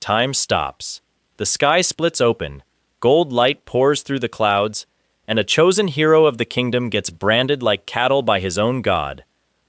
time stops. The sky splits open, gold light pours through the clouds, and a chosen hero of the kingdom gets branded like cattle by his own god,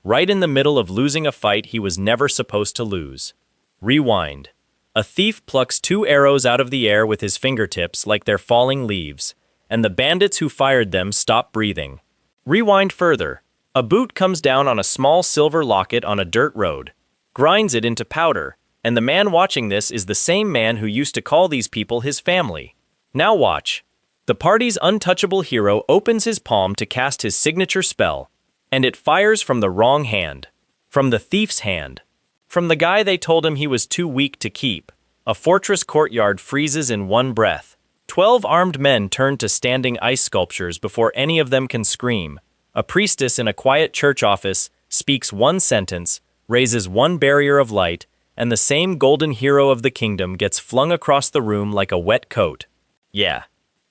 right in the middle of losing a fight he was never supposed to lose. Rewind. A thief plucks 2 arrows out of the air with his fingertips like they're falling leaves, and the bandits who fired them stop breathing. Rewind further. A boot comes down on a small silver locket on a dirt road, grinds it into powder, and the man watching this is the same man who used to call these people his family. Now watch. The party's untouchable hero opens his palm to cast his signature spell, and it fires from the wrong hand. From the thief's hand. From the guy they told him he was too weak to keep. A fortress courtyard freezes in one breath. 12 armed men turn to standing ice sculptures before any of them can scream. A priestess in a quiet church office speaks one sentence, raises one barrier of light, and the same golden hero of the kingdom gets flung across the room like a wet coat. Yeah,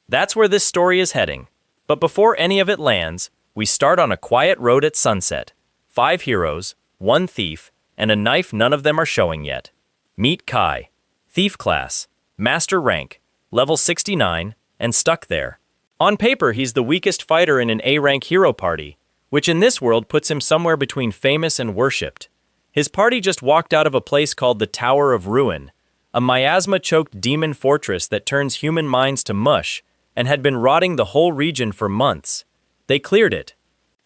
that's where this story is heading. But before any of it lands, we start on a quiet road at sunset. 5 heroes, 1 thief, and a knife none of them are showing yet. Meet Kael. Thief class, master rank, level 69, and stuck there. On paper, he's the weakest fighter in an A-rank hero party, which in this world puts him somewhere between famous and worshipped. His party just walked out of a place called the Tower of Ruin, a miasma-choked demon fortress that turns human minds to mush, and had been rotting the whole region for months. They cleared it.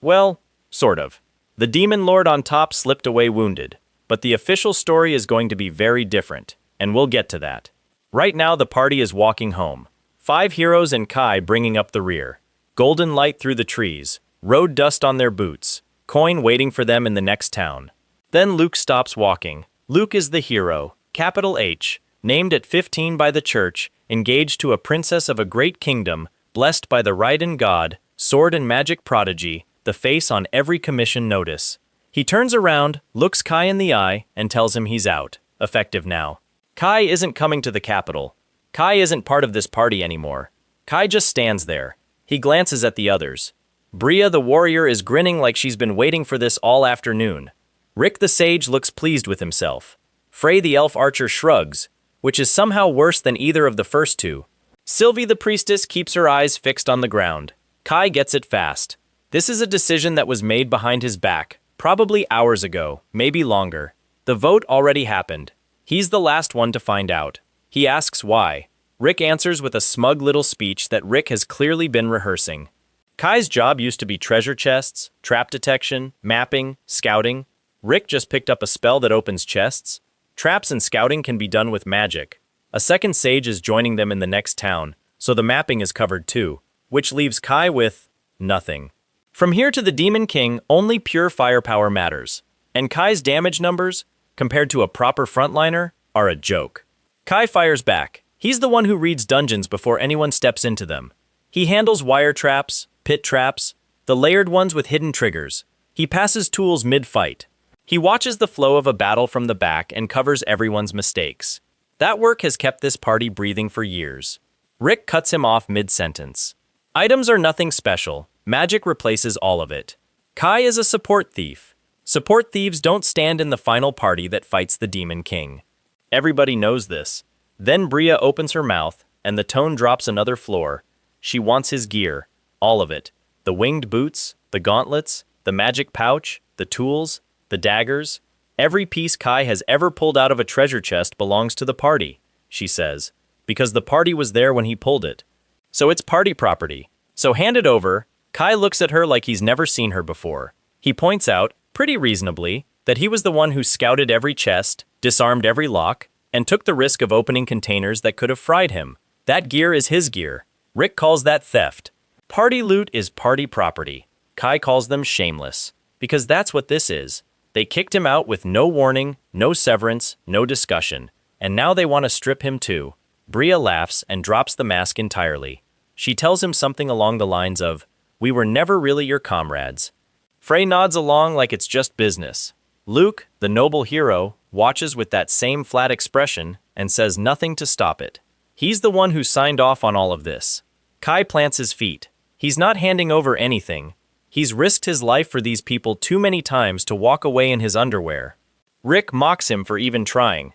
Well, sort of. The demon lord on top slipped away wounded, but the official story is going to be very different, and we'll get to that. Right now the party is walking home. 5 heroes and Kael bringing up the rear. Golden light through the trees, road dust on their boots, coin waiting for them in the next town. Then Luke stops walking. Luke is the hero, capital H, named at 15 by the church, engaged to a princess of a great kingdom, blessed by the Raiden god, sword and magic prodigy, the face on every commission notice. He turns around, looks Kael in the eye, and tells him he's out. Effective now. Kael isn't coming to the capital. Kael isn't part of this party anymore. Kael just stands there. He glances at the others. Bria the warrior is grinning like she's been waiting for this all afternoon. Rick the sage looks pleased with himself. Frey the elf archer shrugs, which is somehow worse than either of the first 2. Sylvie the priestess keeps her eyes fixed on the ground. Kael gets it fast. This is a decision that was made behind his back, probably hours ago, maybe longer. The vote already happened. He's the last one to find out. He asks why. Rick answers with a smug little speech that Rick has clearly been rehearsing. Kael's job used to be treasure chests, trap detection, mapping, scouting. Rick just picked up a spell that opens chests. Traps and scouting can be done with magic. A second sage is joining them in the next town, so the mapping is covered too, which leaves Kael with nothing. From here to the Demon King, only pure firepower matters, and Kael's damage numbers, compared to a proper frontliner, are a joke. Kael fires back. He's the one who reads dungeons before anyone steps into them. He handles wire traps, pit traps, the layered ones with hidden triggers. He passes tools mid-fight. He watches the flow of a battle from the back and covers everyone's mistakes. That work has kept this party breathing for years. Rick cuts him off mid-sentence. Items are nothing special. Magic replaces all of it. Kael is a support thief. Support thieves don't stand in the final party that fights the Demon King. Everybody knows this. Then Bria opens her mouth, and the tone drops another floor. She wants his gear. All of it. The winged boots, the gauntlets, the magic pouch, the tools, the daggers. Every piece Kael has ever pulled out of a treasure chest belongs to the party, she says, because the party was there when he pulled it. So it's party property. So hand it over. Kael looks at her like he's never seen her before. He points out, pretty reasonably, that he was the one who scouted every chest, disarmed every lock, and took the risk of opening containers that could have fried him. That gear is his gear. Rick calls that theft. Party loot is party property. Kael calls them shameless, because that's what this is. They kicked him out with no warning, no severance, no discussion, and now they want to strip him too. Bria laughs and drops the mask entirely. She tells him something along the lines of, "We were never really your comrades." Frey nods along like it's just business. Luke, the noble hero, watches with that same flat expression and says nothing to stop it. He's the one who signed off on all of this. Kael plants his feet. He's not handing over anything. He's risked his life for these people too many times to walk away in his underwear. Rick mocks him for even trying.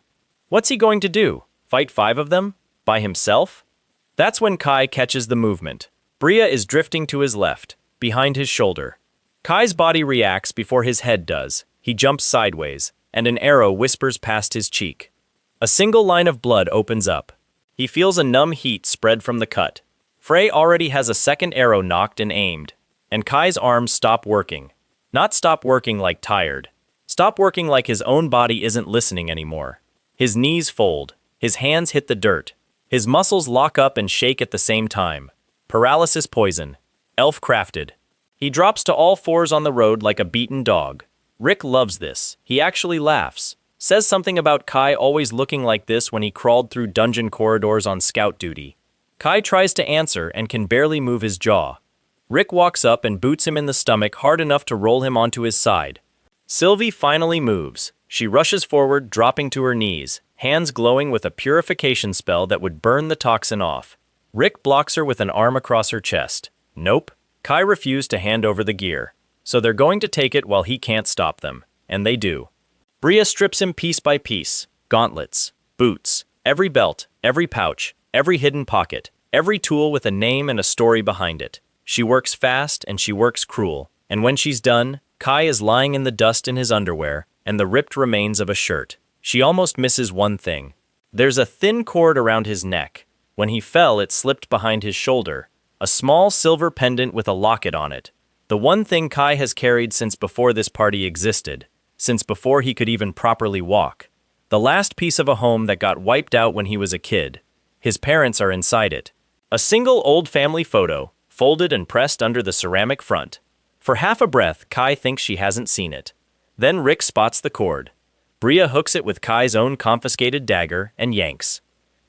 What's he going to do? Fight 5 of them? By himself? That's when Kael catches the movement. Bria is drifting to his left, behind his shoulder. Kael's body reacts before his head does. He jumps sideways, and an arrow whispers past his cheek. A single line of blood opens up. He feels a numb heat spread from the cut. Frey already has a second arrow knocked and aimed, and Kael's arms stop working. Not stop working like tired. Stop working like his own body isn't listening anymore. His knees fold. His hands hit the dirt. His muscles lock up and shake at the same time. Paralysis poison. Elf crafted. He drops to all fours on the road like a beaten dog. Rick loves this. He actually laughs. Says something about Kael always looking like this when he crawled through dungeon corridors on scout duty. Kael tries to answer and can barely move his jaw. Rick walks up and boots him in the stomach hard enough to roll him onto his side. Sylvie finally moves. She rushes forward, dropping to her knees, hands glowing with a purification spell that would burn the toxin off. Rick blocks her with an arm across her chest. Nope. Kael refused to hand over the gear, so they're going to take it while he can't stop them, and they do. Bria strips him piece by piece. Gauntlets, boots, every belt, every pouch, every hidden pocket, every tool with a name and a story behind it. She works fast and she works cruel, and when she's done, Kael is lying in the dust in his underwear and the ripped remains of a shirt. She almost misses one thing. There's a thin cord around his neck. When he fell, it slipped behind his shoulder. A small silver pendant with a locket on it. The one thing Kael has carried since before this party existed, since before he could even properly walk. The last piece of a home that got wiped out when he was a kid. His parents are inside it. A single old family photo, folded and pressed under the ceramic front. For half a breath, Kael thinks she hasn't seen it. Then Rick spots the cord. Bria hooks it with Kael's own confiscated dagger and yanks.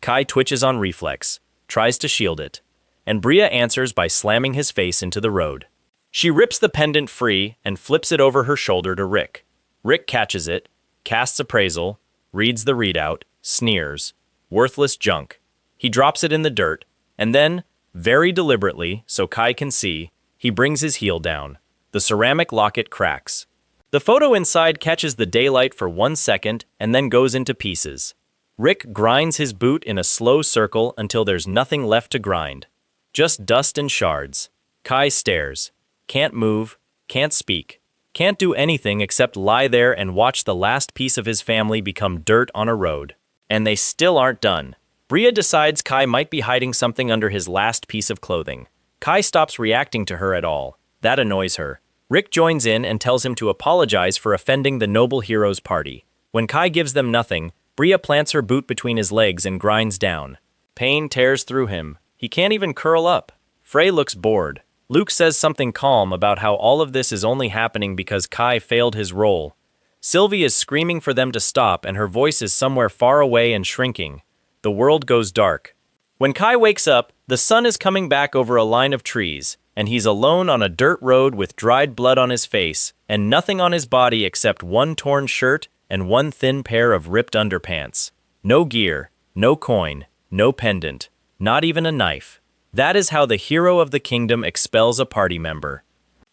Kael twitches on reflex, tries to shield it, and Bria answers by slamming his face into the road. She rips the pendant free and flips it over her shoulder to Rick. Rick catches it, casts appraisal, reads the readout, sneers. Worthless junk. He drops it in the dirt, and then, very deliberately, so Kael can see, he brings his heel down. The ceramic locket cracks. The photo inside catches the daylight for 1 second and then goes into pieces. Rick grinds his boot in a slow circle until there's nothing left to grind. Just dust and shards. Kael stares. Can't move, can't speak, can't do anything except lie there and watch the last piece of his family become dirt on a road. And they still aren't done. Bria decides Kael might be hiding something under his last piece of clothing. Kael stops reacting to her at all. That annoys her. Rick joins in and tells him to apologize for offending the noble heroes party. When Kael gives them nothing, Bria plants her boot between his legs and grinds down. Pain tears through him. He can't even curl up. Frey looks bored. Luke says something calm about how all of this is only happening because Kael failed his role. Sylvie is screaming for them to stop and her voice is somewhere far away and shrinking. The world goes dark. When Kael wakes up, the sun is coming back over a line of trees, and he's alone on a dirt road with dried blood on his face and nothing on his body except one torn shirt and one thin pair of ripped underpants. No gear, no coin, no pendant, not even a knife. That is how the hero of the kingdom expels a party member.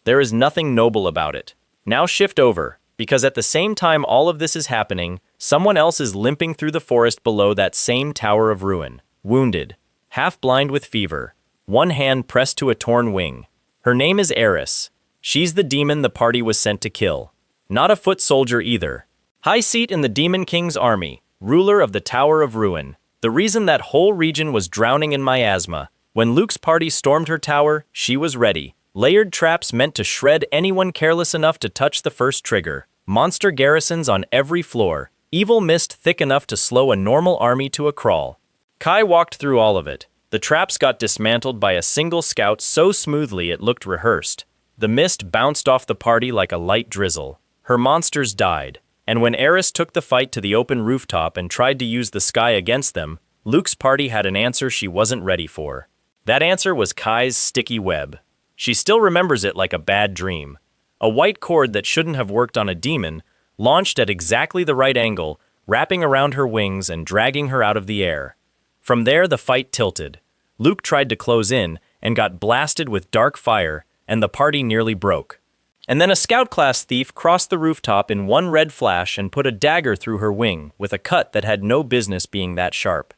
There is nothing noble about it. Now shift over, because at the same time all of this is happening, someone else is limping through the forest below that same tower of ruin, wounded, half blind with fever, one hand pressed to a torn wing. Her name is Eris. She's the demon the party was sent to kill. Not a foot soldier either. High seat in the Demon King's army, ruler of the Tower of Ruin. The reason that whole region was drowning in miasma. When Luke's party stormed her tower, she was ready. Layered traps meant to shred anyone careless enough to touch the first trigger. Monster garrisons on every floor. Evil mist thick enough to slow a normal army to a crawl. Kael walked through all of it. The traps got dismantled by a single scout so smoothly it looked rehearsed. The mist bounced off the party like a light drizzle. Her monsters died. And when Eris took the fight to the open rooftop and tried to use the sky against them, Luke's party had an answer she wasn't ready for. That answer was Kael's sticky web. She still remembers it like a bad dream. A white cord that shouldn't have worked on a demon, launched at exactly the right angle, wrapping around her wings and dragging her out of the air. From there, the fight tilted. Luke tried to close in and got blasted with dark fire, and the party nearly broke. And then a scout-class thief crossed the rooftop in one red flash and put a dagger through her wing with a cut that had no business being that sharp.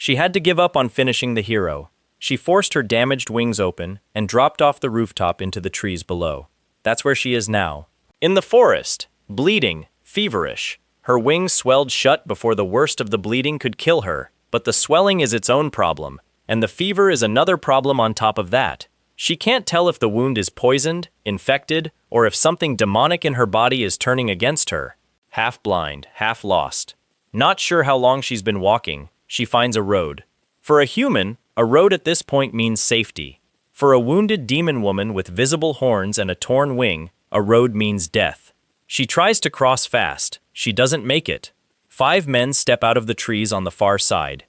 She had to give up on finishing the hero. She forced her damaged wings open and dropped off the rooftop into the trees below. That's where she is now. In the forest, bleeding, feverish. Her wings swelled shut before the worst of the bleeding could kill her, but the swelling is its own problem, and the fever is another problem on top of that. She can't tell if the wound is poisoned, infected, or if something demonic in her body is turning against her. Half blind, half lost. Not sure how long she's been walking, she finds a road. For a human, a road at this point means safety. For a wounded demon woman with visible horns and a torn wing, a road means death. She tries to cross fast. She doesn't make it. 5 men step out of the trees on the far side.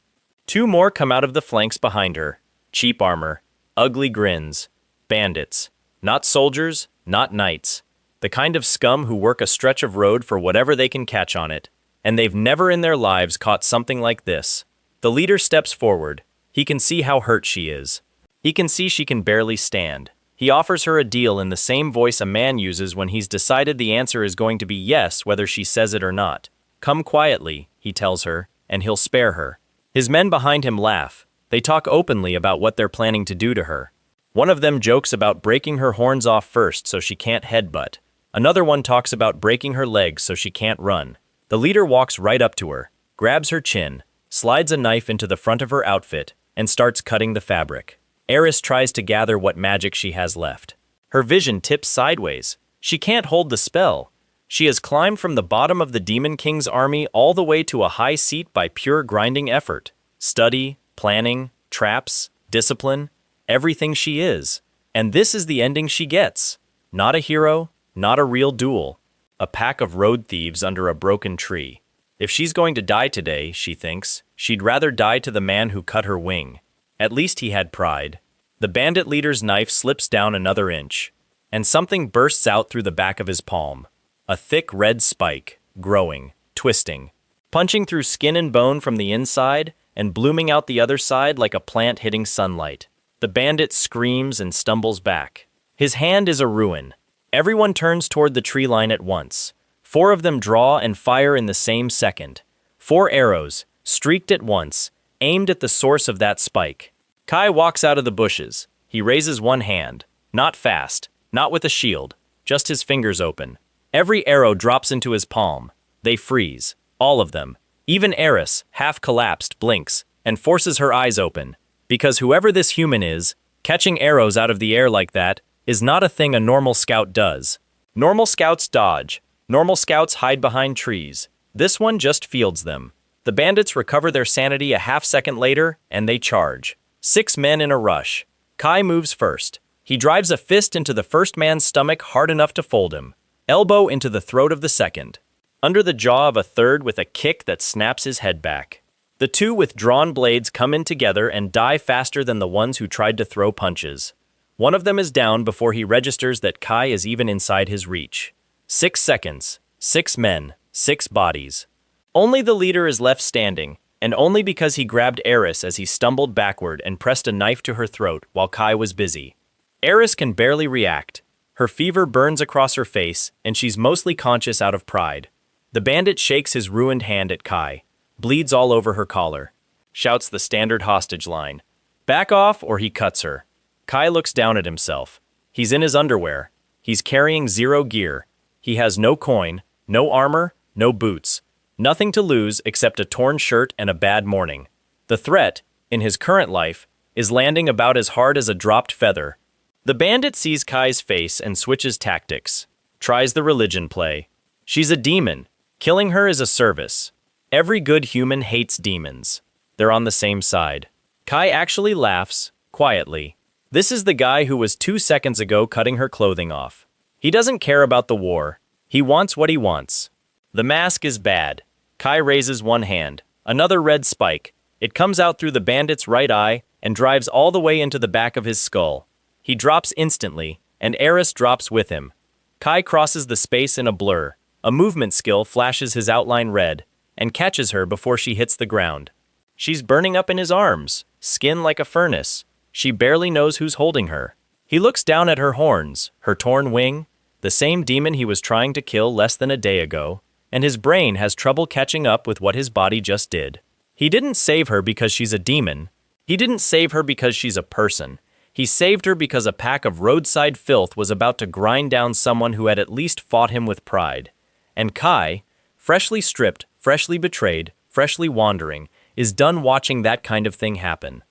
2 more come out of the flanks behind her. Cheap armor, ugly grins, bandits. Not soldiers, not knights. The kind of scum who work a stretch of road for whatever they can catch on it. And they've never in their lives caught something like this. The leader steps forward. He can see how hurt she is. He can see she can barely stand. He offers her a deal in the same voice a man uses when he's decided the answer is going to be yes, whether she says it or not. Come quietly, he tells her, and he'll spare her. His men behind him laugh. They talk openly about what they're planning to do to her. One of them jokes about breaking her horns off first so she can't headbutt. Another one talks about breaking her legs so she can't run. The leader walks right up to her, grabs her chin, slides a knife into the front of her outfit, and starts cutting the fabric. Eris tries to gather what magic she has left. Her vision tips sideways. She can't hold the spell. She has climbed from the bottom of the Demon King's army all the way to a high seat by pure grinding effort. Study, planning, traps, discipline, everything she is. And this is the ending she gets. Not a hero, not a real duel. A pack of road thieves under a broken tree. If she's going to die today, she thinks, she'd rather die to the man who cut her wing. At least he had pride. The bandit leader's knife slips down another inch, and something bursts out through the back of his palm. A thick red spike, growing, twisting, punching through skin and bone from the inside and blooming out the other side like a plant hitting sunlight. The bandit screams and stumbles back. His hand is a ruin. Everyone turns toward the tree line at once. 4 of them draw and fire in the same second. 4 arrows, streaked at once, aimed at the source of that spike. Kai walks out of the bushes. He raises one hand. Not fast, not with a shield, just his fingers open. Every arrow drops into his palm. They freeze, all of them. Even Eris, half collapsed, blinks, and forces her eyes open. Because whoever this human is, catching arrows out of the air like that is not a thing a normal scout does. Normal scouts dodge. Normal scouts hide behind trees. This one just fields them. The bandits recover their sanity a half-second later, and they charge. 6 men in a rush. Kai moves first. He drives a fist into the first man's stomach hard enough to fold him. Elbow into the throat of the second. Under the jaw of a third with a kick that snaps his head back. The 2 with drawn blades come in together and die faster than the ones who tried to throw punches. One of them is down before he registers that Kai is even inside his reach. 6 seconds. 6 men. 6 bodies. Only the leader is left standing, and only because he grabbed Eris as he stumbled backward and pressed a knife to her throat while Kai was busy. Eris can barely react. Her fever burns across her face, and she's mostly conscious out of pride. The bandit shakes his ruined hand at Kai, bleeds all over her collar, shouts the standard hostage line. Back off or he cuts her. Kai looks down at himself. He's in his underwear. He's carrying 0 gear. He has no coin, no armor, no boots. Nothing to lose except a torn shirt and a bad morning. The threat, in his current life, is landing about as hard as a dropped feather. The bandit sees Kai's face and switches tactics. Tries the religion play. She's a demon. Killing her is a service. Every good human hates demons. They're on the same side. Kai actually laughs, quietly. This is the guy who was 2 seconds ago cutting her clothing off. He doesn't care about the war. He wants what he wants. The mask is bad. Kai raises one hand. Another red spike. It comes out through the bandit's right eye and drives all the way into the back of his skull. He drops instantly, and Eris drops with him. Kai crosses the space in a blur. A movement skill flashes his outline red and catches her before she hits the ground. She's burning up in his arms, skin like a furnace. She barely knows who's holding her. He looks down at her horns, her torn wing, the same demon he was trying to kill less than a day ago, and his brain has trouble catching up with what his body just did. He didn't save her because she's a demon. He didn't save her because she's a person. He saved her because a pack of roadside filth was about to grind down someone who had at least fought him with pride. And Kai, freshly stripped, freshly betrayed, freshly wandering, is done watching that kind of thing happen.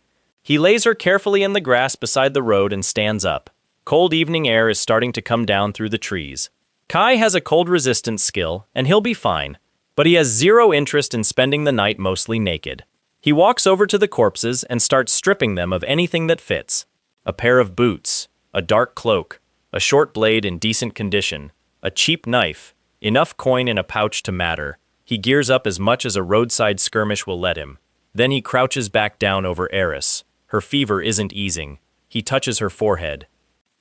He lays her carefully in the grass beside the road and stands up. Cold evening air is starting to come down through the trees. Kai has a cold resistance skill, and he'll be fine, but he has zero interest in spending the night mostly naked. He walks over to the corpses and starts stripping them of anything that fits. A pair of boots, a dark cloak, a short blade in decent condition, a cheap knife, enough coin in a pouch to matter. He gears up as much as a roadside skirmish will let him. Then he crouches back down over Eris. Her fever isn't easing. He touches her forehead.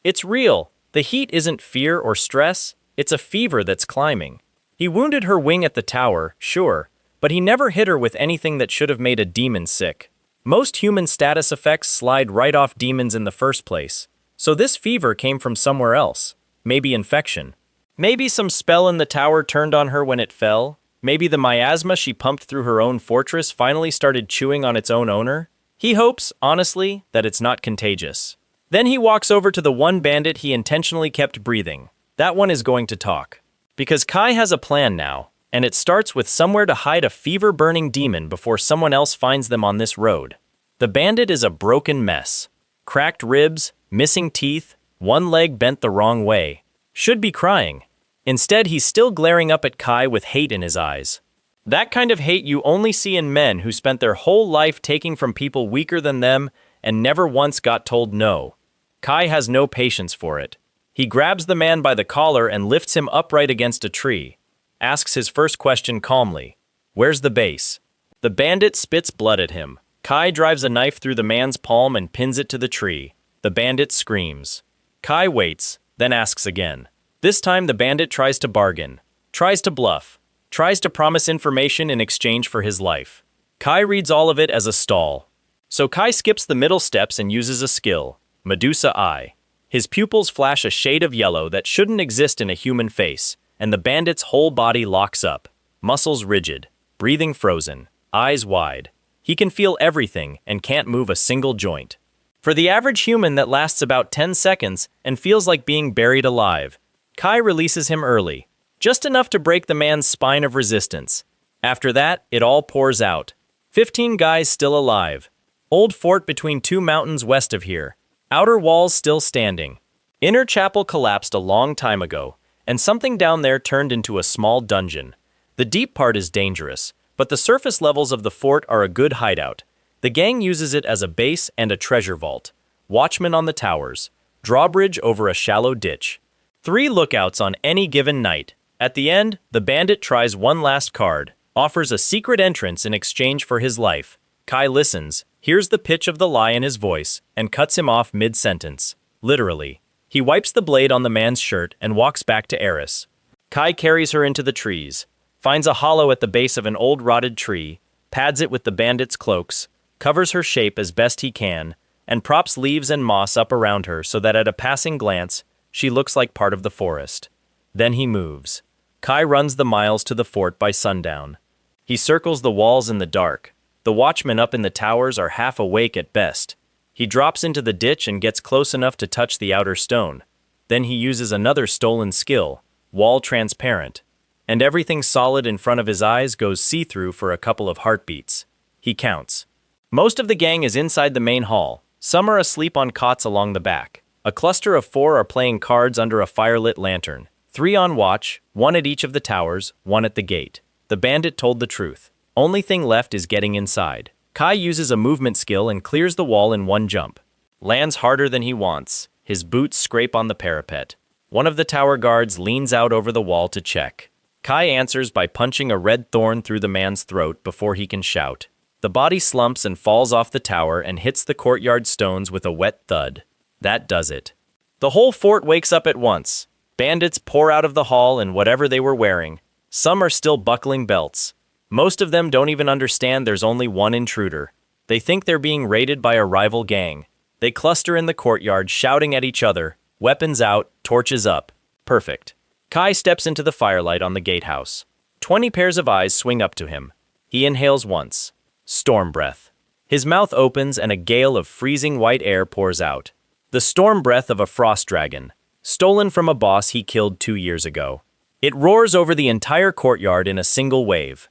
It's real. The heat isn't fear or stress. It's a fever that's climbing. He wounded her wing at the tower, sure, but he never hit her with anything that should have made a demon sick. Most human status effects slide right off demons in the first place, so this fever came from somewhere else. Maybe infection. Maybe some spell in the tower turned on her when it fell. Maybe the miasma she pumped through her own fortress finally started chewing on its own owner. He hopes, honestly, that it's not contagious. Then he walks over to the one bandit he intentionally kept breathing. That one is going to talk. Because Kai has a plan now, and it starts with somewhere to hide a fever-burning demon before someone else finds them on this road. The bandit is a broken mess. Cracked ribs, missing teeth, one leg bent the wrong way. Should be crying. Instead, he's still glaring up at Kai with hate in his eyes. That kind of hate you only see in men who spent their whole life taking from people weaker than them and never once got told no. Kai has no patience for it. He grabs the man by the collar and lifts him upright against a tree. Asks his first question calmly. Where's the base? The bandit spits blood at him. Kai drives a knife through the man's palm and pins it to the tree. The bandit screams. Kai waits, then asks again. This time the bandit tries to bargain, tries to bluff, tries to promise information in exchange for his life. Kai reads all of it as a stall. So Kai skips the middle steps and uses a skill, Medusa Eye. His pupils flash a shade of yellow that shouldn't exist in a human face, and the bandit's whole body locks up, muscles rigid, breathing frozen, eyes wide. He can feel everything and can't move a single joint. For the average human, that lasts about 10 seconds and feels like being buried alive. Kai releases him early, just enough to break the man's spine of resistance. After that, it all pours out. 15 guys still alive. Old fort between two mountains west of here. Outer walls still standing. Inner chapel collapsed a long time ago, and something down there turned into a small dungeon. The deep part is dangerous, but the surface levels of the fort are a good hideout. The gang uses it as a base and a treasure vault. Watchmen on the towers. Drawbridge over a shallow ditch. 3 lookouts on any given night. At the end, the bandit tries one last card, offers a secret entrance in exchange for his life. Kai listens, hears the pitch of the lie in his voice, and cuts him off mid-sentence. Literally. He wipes the blade on the man's shirt and walks back to Eris. Kai carries her into the trees, finds a hollow at the base of an old rotted tree, pads it with the bandit's cloaks, covers her shape as best he can, and props leaves and moss up around her so that at a passing glance, she looks like part of the forest. Then he moves. Kai runs the miles to the fort by sundown. He circles the walls in the dark. The watchmen up in the towers are half awake at best. He drops into the ditch and gets close enough to touch the outer stone. Then he uses another stolen skill, wall transparent. And everything solid in front of his eyes goes see-through for a couple of heartbeats. He counts. Most of the gang is inside the main hall. Some are asleep on cots along the back. A cluster of 4 are playing cards under a firelit lantern. 3 on watch, 1 at each of the towers, 1 at the gate. The bandit told the truth. Only thing left is getting inside. Kai uses a movement skill and clears the wall in one jump. Lands harder than he wants. His boots scrape on the parapet. One of the tower guards leans out over the wall to check. Kai answers by punching a red thorn through the man's throat before he can shout. The body slumps and falls off the tower and hits the courtyard stones with a wet thud. That does it. The whole fort wakes up at once. Bandits pour out of the hall in whatever they were wearing. Some are still buckling belts. Most of them don't even understand there's only one intruder. They think they're being raided by a rival gang. They cluster in the courtyard shouting at each other, weapons out, torches up. Perfect. Kai steps into the firelight on the gatehouse. 20 pairs of eyes swing up to him. He inhales once. Storm breath. His mouth opens and a gale of freezing white air pours out. The storm breath of a frost dragon, stolen from a boss he killed 2 years ago. It roars over the entire courtyard in a single wave.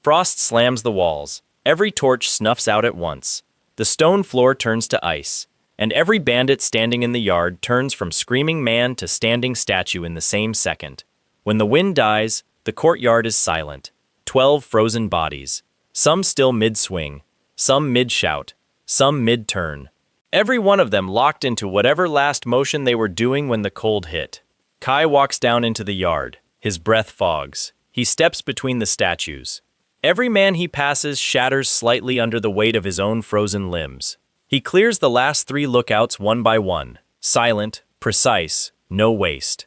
Frost slams the walls. Every torch snuffs out at once. The stone floor turns to ice, and every bandit standing in the yard turns from screaming man to standing statue in the same second. When the wind dies, the courtyard is silent. 12 frozen bodies. Some still mid-swing, some mid-shout, some mid-turn. Every one of them locked into whatever last motion they were doing when the cold hit. Kai walks down into the yard. His breath fogs. He steps between the statues. Every man he passes shatters slightly under the weight of his own frozen limbs. He clears the last 3 lookouts one by one. Silent, precise, no waste.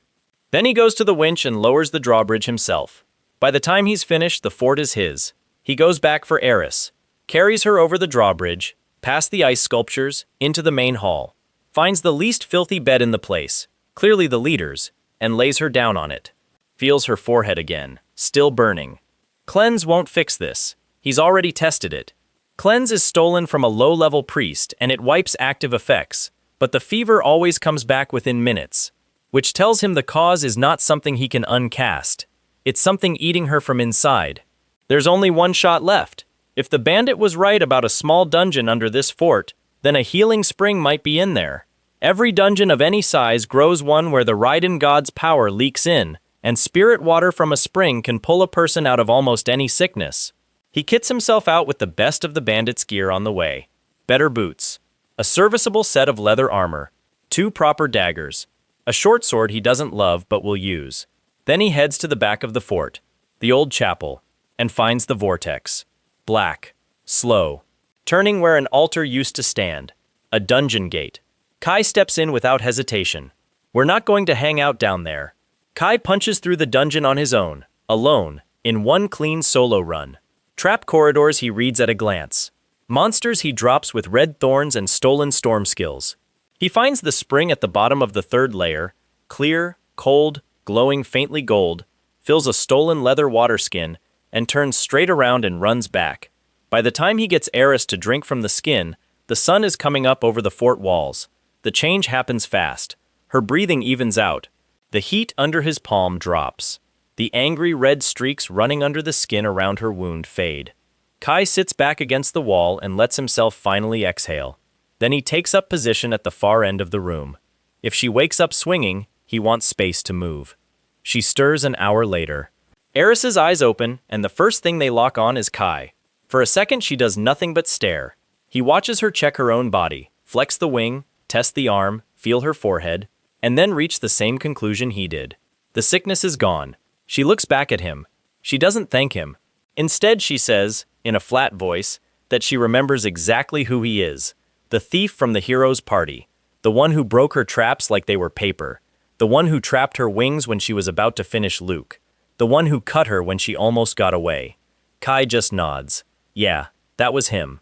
Then he goes to the winch and lowers the drawbridge himself. By the time he's finished, the fort is his. He goes back for Eris, carries her over the drawbridge, past the ice sculptures, into the main hall, finds the least filthy bed in the place, clearly the leader's, and lays her down on it. Feels her forehead again, still burning. Cleanse won't fix this. He's already tested it. Cleanse is stolen from a low-level priest and it wipes active effects, but the fever always comes back within minutes, which tells him the cause is not something he can uncast. It's something eating her from inside. There's only one shot left. If the bandit was right about a small dungeon under this fort, then a healing spring might be in there. Every dungeon of any size grows one where the Raiden god's power leaks in, and spirit water from a spring can pull a person out of almost any sickness. He kits himself out with the best of the bandit's gear on the way. Better boots, a serviceable set of leather armor, 2 proper daggers, a short sword he doesn't love but will use. Then he heads to the back of the fort, the old chapel, and finds the vortex. Black, slow, turning where an altar used to stand. A dungeon gate. Kai steps in without hesitation. We're not going to hang out down there. Kai punches through the dungeon on his own, alone, in one clean solo run. Trap corridors he reads at a glance. Monsters he drops with red thorns and stolen storm skills. He finds the spring at the bottom of the 3rd layer, clear, cold, glowing faintly gold, fills a stolen leather water skin, and turns straight around and runs back. By the time he gets Eris to drink from the skin, the sun is coming up over the fort walls. The change happens fast. Her breathing evens out. The heat under his palm drops. The angry red streaks running under the skin around her wound fade. Kai sits back against the wall and lets himself finally exhale. Then he takes up position at the far end of the room. If she wakes up swinging, he wants space to move. She stirs an hour later. Eris's eyes open, and the first thing they lock on is Kai. For a second, she does nothing but stare. He watches her check her own body, flex the wing, test the arm, feel her forehead, and then reach the same conclusion he did. The sickness is gone. She looks back at him. She doesn't thank him. Instead, she says, in a flat voice, that she remembers exactly who he is. The thief from the hero's party. The one who broke her traps like they were paper. The one who trapped her wings when she was about to finish Luke. The one who cut her when she almost got away. Kai just nods. Yeah, that was him.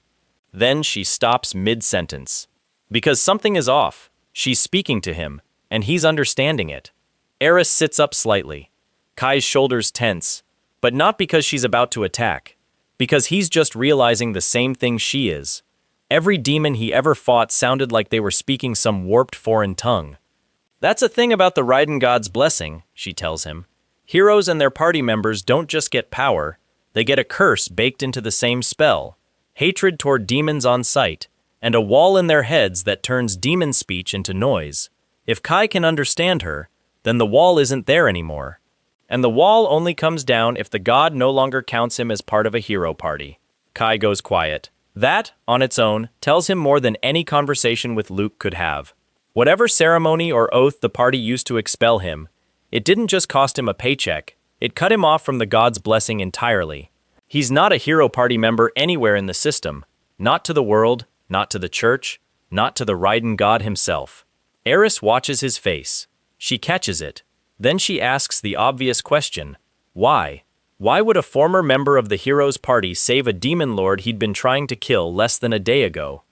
Then she stops mid-sentence. Because something is off. She's speaking to him, and he's understanding it. Eris sits up slightly. Kai's shoulders tense, but not because she's about to attack. Because he's just realizing the same thing she is. Every demon he ever fought sounded like they were speaking some warped foreign tongue. That's a thing about the Raiden god's blessing, she tells him. Heroes and their party members don't just get power, they get a curse baked into the same spell, hatred toward demons on sight, and a wall in their heads that turns demon speech into noise. If Kai can understand her, then the wall isn't there anymore. And the wall only comes down if the god no longer counts him as part of a hero party. Kai goes quiet. That, on its own, tells him more than any conversation with Luke could have. Whatever ceremony or oath the party used to expel him, it didn't just cost him a paycheck, it cut him off from the god's blessing entirely. He's not a hero party member anywhere in the system, not to the world, not to the church, not to the Raiden god himself. Eris watches his face. She catches it. Then she asks the obvious question, why? Why would a former member of the hero's party save a demon lord he'd been trying to kill less than a day ago?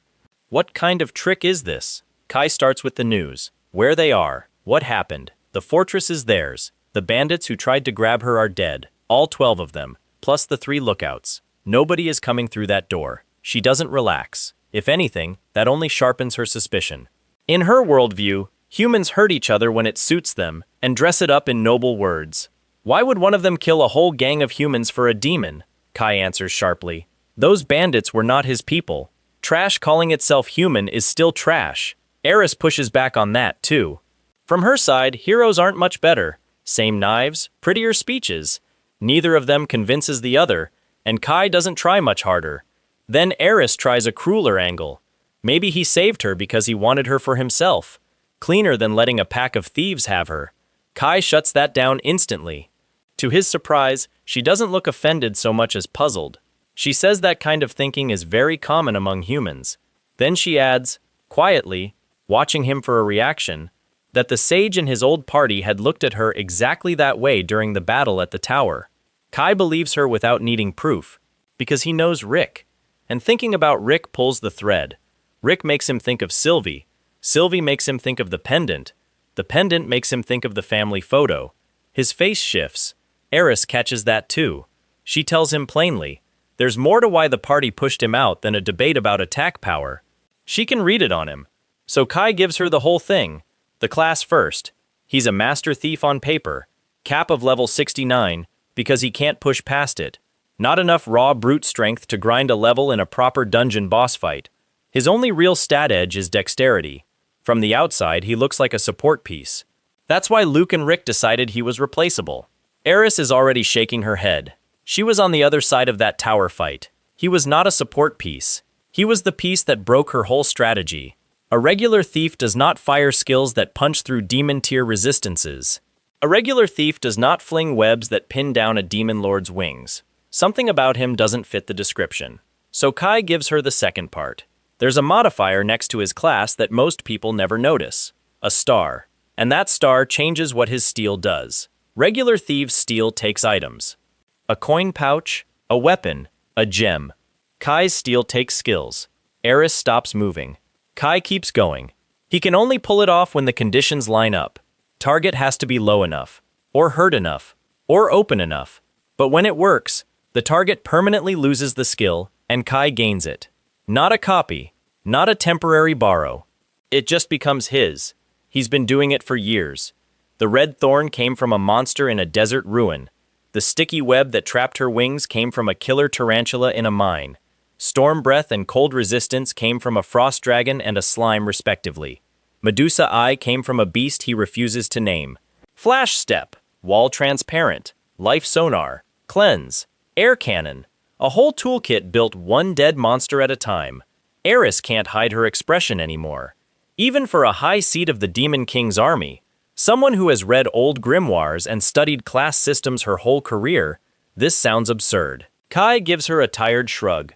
What kind of trick is this? Kai starts with the news. Where they are, what happened. The fortress is theirs. The bandits who tried to grab her are dead, all 12 of them, plus the 3 lookouts. Nobody is coming through that door. She doesn't relax. If anything, that only sharpens her suspicion. In her worldview, humans hurt each other when it suits them and dress it up in noble words. Why would one of them kill a whole gang of humans for a demon? Kai answers sharply. Those bandits were not his people. Trash calling itself human is still trash. Eris pushes back on that, too. From her side, heroes aren't much better. Same knives, prettier speeches. Neither of them convinces the other, and Kai doesn't try much harder. Then Eris tries a crueler angle. Maybe he saved her because he wanted her for himself. Cleaner than letting a pack of thieves have her. Kai shuts that down instantly. To his surprise, she doesn't look offended so much as puzzled. She says that kind of thinking is very common among humans. Then she adds, quietly, watching him for a reaction, that the sage and his old party had looked at her exactly that way during the battle at the tower. Kai believes her without needing proof, because he knows Rick. And thinking about Rick pulls the thread. Rick makes him think of Sylvie. Sylvie makes him think of the pendant. The pendant makes him think of the family photo. His face shifts. Eris catches that too. She tells him plainly, there's more to why the party pushed him out than a debate about attack power. She can read it on him. So Kai gives her the whole thing. The class first. He's a master thief on paper. Cap of level 69, because he can't push past it. Not enough raw brute strength to grind a level in a proper dungeon boss fight. His only real stat edge is dexterity. From the outside, he looks like a support piece. That's why Luke and Rick decided he was replaceable. Eris is already shaking her head. She was on the other side of that tower fight. He was not a support piece. He was the piece that broke her whole strategy. A regular thief does not fire skills that punch through demon tier resistances. A regular thief does not fling webs that pin down a demon lord's wings. Something about him doesn't fit the description. So Kai gives her the second part. There's a modifier next to his class that most people never notice. A star. And that star changes what his steal does. Regular thieves' steal takes items. A coin pouch, a weapon, a gem. Kai's steal takes skills. Eris stops moving. Kai keeps going. He can only pull it off when the conditions line up. Target has to be low enough, or hurt enough, or open enough. But when it works, the target permanently loses the skill, and Kai gains it. Not a copy, not a temporary borrow. It just becomes his. He's been doing it for years. The red thorn came from a monster in a desert ruin. The sticky web that trapped her wings came from a killer tarantula in a mine. Storm breath and cold resistance came from a frost dragon and a slime respectively. Medusa eye came from a beast he refuses to name. Flash step, wall transparent, life sonar, cleanse, air cannon. A whole toolkit built one dead monster at a time. Eris can't hide her expression anymore. Even for a high seat of the Demon King's army, someone who has read old grimoires and studied class systems her whole career, this sounds absurd. Kai gives her a tired shrug.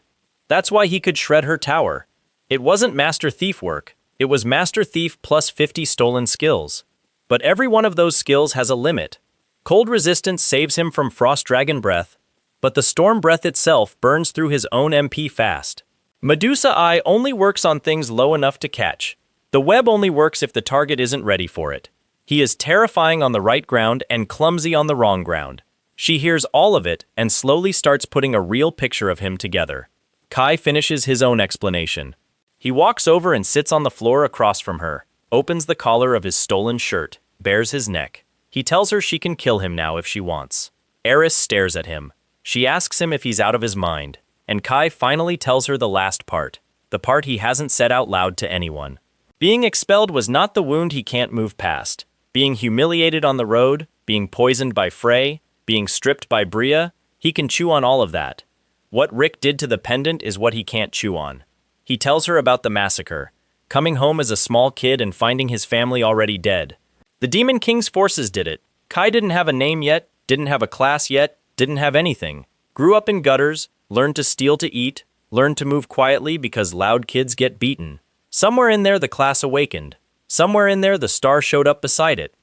That's why he could shred her tower. It wasn't Master Thief work, it was Master Thief plus 50 stolen skills. But every one of those skills has a limit. Cold resistance saves him from frost dragon breath, but the storm breath itself burns through his own MP fast. Medusa eye only works on things low enough to catch. The web only works if the target isn't ready for it. He is terrifying on the right ground and clumsy on the wrong ground. She hears all of it and slowly starts putting a real picture of him together. Kai finishes his own explanation. He walks over and sits on the floor across from her, opens the collar of his stolen shirt, bares his neck. He tells her she can kill him now if she wants. Eris stares at him. She asks him if he's out of his mind, and Kai finally tells her the last part, the part he hasn't said out loud to anyone. Being expelled was not the wound he can't move past. Being humiliated on the road, being poisoned by Frey, being stripped by Bria, he can chew on all of that. What Rick did to the pendant is what he can't chew on. He tells her about the massacre, coming home as a small kid and finding his family already dead. The Demon King's forces did it. Kai didn't have a name yet, didn't have a class yet, didn't have anything. Grew up in gutters, learned to steal to eat, learned to move quietly because loud kids get beaten. Somewhere in there the class awakened. Somewhere in there the star showed up beside it.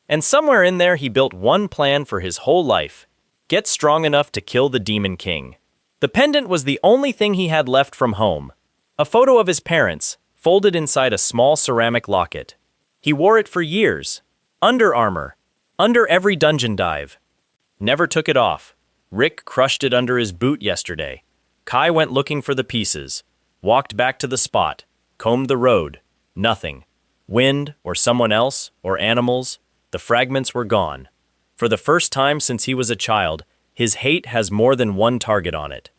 And somewhere in there he built one plan for his whole life. Get strong enough to kill the Demon King. The pendant was the only thing he had left from home. A photo of his parents, folded inside a small ceramic locket. He wore it for years. Under armor. Under every dungeon dive. Never took it off. Rick crushed it under his boot yesterday. Kai went looking for the pieces, walked back to the spot, combed the road. Nothing. Wind, or someone else, or animals, the fragments were gone. For the first time since he was a child, his hate has more than one target on it.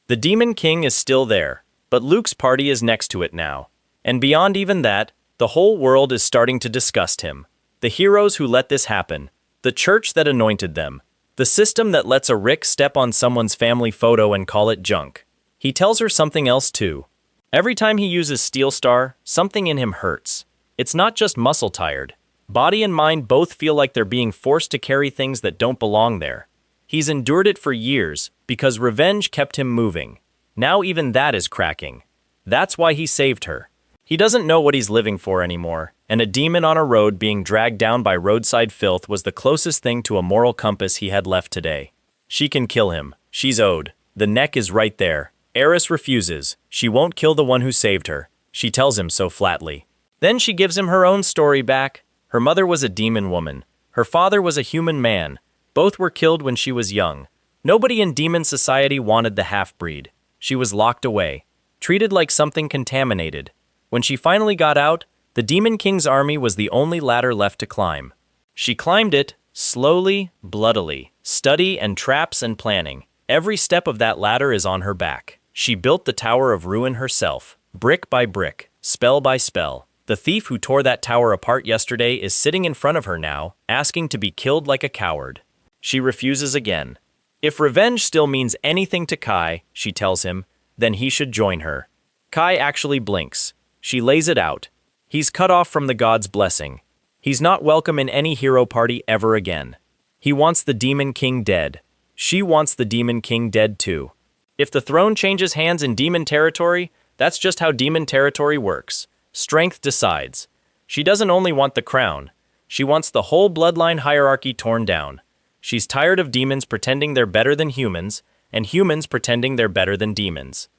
The Demon King is still there, but Luke's party is next to it now. And beyond even that, the whole world is starting to disgust him. The heroes who let this happen, the church that anointed them, the system that lets a Rick step on someone's family photo and call it junk. He tells her something else too. Every time he uses Steel Star, something in him hurts. It's not just muscle tired. Body and mind both feel like they're being forced to carry things that don't belong there. He's endured it for years because revenge kept him moving. Now even that is cracking. That's why he saved her. He doesn't know what he's living for anymore, and a demon on a road being dragged down by roadside filth was the closest thing to a moral compass he had left today. She can kill him. She's owed. The neck is right there. Eris refuses. She won't kill the one who saved her. She tells him so flatly. Then she gives him her own story back. Her mother was a demon woman. Her father was a human man. Both were killed when she was young. Nobody in demon society wanted the half-breed. She was locked away, treated like something contaminated. When she finally got out, the Demon King's army was the only ladder left to climb. She climbed it, slowly, bloodily, study and traps and planning. Every step of that ladder is on her back. She built the Tower of Ruin herself, brick by brick, spell by spell. The thief who tore that tower apart yesterday is sitting in front of her now, asking to be killed like a coward. She refuses again. If revenge still means anything to Kai, she tells him, then he should join her. Kai actually blinks. She lays it out. He's cut off from the god's blessing. He's not welcome in any hero party ever again. He wants the Demon King dead. She wants the Demon King dead too. If the throne changes hands in demon territory, that's just how demon territory works. Strength decides. She doesn't only want the crown. She wants the whole bloodline hierarchy torn down. She's tired of demons pretending they're better than humans, and humans pretending they're better than demons.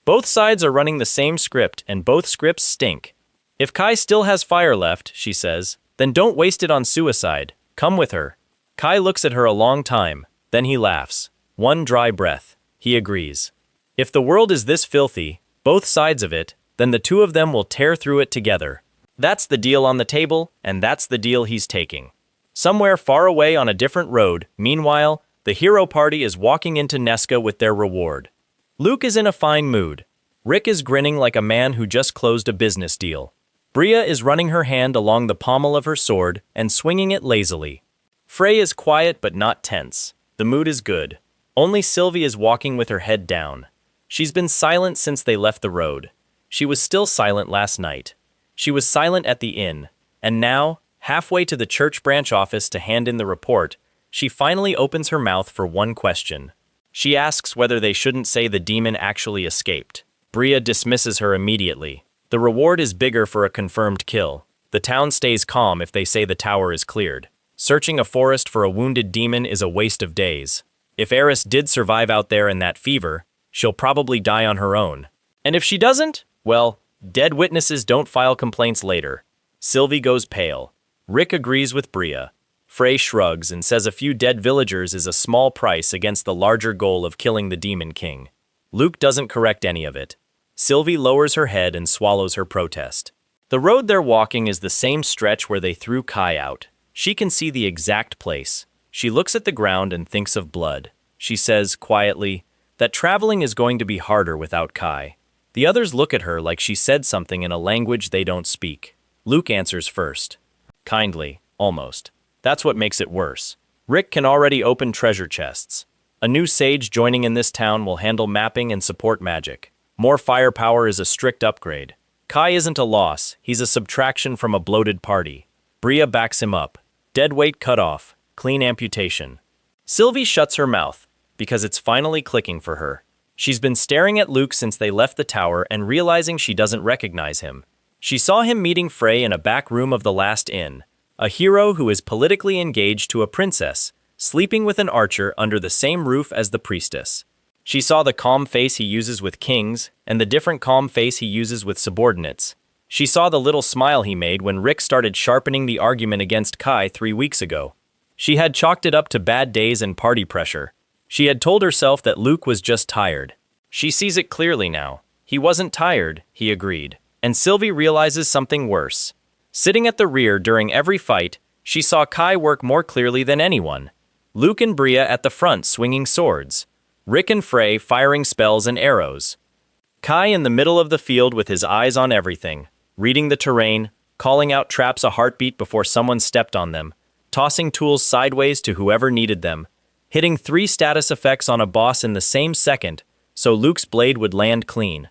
Both sides are running the same script, and both scripts stink. If Kai still has fire left, she says, then don't waste it on suicide. Come with her. Kai looks at her a long time, then he laughs. One dry breath. He agrees. If the world is this filthy, both sides of it, then the two of them will tear through it together. That's the deal on the table, and that's the deal he's taking. Somewhere far away on a different road, meanwhile, the hero party is walking into Nesca with their reward. Luke is in a fine mood. Rick is grinning like a man who just closed a business deal. Bria is running her hand along the pommel of her sword and swinging it lazily. Frey is quiet but not tense. The mood is good. Only Sylvie is walking with her head down. She's been silent since they left the road. She was still silent last night. She was silent at the inn. And now, halfway to the church branch office to hand in the report, she finally opens her mouth for one question. She asks whether they shouldn't say the demon actually escaped. Bria dismisses her immediately. The reward is bigger for a confirmed kill. The town stays calm if they say the tower is cleared. Searching a forest for a wounded demon is a waste of days. If Eris did survive out there in that fever, she'll probably die on her own. And if she doesn't, well, dead witnesses don't file complaints later. Sylvie goes pale. Rick agrees with Bria. Frey shrugs and says a few dead villagers is a small price against the larger goal of killing the Demon King. Luke doesn't correct any of it. Sylvie lowers her head and swallows her protest. The road they're walking is the same stretch where they threw Kai out. She can see the exact place. She looks at the ground and thinks of blood. She says, quietly, that traveling is going to be harder without Kai. The others look at her like she said something in a language they don't speak. Luke answers first. Kindly, almost. That's what makes it worse. Rick can already open treasure chests. A new sage joining in this town will handle mapping and support magic. More firepower is a strict upgrade. Kai isn't a loss, he's a subtraction from a bloated party. Bria backs him up. Dead weight cut off, clean amputation. Sylvie shuts her mouth, because it's finally clicking for her. She's been staring at Luke since they left the tower and realizing she doesn't recognize him. She saw him meeting Frey in a back room of the last inn. A hero who is politically engaged to a princess, sleeping with an archer under the same roof as the priestess. She saw the calm face he uses with kings, and the different calm face he uses with subordinates. She saw the little smile he made when Rick started sharpening the argument against Kai 3 weeks ago. She had chalked it up to bad days and party pressure. She had told herself that Luke was just tired. She sees it clearly now. He wasn't tired, he agreed. And Sylvie realizes something worse. Sitting at the rear during every fight, she saw Kai work more clearly than anyone. Luke and Bria at the front swinging swords. Rick and Frey firing spells and arrows. Kai in the middle of the field with his eyes on everything, reading the terrain, calling out traps a heartbeat before someone stepped on them, tossing tools sideways to whoever needed them, hitting 3 status effects on a boss in the same second, so Luke's blade would land clean.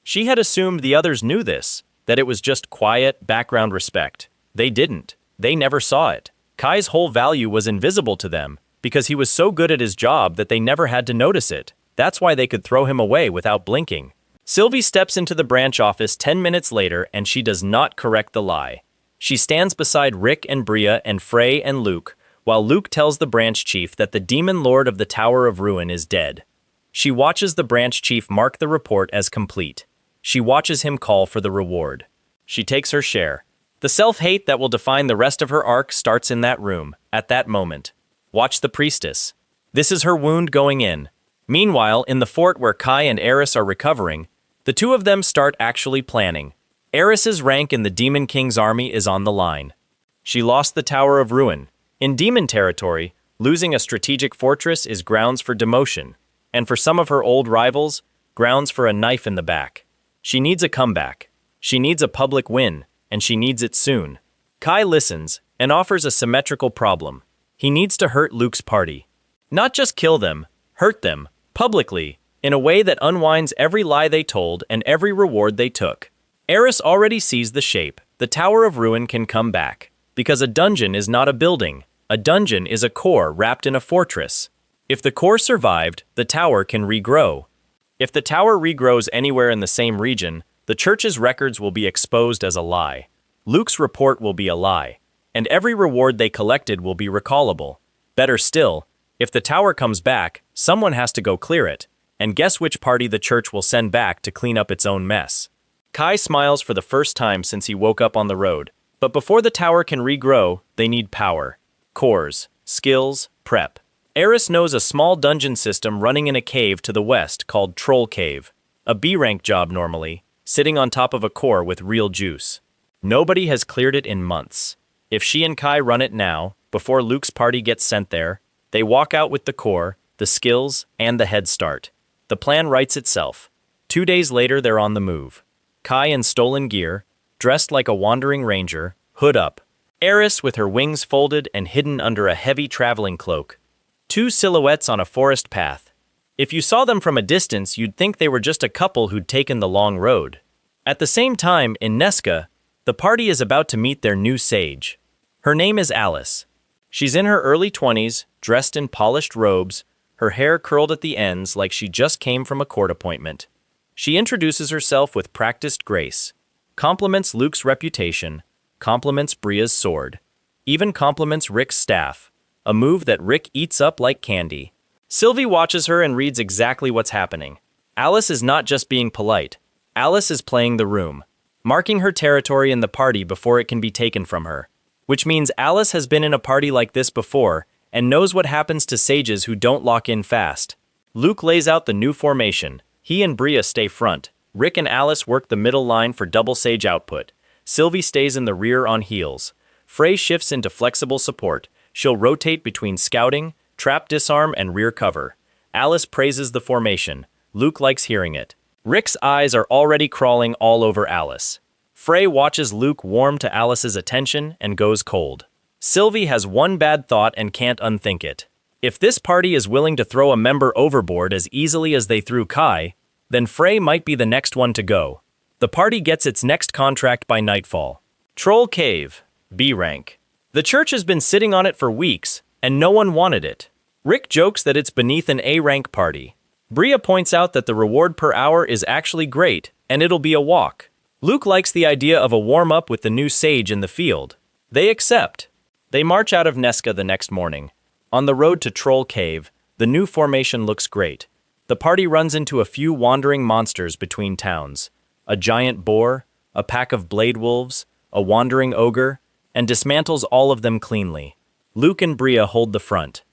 She had assumed the others knew this, that it was just quiet, background respect. They didn't. They never saw it. Kai's whole value was invisible to them, because he was so good at his job that they never had to notice it. That's why they could throw him away without blinking. Sylvie steps into the branch office 10 minutes later and she does not correct the lie. She stands beside Rick and Bria and Frey and Luke, while Luke tells the branch chief that the demon lord of the Tower of Ruin is dead. She watches the branch chief mark the report as complete. She watches him call for the reward. She takes her share. The self-hate that will define the rest of her arc starts in that room, at that moment. Watch the priestess. This is her wound going in. Meanwhile, in the fort where Kai and Eris are recovering, the two of them start actually planning. Eris's rank in the Demon King's army is on the line. She lost the Tower of Ruin. In demon territory, losing a strategic fortress is grounds for demotion, and for some of her old rivals, grounds for a knife in the back. She needs a comeback. She needs a public win, and she needs it soon. Kai listens and offers a symmetrical problem. He needs to hurt Luke's party. Not just kill them, hurt them, publicly, in a way that unwinds every lie they told and every reward they took. Eris already sees the shape. The Tower of Ruin can come back. Because a dungeon is not a building. A dungeon is a core wrapped in a fortress. If the core survived, the tower can regrow. If the tower regrows anywhere in the same region, the church's records will be exposed as a lie. Luke's report will be a lie. And every reward they collected will be recallable. Better still, if the tower comes back, someone has to go clear it. And guess which party the church will send back to clean up its own mess. Kai smiles for the first time since he woke up on the road. But before the tower can regrow, they need power. Cores, skills, prep. Eris knows a small dungeon system running in a cave to the west called Troll Cave. A B-rank job normally, sitting on top of a core with real juice. Nobody has cleared it in months. If she and Kai run it now, before Luke's party gets sent there, they walk out with the core, the skills, and the head start. The plan writes itself. 2 days later they're on the move. Kai in stolen gear, dressed like a wandering ranger, hood up. Eris with her wings folded and hidden under a heavy traveling cloak. 2 silhouettes on a forest path. If you saw them from a distance, you'd think they were just a couple who'd taken the long road. At the same time, in Nesca, the party is about to meet their new sage. Her name is Alice. She's in her early 20s, dressed in polished robes, her hair curled at the ends like she just came from a court appointment. She introduces herself with practiced grace, compliments Luke's reputation, compliments Bria's sword, even compliments Rick's staff, a move that Rick eats up like candy. Sylvie watches her and reads exactly what's happening. Alice is not just being polite. Alice is playing the room, marking her territory in the party before it can be taken from her. Which means Alice has been in a party like this before and knows what happens to sages who don't lock in fast. Luke lays out the new formation. He and Bria stay front. Rick and Alice work the middle line for double sage output. Sylvie stays in the rear on heels. Frey shifts into flexible support. She'll rotate between scouting, trap disarm, and rear cover. Alice praises the formation. Luke likes hearing it. Rick's eyes are already crawling all over Alice. Frey watches Luke warm to Alice's attention and goes cold. Sylvie has one bad thought and can't unthink it. If this party is willing to throw a member overboard as easily as they threw Kai, then Frey might be the next one to go. The party gets its next contract by nightfall. Troll Cave, B rank. The church has been sitting on it for weeks, and no one wanted it. Rick jokes that it's beneath an A-rank party. Bria points out that the reward per hour is actually great, and it'll be a walk. Luke likes the idea of a warm-up with the new sage in the field. They accept. They march out of Nesca the next morning. On the road to Troll Cave, the new formation looks great. The party runs into a few wandering monsters between towns. A giant boar, a pack of blade wolves, a wandering ogre, and dismantles all of them cleanly. Luke and Bria hold the front.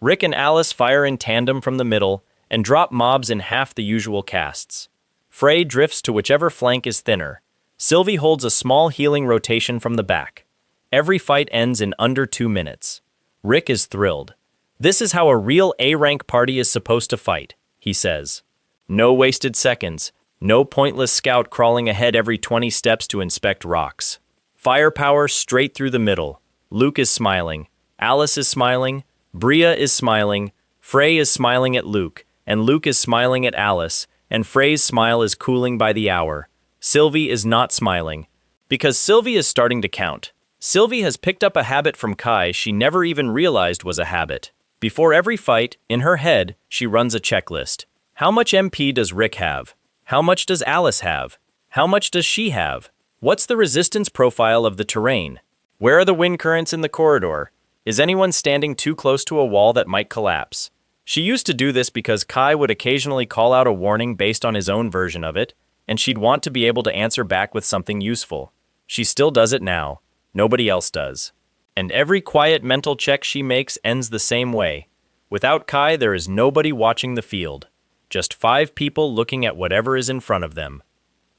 Rick and Alice fire in tandem from the middle, and drop mobs in half the usual casts. Frey drifts to whichever flank is thinner. Sylvie holds a small healing rotation from the back. Every fight ends in under 2 minutes. Rick is thrilled. This is how a real A-rank party is supposed to fight, he says. No wasted seconds. No pointless scout crawling ahead every 20 steps to inspect rocks. Firepower straight through the middle. Luke is smiling. Alice is smiling. Bria is smiling. Frey is smiling at Luke, and Luke is smiling at Alice, and Frey's smile is cooling by the hour. Sylvie is not smiling, because Sylvie is starting to count. Sylvie has picked up a habit from Kai she never even realized was a habit. Before every fight, in her head, she runs a checklist. How much MP does Rick have? How much does Alice have? How much does she have? What's the resistance profile of the terrain? Where are the wind currents in the corridor? Is anyone standing too close to a wall that might collapse? She used to do this because Kai would occasionally call out a warning based on his own version of it, and she'd want to be able to answer back with something useful. She still does it now. Nobody else does. And every quiet mental check she makes ends the same way. Without Kai, there is nobody watching the field. Just 5 people looking at whatever is in front of them.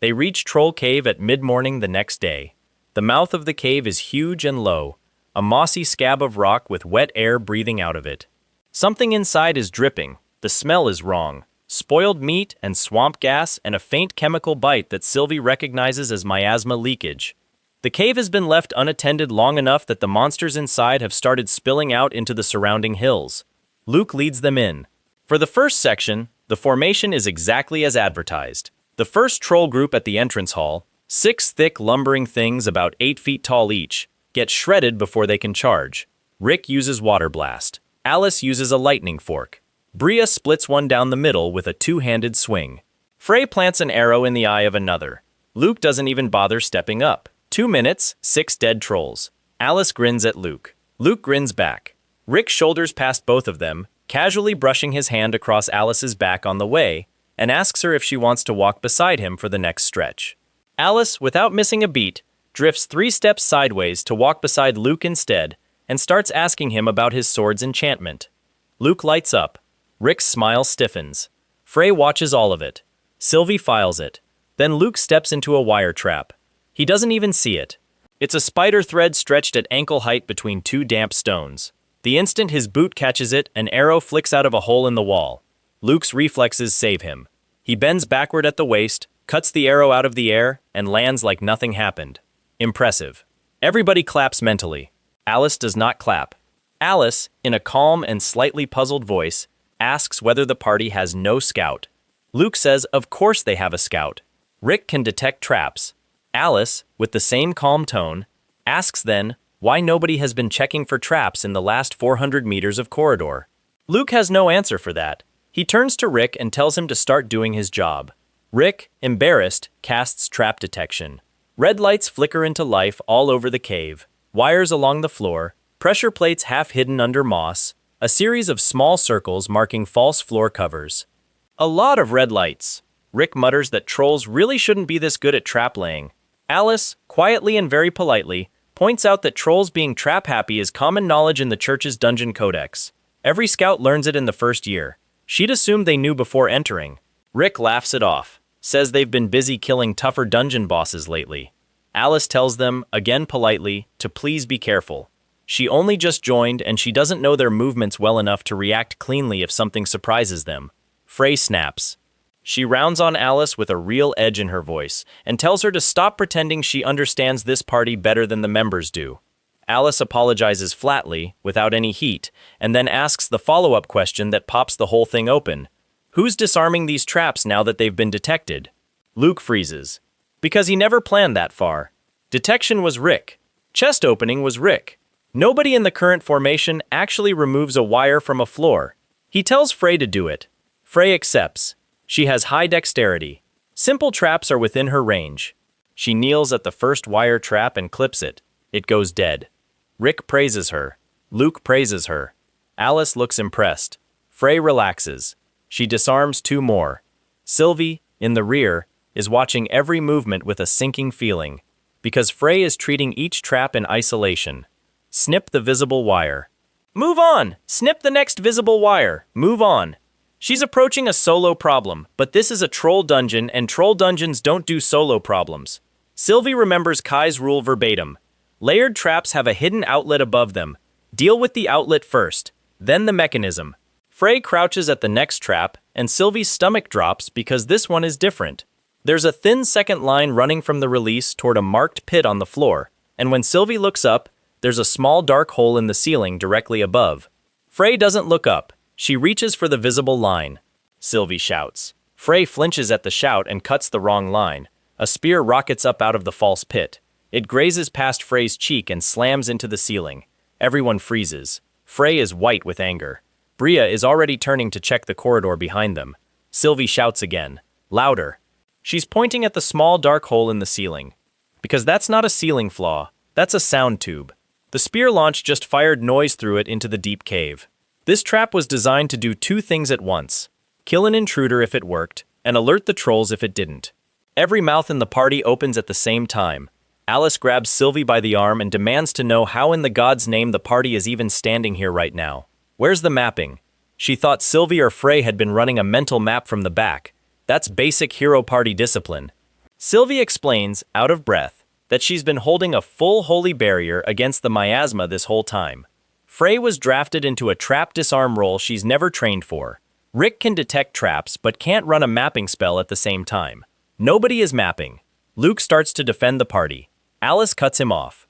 They reach Troll Cave at mid-morning the next day. The mouth of the cave is huge and low, a mossy scab of rock with wet air breathing out of it. Something inside is dripping. The smell is wrong. Spoiled meat and swamp gas and a faint chemical bite that Sylvie recognizes as miasma leakage. The cave has been left unattended long enough that the monsters inside have started spilling out into the surrounding hills. Luke leads them in. For the first section, the formation is exactly as advertised. The first troll group at the entrance hall, 6 thick lumbering things about 8 feet tall each, get shredded before they can charge. Rick uses Water Blast. Alice uses a lightning fork. Bria splits one down the middle with a 2-handed swing. Frey plants an arrow in the eye of another. Luke doesn't even bother stepping up. 2 minutes, 6 dead trolls. Alice grins at Luke. Luke grins back. Rick shoulders past both of them, casually brushing his hand across Alice's back on the way, and asks her if she wants to walk beside him for the next stretch. Alice, without missing a beat, drifts 3 steps sideways to walk beside Luke instead, and starts asking him about his sword's enchantment. Luke lights up. Rick's smile stiffens. Frey watches all of it. Sylvie files it. Then Luke steps into a wire trap. He doesn't even see it. It's a spider thread stretched at ankle height between 2 damp stones. The instant his boot catches it, an arrow flicks out of a hole in the wall. Luke's reflexes save him. He bends backward at the waist, cuts the arrow out of the air, and lands like nothing happened. Impressive. Everybody claps mentally. Alice does not clap. Alice, in a calm and slightly puzzled voice, asks whether the party has no scout. Luke says of course they have a scout. Rick can detect traps. Alice, with the same calm tone, asks then why nobody has been checking for traps in the last 400 meters of corridor. Luke has no answer for that. He turns to Rick and tells him to start doing his job. Rick, embarrassed, casts trap detection. Red lights flicker into life all over the cave, wires along the floor, pressure plates half hidden under moss, a series of small circles marking false floor covers. A lot of red lights. Rick mutters that trolls really shouldn't be this good at trap laying. Alice, quietly and very politely, points out that trolls being trap-happy is common knowledge in the church's dungeon codex. Every scout learns it in the first year. She'd assumed they knew before entering. Rick laughs it off, says they've been busy killing tougher dungeon bosses lately. Alice tells them, again politely, to please be careful. She only just joined and she doesn't know their movements well enough to react cleanly if something surprises them. Frey snaps. She rounds on Alice with a real edge in her voice and tells her to stop pretending she understands this party better than the members do. Alice apologizes flatly, without any heat, and then asks the follow-up question that pops the whole thing open. Who's disarming these traps now that they've been detected? Luke freezes. Because he never planned that far. Detection was Rick. Chest opening was Rick. Nobody in the current formation actually removes a wire from a floor. He tells Frey to do it. Frey accepts. She has high dexterity. Simple traps are within her range. She kneels at the first wire trap and clips it. It goes dead. Rick praises her. Luke praises her. Alice looks impressed. Frey relaxes. She disarms 2 more. Sylvie, in the rear, is watching every movement with a sinking feeling, because Frey is treating each trap in isolation. Snip the visible wire. Move on! Snip the next visible wire. Move on. She's approaching a solo problem, but this is a troll dungeon and troll dungeons don't do solo problems. Sylvie remembers Kai's rule verbatim. Layered traps have a hidden outlet above them. Deal with the outlet first, then the mechanism. Frey crouches at the next trap, and Sylvie's stomach drops because this one is different. There's a thin second line running from the release toward a marked pit on the floor, and when Sylvie looks up, there's a small dark hole in the ceiling directly above. Frey doesn't look up. She reaches for the visible line. Sylvie shouts. Frey flinches at the shout and cuts the wrong line. A spear rockets up out of the false pit. It grazes past Frey's cheek and slams into the ceiling. Everyone freezes. Frey is white with anger. Bria is already turning to check the corridor behind them. Sylvie shouts again. Louder. She's pointing at the small dark hole in the ceiling. Because that's not a ceiling flaw. That's a sound tube. The spear launch just fired noise through it into the deep cave. This trap was designed to do two things at once. Kill an intruder if it worked, and alert the trolls if it didn't. Every mouth in the party opens at the same time. Alice grabs Sylvie by the arm and demands to know how in the god's name the party is even standing here right now. Where's the mapping? She thought Sylvie or Frey had been running a mental map from the back. That's basic hero party discipline. Sylvie explains, out of breath, that she's been holding a full holy barrier against the miasma this whole time. Frey was drafted into a trap disarm role she's never trained for. Rick can detect traps but can't run a mapping spell at the same time. Nobody is mapping. Luke starts to defend the party. Alice cuts him off.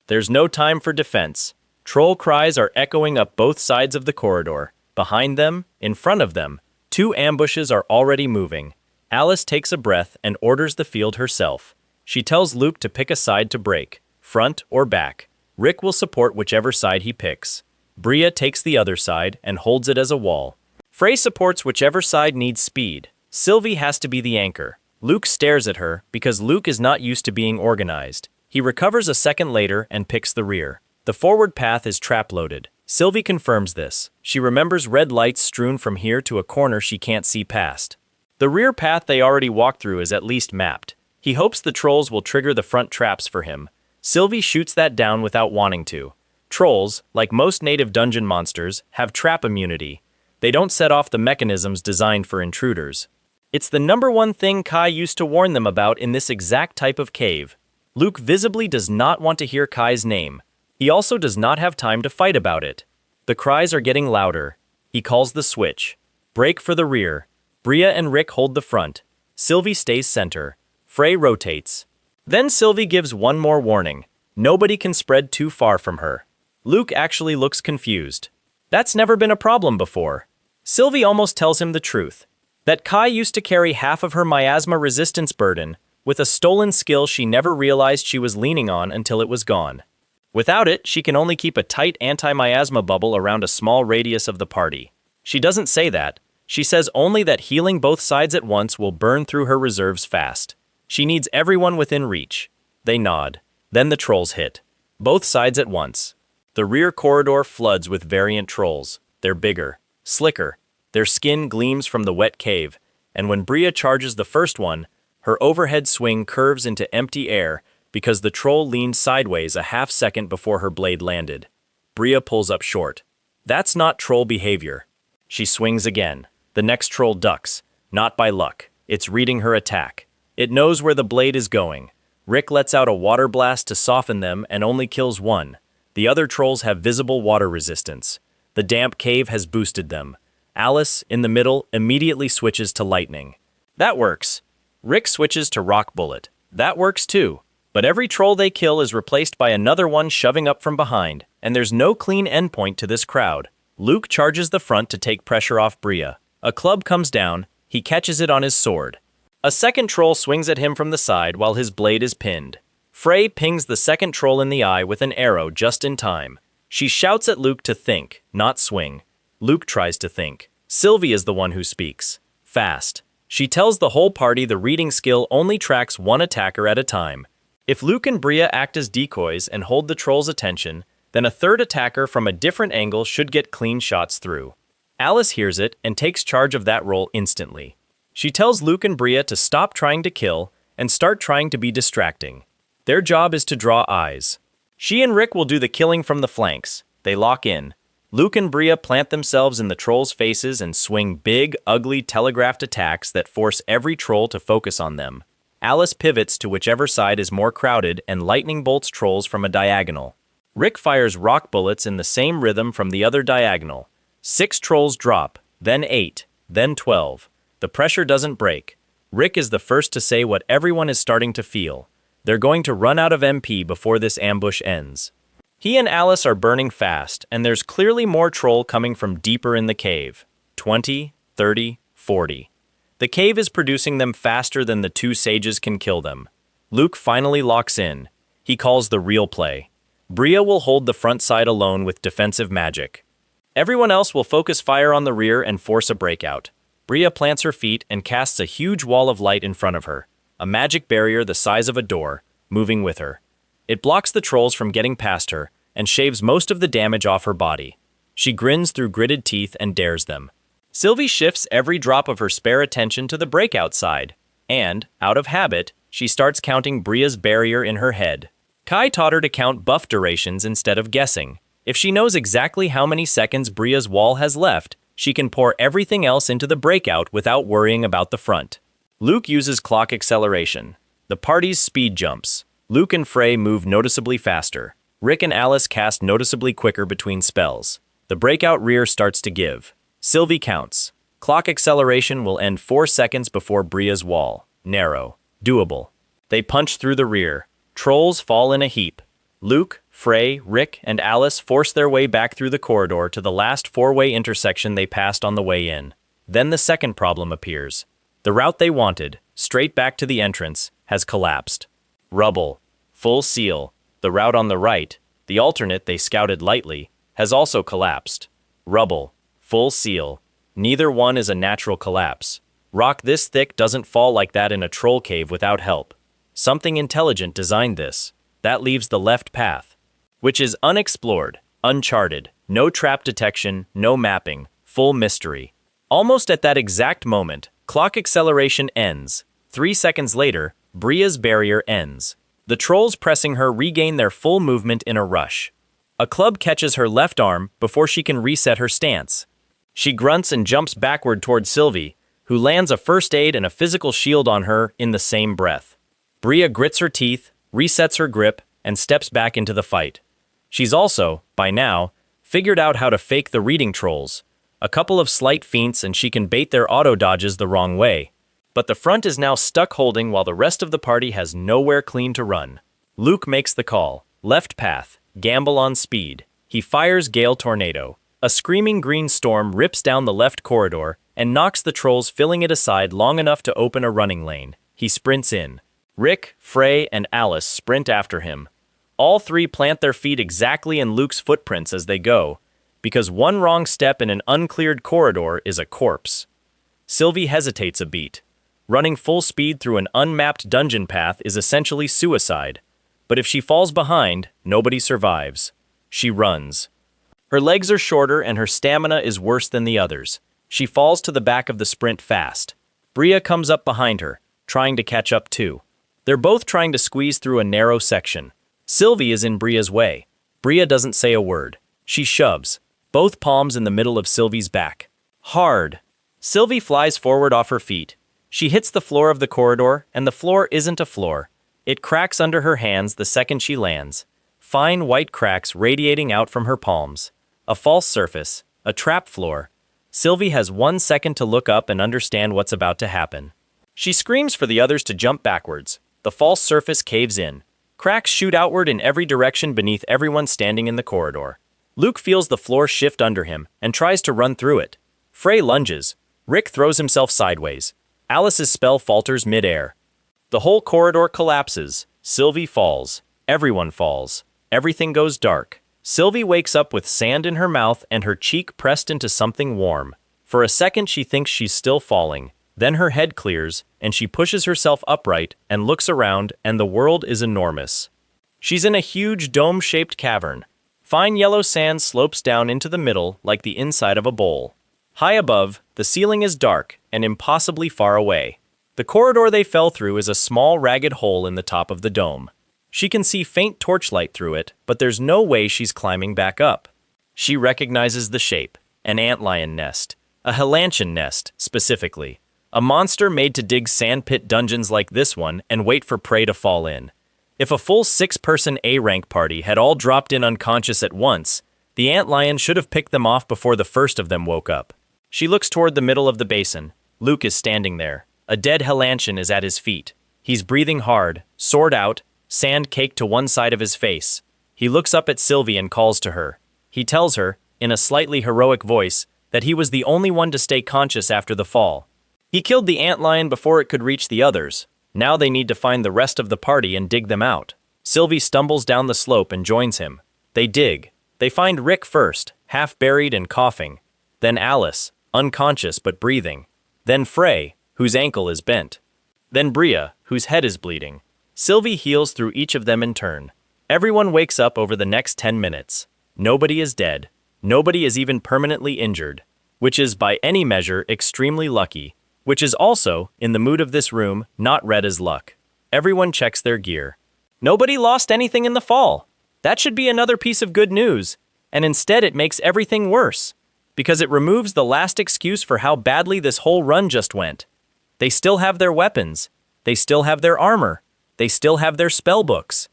There's no time for defense. Troll cries are echoing up both sides of the corridor. Behind them, in front of them, two ambushes are already moving. Alice takes a breath and orders the field herself. She tells Luke to pick a side to break, front or back. Rick will support whichever side he picks. Bria takes the other side and holds it as a wall. Frey supports whichever side needs speed. Sylvie has to be the anchor. Luke stares at her because Luke is not used to being organized. He recovers a second later and picks the rear. The forward path is trap-loaded. Sylvie confirms this. She remembers red lights strewn from here to a corner she can't see past. The rear path they already walked through is at least mapped. He hopes the trolls will trigger the front traps for him. Sylvie shoots that down without wanting to. Trolls, like most native dungeon monsters, have trap immunity. They don't set off the mechanisms designed for intruders. It's the number one thing Kai used to warn them about in this exact type of cave. Luke visibly does not want to hear Kai's name. He also does not have time to fight about it. The cries are getting louder. He calls the switch. Break for the rear. Bria and Rick hold the front. Sylvie stays center. Frey rotates. Then Sylvie gives one more warning. Nobody can spread too far from her. Luke actually looks confused. That's never been a problem before. Sylvie almost tells him the truth. That Kai used to carry half of her miasma resistance burden with a stolen skill she never realized she was leaning on until it was gone. Without it, she can only keep a tight anti-miasma bubble around a small radius of the party. She doesn't say that. She says only that healing both sides at once will burn through her reserves fast. She needs everyone within reach. They nod. Then the trolls hit. Both sides at once. The rear corridor floods with variant trolls. They're bigger, slicker. Their skin gleams from the wet cave, and when Bria charges the first one, her overhead swing curves into empty air because the troll leaned sideways a half second before her blade landed. Bria pulls up short. That's not troll behavior. She swings again. The next troll ducks. Not by luck. It's reading her attack. It knows where the blade is going. Rick lets out a water blast to soften them and only kills one. The other trolls have visible water resistance. The damp cave has boosted them. Alice, in the middle, immediately switches to lightning. That works. Rick switches to rock bullet. That works too. But every troll they kill is replaced by another one shoving up from behind, and there's no clean endpoint to this crowd. Luke charges the front to take pressure off Bria. A club comes down. He catches it on his sword. A second troll swings at him from the side while his blade is pinned. Frey pings the second troll in the eye with an arrow just in time. She shouts at Luke to think, not swing. Luke tries to think. Sylvie is the one who speaks. Fast. She tells the whole party the reading skill only tracks one attacker at a time. If Luke and Bria act as decoys and hold the troll's attention, then a third attacker from a different angle should get clean shots through. Alice hears it and takes charge of that role instantly. She tells Luke and Bria to stop trying to kill and start trying to be distracting. Their job is to draw eyes. She and Rick will do the killing from the flanks. They lock in. Luke and Bria plant themselves in the trolls' faces and swing big, ugly telegraphed attacks that force every troll to focus on them. Alice pivots to whichever side is more crowded and lightning bolts trolls from a diagonal. Rick fires rock bullets in the same rhythm from the other diagonal. 6 trolls drop, then 8, then 12. The pressure doesn't break. Rick is the first to say what everyone is starting to feel. They're going to run out of MP before this ambush ends. He and Alice are burning fast, and there's clearly more troll coming from deeper in the cave. 20, 30, 40. The cave is producing them faster than the 2 sages can kill them. Luke finally locks in. He calls the real play. Bria will hold the front side alone with defensive magic. Everyone else will focus fire on the rear and force a breakout. Bria plants her feet and casts a huge wall of light in front of her, a magic barrier the size of a door, moving with her. It blocks the trolls from getting past her and shaves most of the damage off her body. She grins through gritted teeth and dares them. Sylvie shifts every drop of her spare attention to the breakout side, and, out of habit, she starts counting Bria's barrier in her head. Kai taught her to count buff durations instead of guessing. If she knows exactly how many seconds Bria's wall has left, she can pour everything else into the breakout without worrying about the front. Luke uses clock acceleration. The party's speed jumps. Luke and Frey move noticeably faster. Rick and Alice cast noticeably quicker between spells. The breakout rear starts to give. Sylvie counts. Clock acceleration will end 4 seconds before Bria's wall. Narrow. Doable. They punch through the rear. Trolls fall in a heap. Luke, Frey, Rick, and Alice force their way back through the corridor to the last 4-way intersection they passed on the way in. Then the second problem appears. The route they wanted, straight back to the entrance, has collapsed. Rubble. Full seal. The route on the right, the alternate they scouted lightly, has also collapsed. Rubble. Full seal. Neither one is a natural collapse. Rock this thick doesn't fall like that in a troll cave without help. Something intelligent designed this. That leaves the left path, which is unexplored, uncharted, no trap detection, no mapping, full mystery. Almost at that exact moment, clock acceleration ends. 3 seconds later, Bria's barrier ends. The trolls pressing her regain their full movement in a rush. A club catches her left arm before she can reset her stance. She grunts and jumps backward toward Sylvie, who lands a first aid and a physical shield on her in the same breath. Bria grits her teeth, resets her grip, and steps back into the fight. She's also, by now, figured out how to fake the reading trolls. A couple of slight feints and she can bait their auto dodges the wrong way. But the front is now stuck holding while the rest of the party has nowhere clean to run. Luke makes the call. Left path. Gamble on speed. He fires Gale Tornado. A screaming green storm rips down the left corridor and knocks the trolls filling it aside long enough to open a running lane. He sprints in. Rick, Frey, and Alice sprint after him. All 3 plant their feet exactly in Luke's footprints as they go, because one wrong step in an uncleared corridor is a corpse. Sylvie hesitates a beat. Running full speed through an unmapped dungeon path is essentially suicide, but if she falls behind, nobody survives. She runs. Her legs are shorter and her stamina is worse than the others. She falls to the back of the sprint fast. Bria comes up behind her, trying to catch up too. They're both trying to squeeze through a narrow section. Sylvie is in Bria's way. Bria doesn't say a word. She shoves, both palms in the middle of Sylvie's back. Hard. Sylvie flies forward off her feet. She hits the floor of the corridor, and the floor isn't a floor. It cracks under her hands the second she lands. Fine white cracks radiating out from her palms. A false surface. A trap floor. Sylvie has 1 second to look up and understand what's about to happen. She screams for the others to jump backwards. The false surface caves in. Cracks shoot outward in every direction beneath everyone standing in the corridor. Luke feels the floor shift under him and tries to run through it. Frey lunges. Rick throws himself sideways. Alice's spell falters mid-air. The whole corridor collapses. Sylvie falls. Everyone falls. Everything goes dark. Sylvie wakes up with sand in her mouth and her cheek pressed into something warm. For a second she thinks she's still falling. Then her head clears, and she pushes herself upright and looks around, and the world is enormous. She's in a huge dome-shaped cavern. Fine yellow sand slopes down into the middle like the inside of a bowl. High above, the ceiling is dark and impossibly far away. The corridor they fell through is a small ragged hole in the top of the dome. She can see faint torchlight through it, but there's no way she's climbing back up. She recognizes the shape, an antlion nest, a Helantian nest, specifically. A monster made to dig sandpit dungeons like this one and wait for prey to fall in. If a full 6-person A-rank party had all dropped in unconscious at once, the antlion should have picked them off before the first of them woke up. She looks toward the middle of the basin. Luke is standing there. A dead Helantian is at his feet. He's breathing hard, sword out, sand caked to one side of his face. He looks up at Sylvie and calls to her. He tells her, in a slightly heroic voice, that he was the only one to stay conscious after the fall. He killed the antlion before it could reach the others. Now they need to find the rest of the party and dig them out. Sylvie stumbles down the slope and joins him. They dig. They find Rick first, half buried and coughing. Then Alice, unconscious but breathing. Then Frey, whose ankle is bent. Then Bria, whose head is bleeding. Sylvie heals through each of them in turn. Everyone wakes up over the next 10 minutes. Nobody is dead. Nobody is even permanently injured, which is by any measure extremely lucky, which is also, in the mood of this room, not read as luck. Everyone checks their gear. Nobody lost anything in the fall. That should be another piece of good news, and instead it makes everything worse, because it removes the last excuse for how badly this whole run just went. They still have their weapons. They still have their armor. They still have their spellbooks.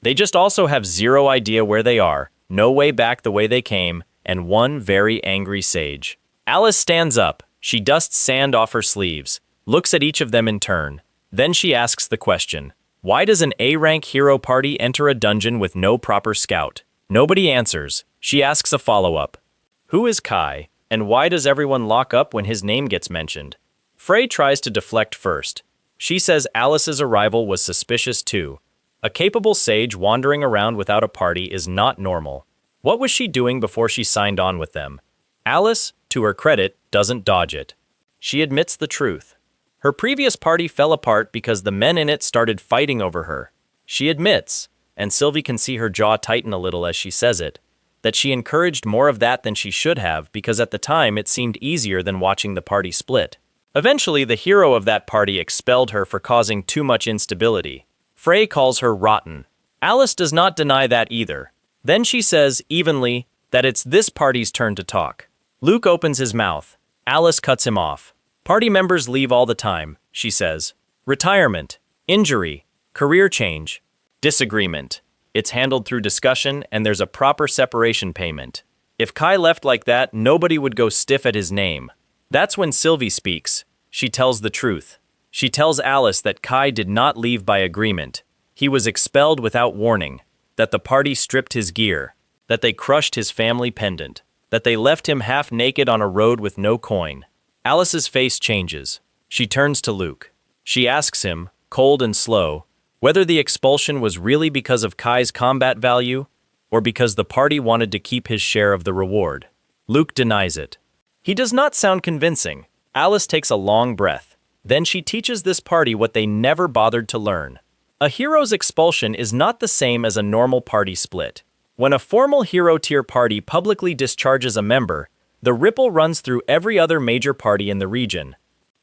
They just also have zero idea where they are, no way back the way they came, and one very angry sage. Alice stands up. She dusts sand off her sleeves, looks at each of them in turn. Then she asks the question, why does an A-rank hero party enter a dungeon with no proper scout? Nobody answers. She asks a follow-up. Who is Kai, and why does everyone lock up when his name gets mentioned? Frey tries to deflect first. She says Alice's arrival was suspicious too. A capable sage wandering around without a party is not normal. What was she doing before she signed on with them? Alice, to her credit, doesn't dodge it. She admits the truth. Her previous party fell apart because the men in it started fighting over her. She admits, and Sylvie can see her jaw tighten a little as she says it, that she encouraged more of that than she should have because at the time it seemed easier than watching the party split. Eventually, the hero of that party expelled her for causing too much instability. Frey calls her rotten. Alice does not deny that either. Then she says, evenly, that it's this party's turn to talk. Luke opens his mouth. Alice cuts him off. Party members leave all the time, she says. Retirement, injury, career change, disagreement. It's handled through discussion and there's a proper separation payment. If Kai left like that, nobody would go stiff at his name. That's when Sylvie speaks. She tells the truth. She tells Alice that Kai did not leave by agreement. He was expelled without warning, that the party stripped his gear, that they crushed his family pendant, that they left him half naked on a road with no coin. Alice's face changes. She turns to Luke. She asks him, cold and slow, whether the expulsion was really because of Kai's combat value, or because the party wanted to keep his share of the reward. Luke denies it. He does not sound convincing. Alice takes a long breath. Then she teaches this party what they never bothered to learn. A hero's expulsion is not the same as a normal party split. When a formal hero tier party publicly discharges a member, the ripple runs through every other major party in the region.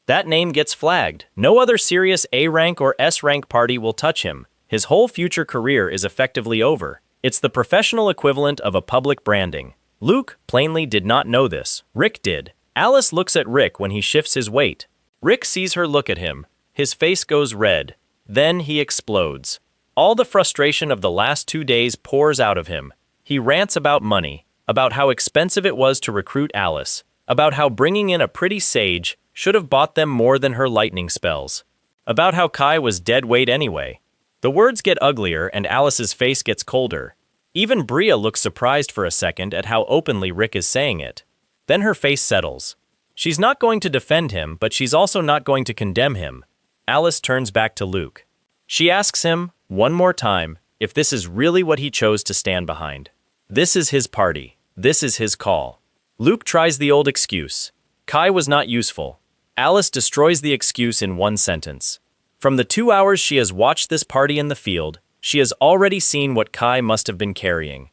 That name gets flagged. No other serious A-rank or S-rank party will touch him. His whole future career is effectively over. It's the professional equivalent of a public branding. Luke plainly did not know this. Rick did. Alice looks at Rick when he shifts his weight. Rick sees her look at him. His face goes red. Then he explodes. All the frustration of the last 2 days pours out of him. He rants about money, about how expensive it was to recruit Alice, about how bringing in a pretty sage should have bought them more than her lightning spells, about how Kai was dead weight anyway. The words get uglier and Alice's face gets colder. Even Bria looks surprised for a second at how openly Rick is saying it. Then her face settles. She's not going to defend him, but she's also not going to condemn him. Alice turns back to Luke. She asks him, one more time, if this is really what he chose to stand behind. This is his party. This is his call. Luke tries the old excuse. Kai was not useful. Alice destroys the excuse in one sentence. From the 2 hours she has watched this party in the field, she has already seen what Kai must have been carrying.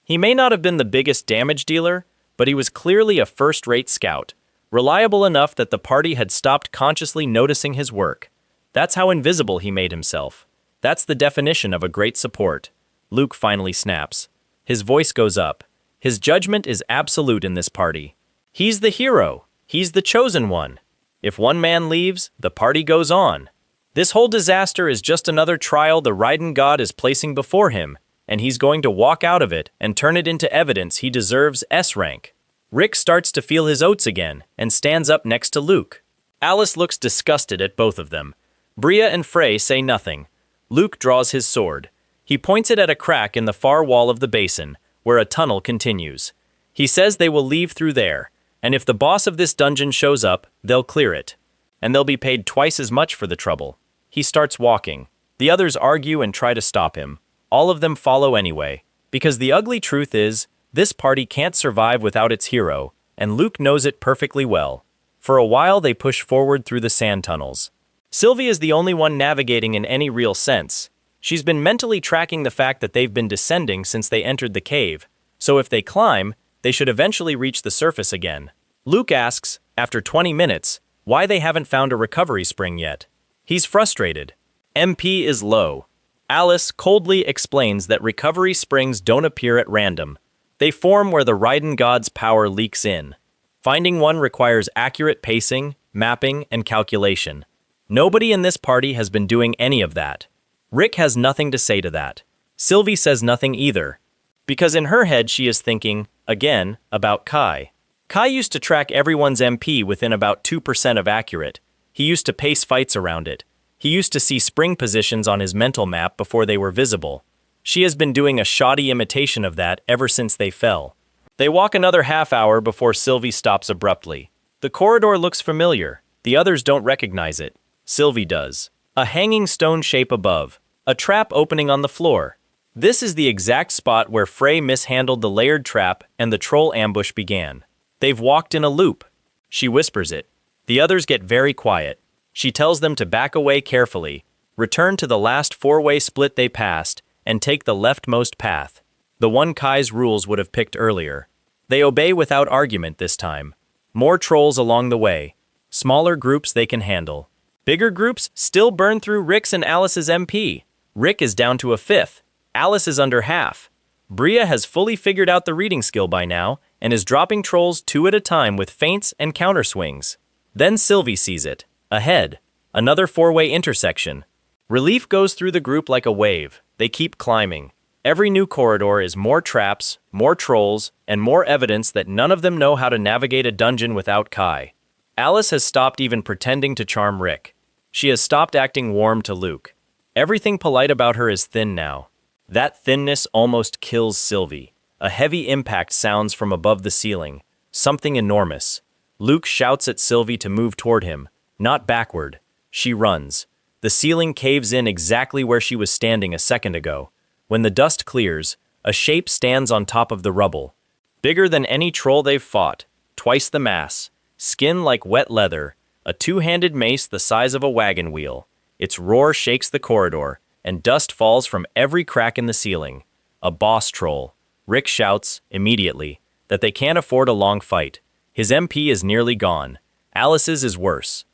He may not have been the biggest damage dealer, but he was clearly a first-rate scout, reliable enough that the party had stopped consciously noticing his work. That's how invisible he made himself. That's the definition of a great support. Luke finally snaps. His voice goes up. His judgment is absolute in this party. He's the hero. He's the chosen one. If one man leaves, the party goes on. This whole disaster is just another trial the Raiden god is placing before him, and he's going to walk out of it and turn it into evidence he deserves S rank. Rick starts to feel his oats again and stands up next to Luke. Alice looks disgusted at both of them. Bria and Frey say nothing. Luke draws his sword. He points it at a crack in the far wall of the basin, where a tunnel continues. He says they will leave through there, and if the boss of this dungeon shows up, they'll clear it. And they'll be paid twice as much for the trouble. He starts walking. The others argue and try to stop him. All of them follow anyway, because the ugly truth is, this party can't survive without its hero, and Luke knows it perfectly well. For a while they push forward through the sand tunnels. Sylvie is the only one navigating in any real sense. She's been mentally tracking the fact that they've been descending since they entered the cave, so if they climb, they should eventually reach the surface again. Luke asks, after 20 minutes, why they haven't found a recovery spring yet. He's frustrated. MP is low. Alice coldly explains that recovery springs don't appear at random. They form where the Raiden god's power leaks in. Finding one requires accurate pacing, mapping, and calculation. Nobody in this party has been doing any of that. Rick has nothing to say to that. Sylvie says nothing either, because in her head she is thinking, again, about Kai. Kai used to track everyone's MP within about 2% of accurate. He used to pace fights around it. He used to see spring positions on his mental map before they were visible. She has been doing a shoddy imitation of that ever since they fell. They walk another half hour before Sylvie stops abruptly. The corridor looks familiar. The others don't recognize it. Sylvie does. A hanging stone shape above. A trap opening on the floor. This is the exact spot where Frey mishandled the layered trap and the troll ambush began. They've walked in a loop. She whispers it. The others get very quiet. She tells them to back away carefully, return to the last four-way split they passed, and take the leftmost path. The one Kai's rules would have picked earlier. They obey without argument this time. More trolls along the way. Smaller groups they can handle. Bigger groups still burn through Rick's and Alice's MP. Rick is down to a fifth. Alice is under half. Bria has fully figured out the reading skill by now and is dropping trolls 2 at a time with feints and counterswings. Then Sylvie sees it. Ahead. Another four-way intersection. Relief goes through the group like a wave. They keep climbing. Every new corridor is more traps, more trolls, and more evidence that none of them know how to navigate a dungeon without Kai. Alice has stopped even pretending to charm Rick. She has stopped acting warm to Luke. Everything polite about her is thin now. That thinness almost kills Sylvie. A heavy impact sounds from above the ceiling. Something enormous. Luke shouts at Sylvie to move toward him, not backward. She runs. The ceiling caves in exactly where she was standing a second ago. When the dust clears, a shape stands on top of the rubble. Bigger than any troll they've fought. Twice the mass. Skin like wet leather. A two-handed mace the size of a wagon wheel. Its roar shakes the corridor, and dust falls from every crack in the ceiling. A boss troll. Rick shouts, immediately, that they can't afford a long fight. His MP is nearly gone. Alice's is worse.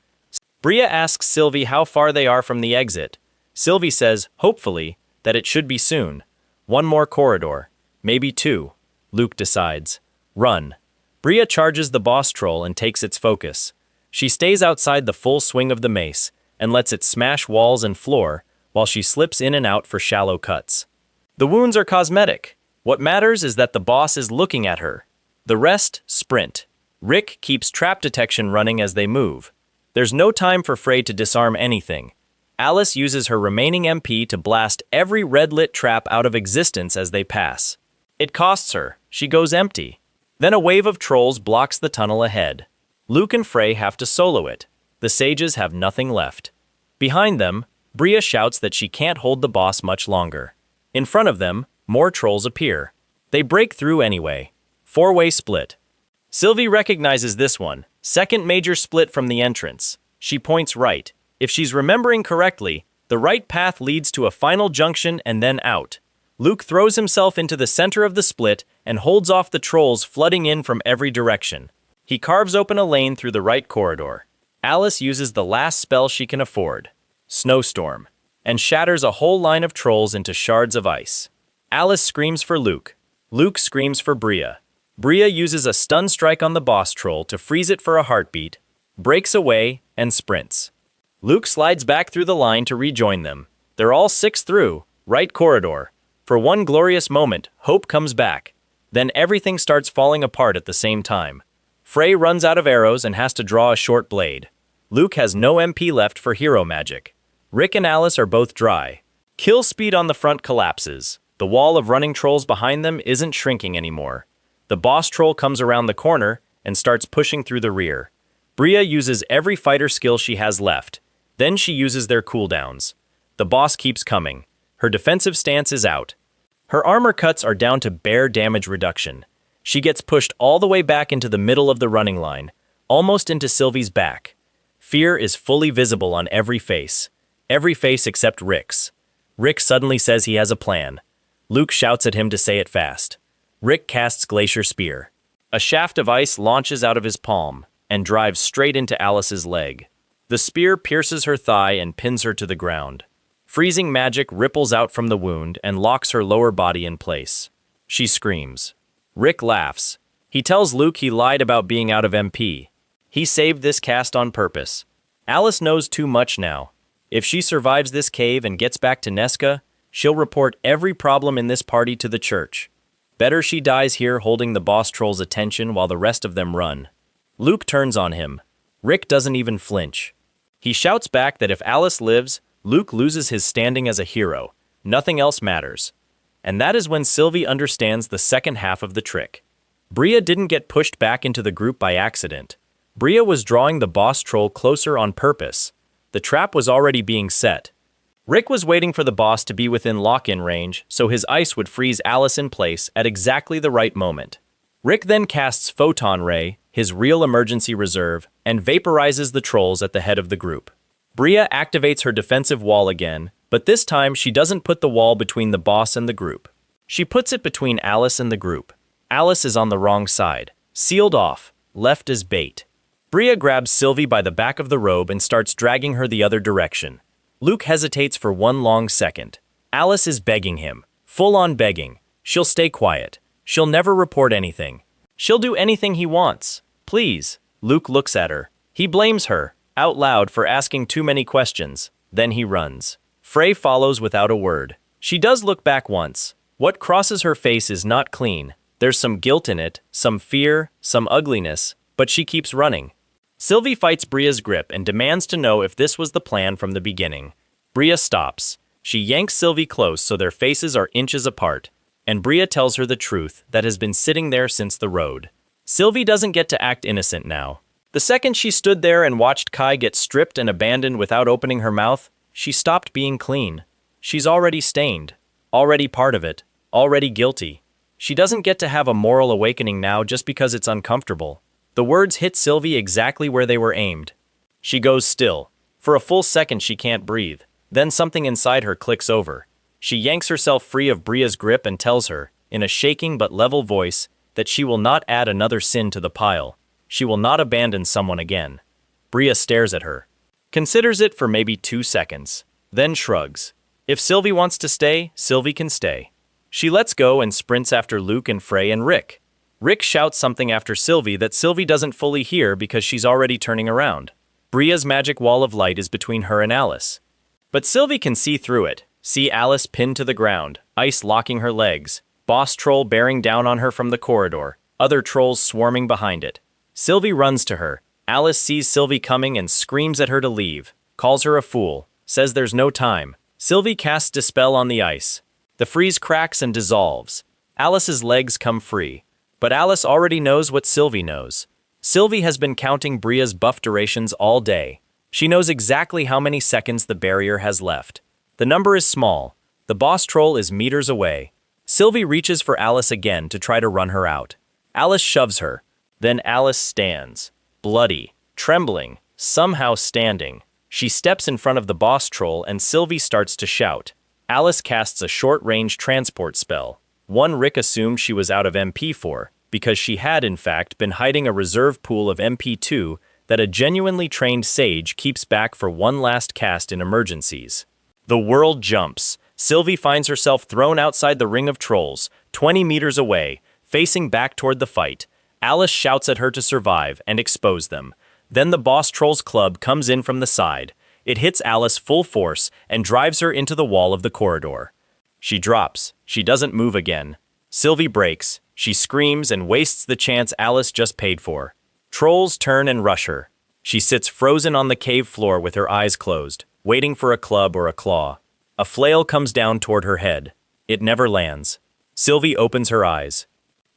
Bria asks Sylvie how far they are from the exit. Sylvie says, hopefully, that it should be soon. One more corridor. Maybe 2. Luke decides. Run. Bria charges the boss troll and takes its focus. She stays outside the full swing of the mace and lets it smash walls and floor while she slips in and out for shallow cuts. The wounds are cosmetic. What matters is that the boss is looking at her. The rest sprint. Rick keeps trap detection running as they move. There's no time for Frey to disarm anything. Alice uses her remaining MP to blast every red-lit trap out of existence as they pass. It costs her. She goes empty. Then a wave of trolls blocks the tunnel ahead. Luke and Frey have to solo it. The sages have nothing left. Behind them, Bria shouts that she can't hold the boss much longer. In front of them, more trolls appear. They break through anyway. Four-way split. Sylvie recognizes this one. Second major split from the entrance. She points right. If she's remembering correctly, the right path leads to a final junction and then out. Luke throws himself into the center of the split and holds off the trolls flooding in from every direction. He carves open a lane through the right corridor. Alice uses the last spell she can afford, Snowstorm, and shatters a whole line of trolls into shards of ice. Alice screams for Luke. Luke screams for Bria. Bria uses a stun strike on the boss troll to freeze it for a heartbeat, breaks away, and sprints. Luke slides back through the line to rejoin them. They're all 6 through, right corridor. For one glorious moment, hope comes back. Then everything starts falling apart at the same time. Frey runs out of arrows and has to draw a short blade. Luke has no MP left for hero magic. Rick and Alice are both dry. Kill speed on the front collapses. The wall of running trolls behind them isn't shrinking anymore. The boss troll comes around the corner and starts pushing through the rear. Bria uses every fighter skill she has left. Then she uses their cooldowns. The boss keeps coming. Her defensive stance is out. Her armor cuts are down to bare damage reduction. She gets pushed all the way back into the middle of the running line, almost into Sylvie's back. Fear is fully visible on every face except Rick's. Rick suddenly says he has a plan. Luke shouts at him to say it fast. Rick casts Glacier Spear. A shaft of ice launches out of his palm and drives straight into Alice's leg. The spear pierces her thigh and pins her to the ground. Freezing magic ripples out from the wound and locks her lower body in place. She screams. Rick laughs. He tells Luke he lied about being out of MP. He saved this cast on purpose. Alice knows too much now. If she survives this cave and gets back to Nesca, she'll report every problem in this party to the church. Better she dies here holding the boss troll's attention while the rest of them run. Luke turns on him. Rick doesn't even flinch. He shouts back that if Alice lives, Luke loses his standing as a hero. Nothing else matters. And that is when Sylvie understands the second half of the trick. Bria didn't get pushed back into the group by accident. Bria was drawing the boss troll closer on purpose. The trap was already being set. Rick was waiting for the boss to be within lock-in range, so his ice would freeze Alice in place at exactly the right moment. Rick then casts Photon Ray, his real emergency reserve, and vaporizes the trolls at the head of the group. Bria activates her defensive wall again, but this time she doesn't put the wall between the boss and the group. She puts it between Alice and the group. Alice is on the wrong side, sealed off, left as bait. Bria grabs Sylvie by the back of the robe and starts dragging her the other direction. Luke hesitates for one long second. Alice is begging him, full-on begging. She'll stay quiet. She'll never report anything. She'll do anything he wants. Please. Luke looks at her. He blames her, out loud, for asking too many questions. Then he runs. Frey follows without a word. She does look back once. What crosses her face is not clean. There's some guilt in it, some fear, some ugliness, but she keeps running. Sylvie fights Bria's grip and demands to know if this was the plan from the beginning. Bria stops. She yanks Sylvie close so their faces are inches apart, and Bria tells her the truth that has been sitting there since the road. Sylvie doesn't get to act innocent now. The second she stood there and watched Kai get stripped and abandoned without opening her mouth, she stopped being clean. She's already stained, already part of it, already guilty. She doesn't get to have a moral awakening now just because it's uncomfortable. The words hit Sylvie exactly where they were aimed. She goes still. For a full second she can't breathe. Then something inside her clicks over. She yanks herself free of Bria's grip and tells her, in a shaking but level voice, that she will not add another sin to the pile. She will not abandon someone again. Bria stares at her. Considers it for maybe 2 seconds. Then shrugs. If Sylvie wants to stay, Sylvie can stay. She lets go and sprints after Luke and Frey and Rick. Rick shouts something after Sylvie that Sylvie doesn't fully hear because she's already turning around. Bria's magic wall of light is between her and Alice. But Sylvie can see through it, see Alice pinned to the ground, ice locking her legs, boss troll bearing down on her from the corridor, other trolls swarming behind it. Sylvie runs to her. Alice sees Sylvie coming and screams at her to leave, calls her a fool, says there's no time. Sylvie casts Dispel on the ice. The freeze cracks and dissolves. Alice's legs come free. But Alice already knows what Sylvie knows. Sylvie has been counting Bria's buff durations all day. She knows exactly how many seconds the barrier has left. The number is small. The boss troll is meters away. Sylvie reaches for Alice again to try to run her out. Alice shoves her. Then Alice stands. Bloody, trembling, somehow standing. She steps in front of the boss troll and Sylvie starts to shout. Alice casts a short-range transport spell. One Rick assumed she was out of MP for, because she had in fact been hiding a reserve pool of MP2 that a genuinely trained sage keeps back for one last cast in emergencies. The world jumps. Sylvie finds herself thrown outside the ring of trolls, 20 meters away, facing back toward the fight. Alice shouts at her to survive and expose them. Then the boss troll's club comes in from the side. It hits Alice full force and drives her into the wall of the corridor. She drops. She doesn't move again. Sylvie breaks. She screams and wastes the chance Alice just paid for. Trolls turn and rush her. She sits frozen on the cave floor with her eyes closed, waiting for a club or a claw. A flail comes down toward her head. It never lands. Sylvie opens her eyes.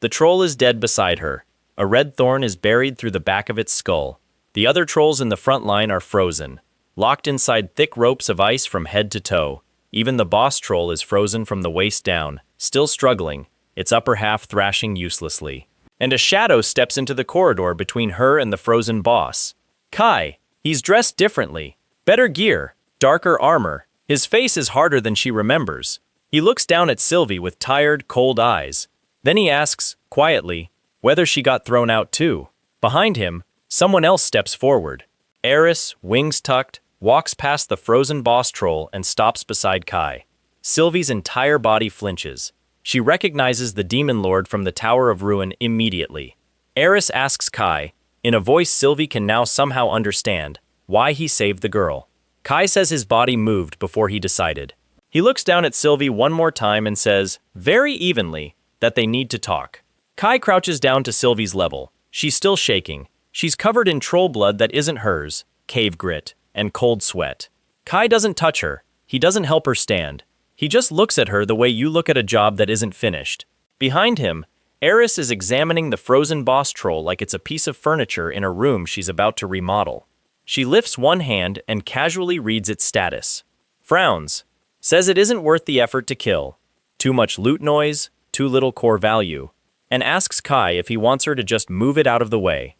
The troll is dead beside her. A red thorn is buried through the back of its skull. The other trolls in the front line are frozen, locked inside thick ropes of ice from head to toe. Even the boss troll is frozen from the waist down, still struggling, its upper half thrashing uselessly. And a shadow steps into the corridor between her and the frozen boss. Kai. He's dressed differently. Better gear, darker armor. His face is harder than she remembers. He looks down at Sylvie with tired, cold eyes. Then he asks, quietly, whether she got thrown out too. Behind him, someone else steps forward. Eris, wings tucked, walks past the frozen boss troll and stops beside Kai. Sylvie's entire body flinches. She recognizes the demon lord from the Tower of Ruin immediately. Eris asks Kai, in a voice Sylvie can now somehow understand, why he saved the girl. Kai says his body moved before he decided. He looks down at Sylvie one more time and says, very evenly, that they need to talk. Kai crouches down to Sylvie's level. She's still shaking. She's covered in troll blood that isn't hers, cave grit, and cold sweat. Kai doesn't touch her. He doesn't help her stand. He just looks at her the way you look at a job that isn't finished. Behind him, Eris is examining the frozen boss troll like it's a piece of furniture in a room she's about to remodel. She lifts one hand and casually reads its status. Frowns. Says it isn't worth the effort to kill. Too much loot noise, too little core value. And asks Kai if he wants her to just move it out of the way.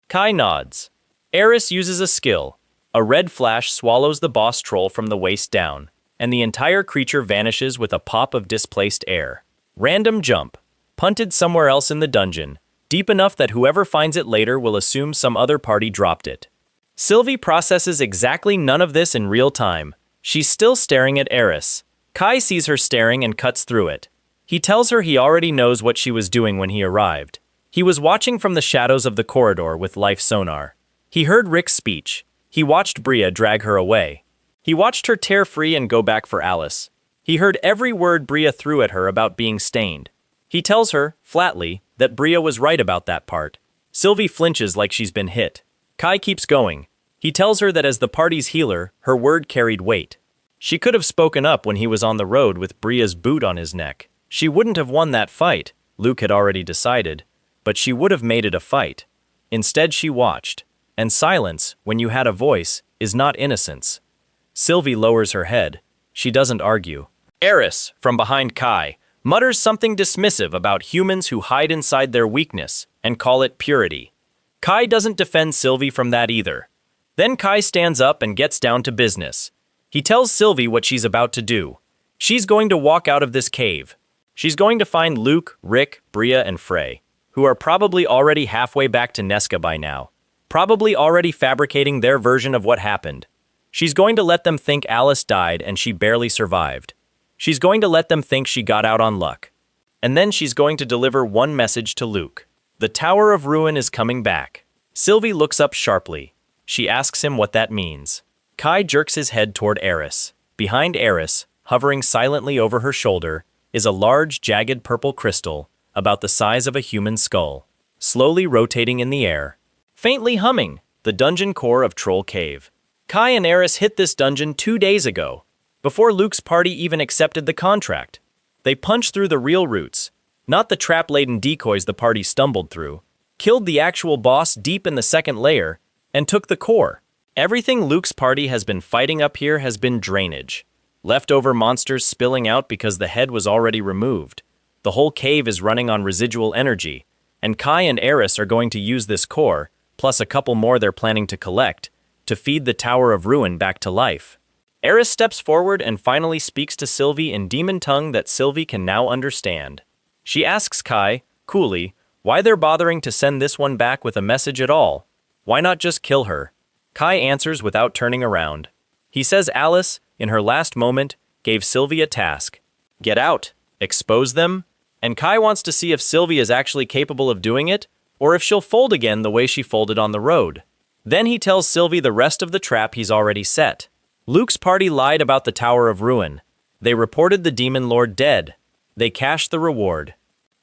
Kai nods. Eris uses a skill. A red flash swallows the boss troll from the waist down, and the entire creature vanishes with a pop of displaced air. Random jump. Punted somewhere else in the dungeon, deep enough that whoever finds it later will assume some other party dropped it. Sylvie processes exactly none of this in real time. She's still staring at Eris. Kai sees her staring and cuts through it. He tells her he already knows what she was doing when he arrived. He was watching from the shadows of the corridor with life sonar. He heard Rick's speech. He watched Bria drag her away. He watched her tear free and go back for Alice. He heard every word Bria threw at her about being stained. He tells her, flatly, that Bria was right about that part. Sylvie flinches like she's been hit. Kai keeps going. He tells her that as the party's healer, her word carried weight. She could have spoken up when he was on the road with Bria's boot on his neck. She wouldn't have won that fight, Luke had already decided, but she would have made it a fight. Instead she watched. And silence, when you had a voice, is not innocence. Sylvie lowers her head. She doesn't argue. Eris, from behind Kai, mutters something dismissive about humans who hide inside their weakness and call it purity. Kai doesn't defend Sylvie from that either. Then Kai stands up and gets down to business. He tells Sylvie what she's about to do. She's going to walk out of this cave. She's going to find Luke, Rick, Bria, and Frey, who are probably already halfway back to Nesca by now, probably already fabricating their version of what happened. She's going to let them think Alice died and she barely survived. She's going to let them think she got out on luck. And then she's going to deliver one message to Luke. The Tower of Ruin is coming back. Sylvie looks up sharply. She asks him what that means. Kai jerks his head toward Eris. Behind Eris, hovering silently over her shoulder, is a large, jagged purple crystal, about the size of a human skull, slowly rotating in the air. Faintly humming, the dungeon core of Troll Cave. Kai and Eris hit this dungeon 2 days ago, before Luke's party even accepted the contract. They punched through the real roots, not the trap-laden decoys the party stumbled through, killed the actual boss deep in the second layer, and took the core. Everything Luke's party has been fighting up here has been drainage. Leftover monsters spilling out because the head was already removed. The whole cave is running on residual energy, and Kai and Eris are going to use this core, plus a couple more they're planning to collect, to feed the Tower of Ruin back to life. Eris steps forward and finally speaks to Sylvie in demon tongue that Sylvie can now understand. She asks Kai, coolly, why they're bothering to send this one back with a message at all. Why not just kill her? Kai answers without turning around. He says Alice, in her last moment, gave Sylvie a task. Get out, expose them, and Kai wants to see if Sylvie is actually capable of doing it, or if she'll fold again the way she folded on the road. Then he tells Sylvie the rest of the trap he's already set. Luke's party lied about the Tower of Ruin. They reported the Demon Lord dead. They cashed the reward.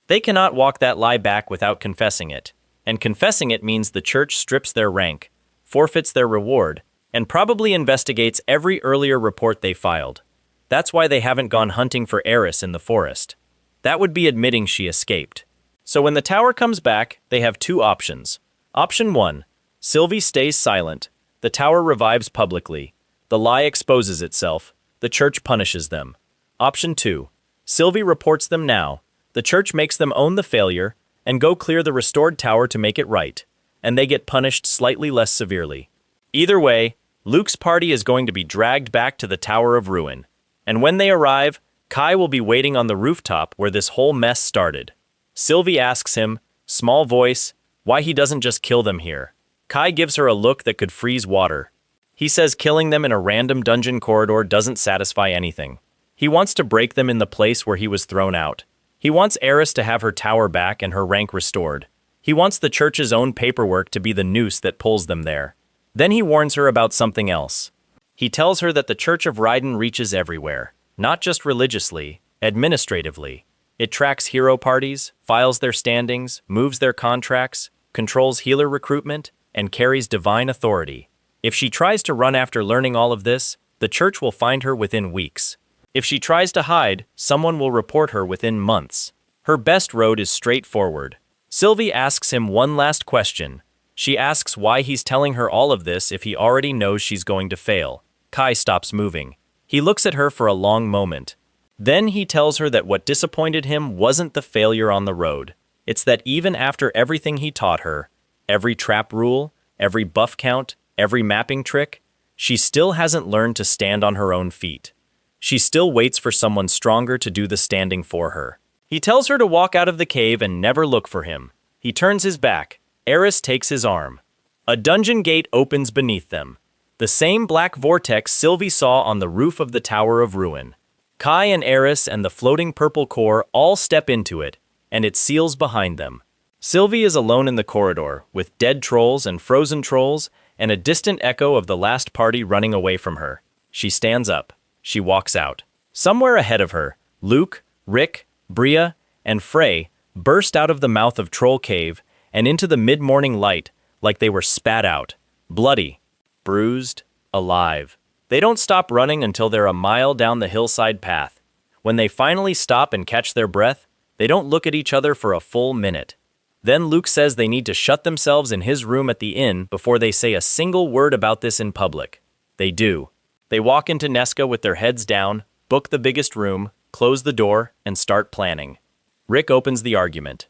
They cannot walk that lie back without confessing it. And confessing it means the church strips their rank, forfeits their reward, and probably investigates every earlier report they filed. That's why they haven't gone hunting for Eris in the forest. That would be admitting she escaped. So when the tower comes back, they have two options. Option 1. Sylvie stays silent. The tower revives publicly. The lie exposes itself. The church punishes them. Option 2. Sylvie reports them now. The church makes them own the failure and go clear the restored tower to make it right, and they get punished slightly less severely. Either way, Luke's party is going to be dragged back to the Tower of Ruin. And when they arrive, Kai will be waiting on the rooftop where this whole mess started. Sylvie asks him, small voice, why he doesn't just kill them here. Kai gives her a look that could freeze water. He says killing them in a random dungeon corridor doesn't satisfy anything. He wants to break them in the place where he was thrown out. He wants Eris to have her tower back and her rank restored. He wants the church's own paperwork to be the noose that pulls them there. Then he warns her about something else. He tells her that the Church of Ryden reaches everywhere, not just religiously, administratively. It tracks hero parties, files their standings, moves their contracts, controls healer recruitment, and carries divine authority. If she tries to run after learning all of this, the church will find her within weeks. If she tries to hide, someone will report her within months. Her best road is straightforward. Sylvie asks him one last question. She asks why he's telling her all of this if he already knows she's going to fail. Kai stops moving. He looks at her for a long moment. Then he tells her that what disappointed him wasn't the failure on the road. It's that even after everything he taught her, every trap rule, every buff count, every mapping trick, she still hasn't learned to stand on her own feet. She still waits for someone stronger to do the standing for her. He tells her to walk out of the cave and never look for him. He turns his back. Eris takes his arm. A dungeon gate opens beneath them. The same black vortex Sylvie saw on the roof of the Tower of Ruin. Kai and Eris and the floating purple core all step into it, and it seals behind them. Sylvie is alone in the corridor, with dead trolls and frozen trolls, and a distant echo of the last party running away from her. She stands up. She walks out. Somewhere ahead of her, Luke, Rick, Bria, and Frey burst out of the mouth of Troll Cave and into the mid-morning light like they were spat out, bloody, bruised, alive. They don't stop running until they're a mile down the hillside path. When they finally stop and catch their breath, they don't look at each other for a full minute. Then Luke says they need to shut themselves in his room at the inn before they say a single word about this in public. They do. They walk into Nesca with their heads down, book the biggest room, close the door, and start planning. Rick opens the argument.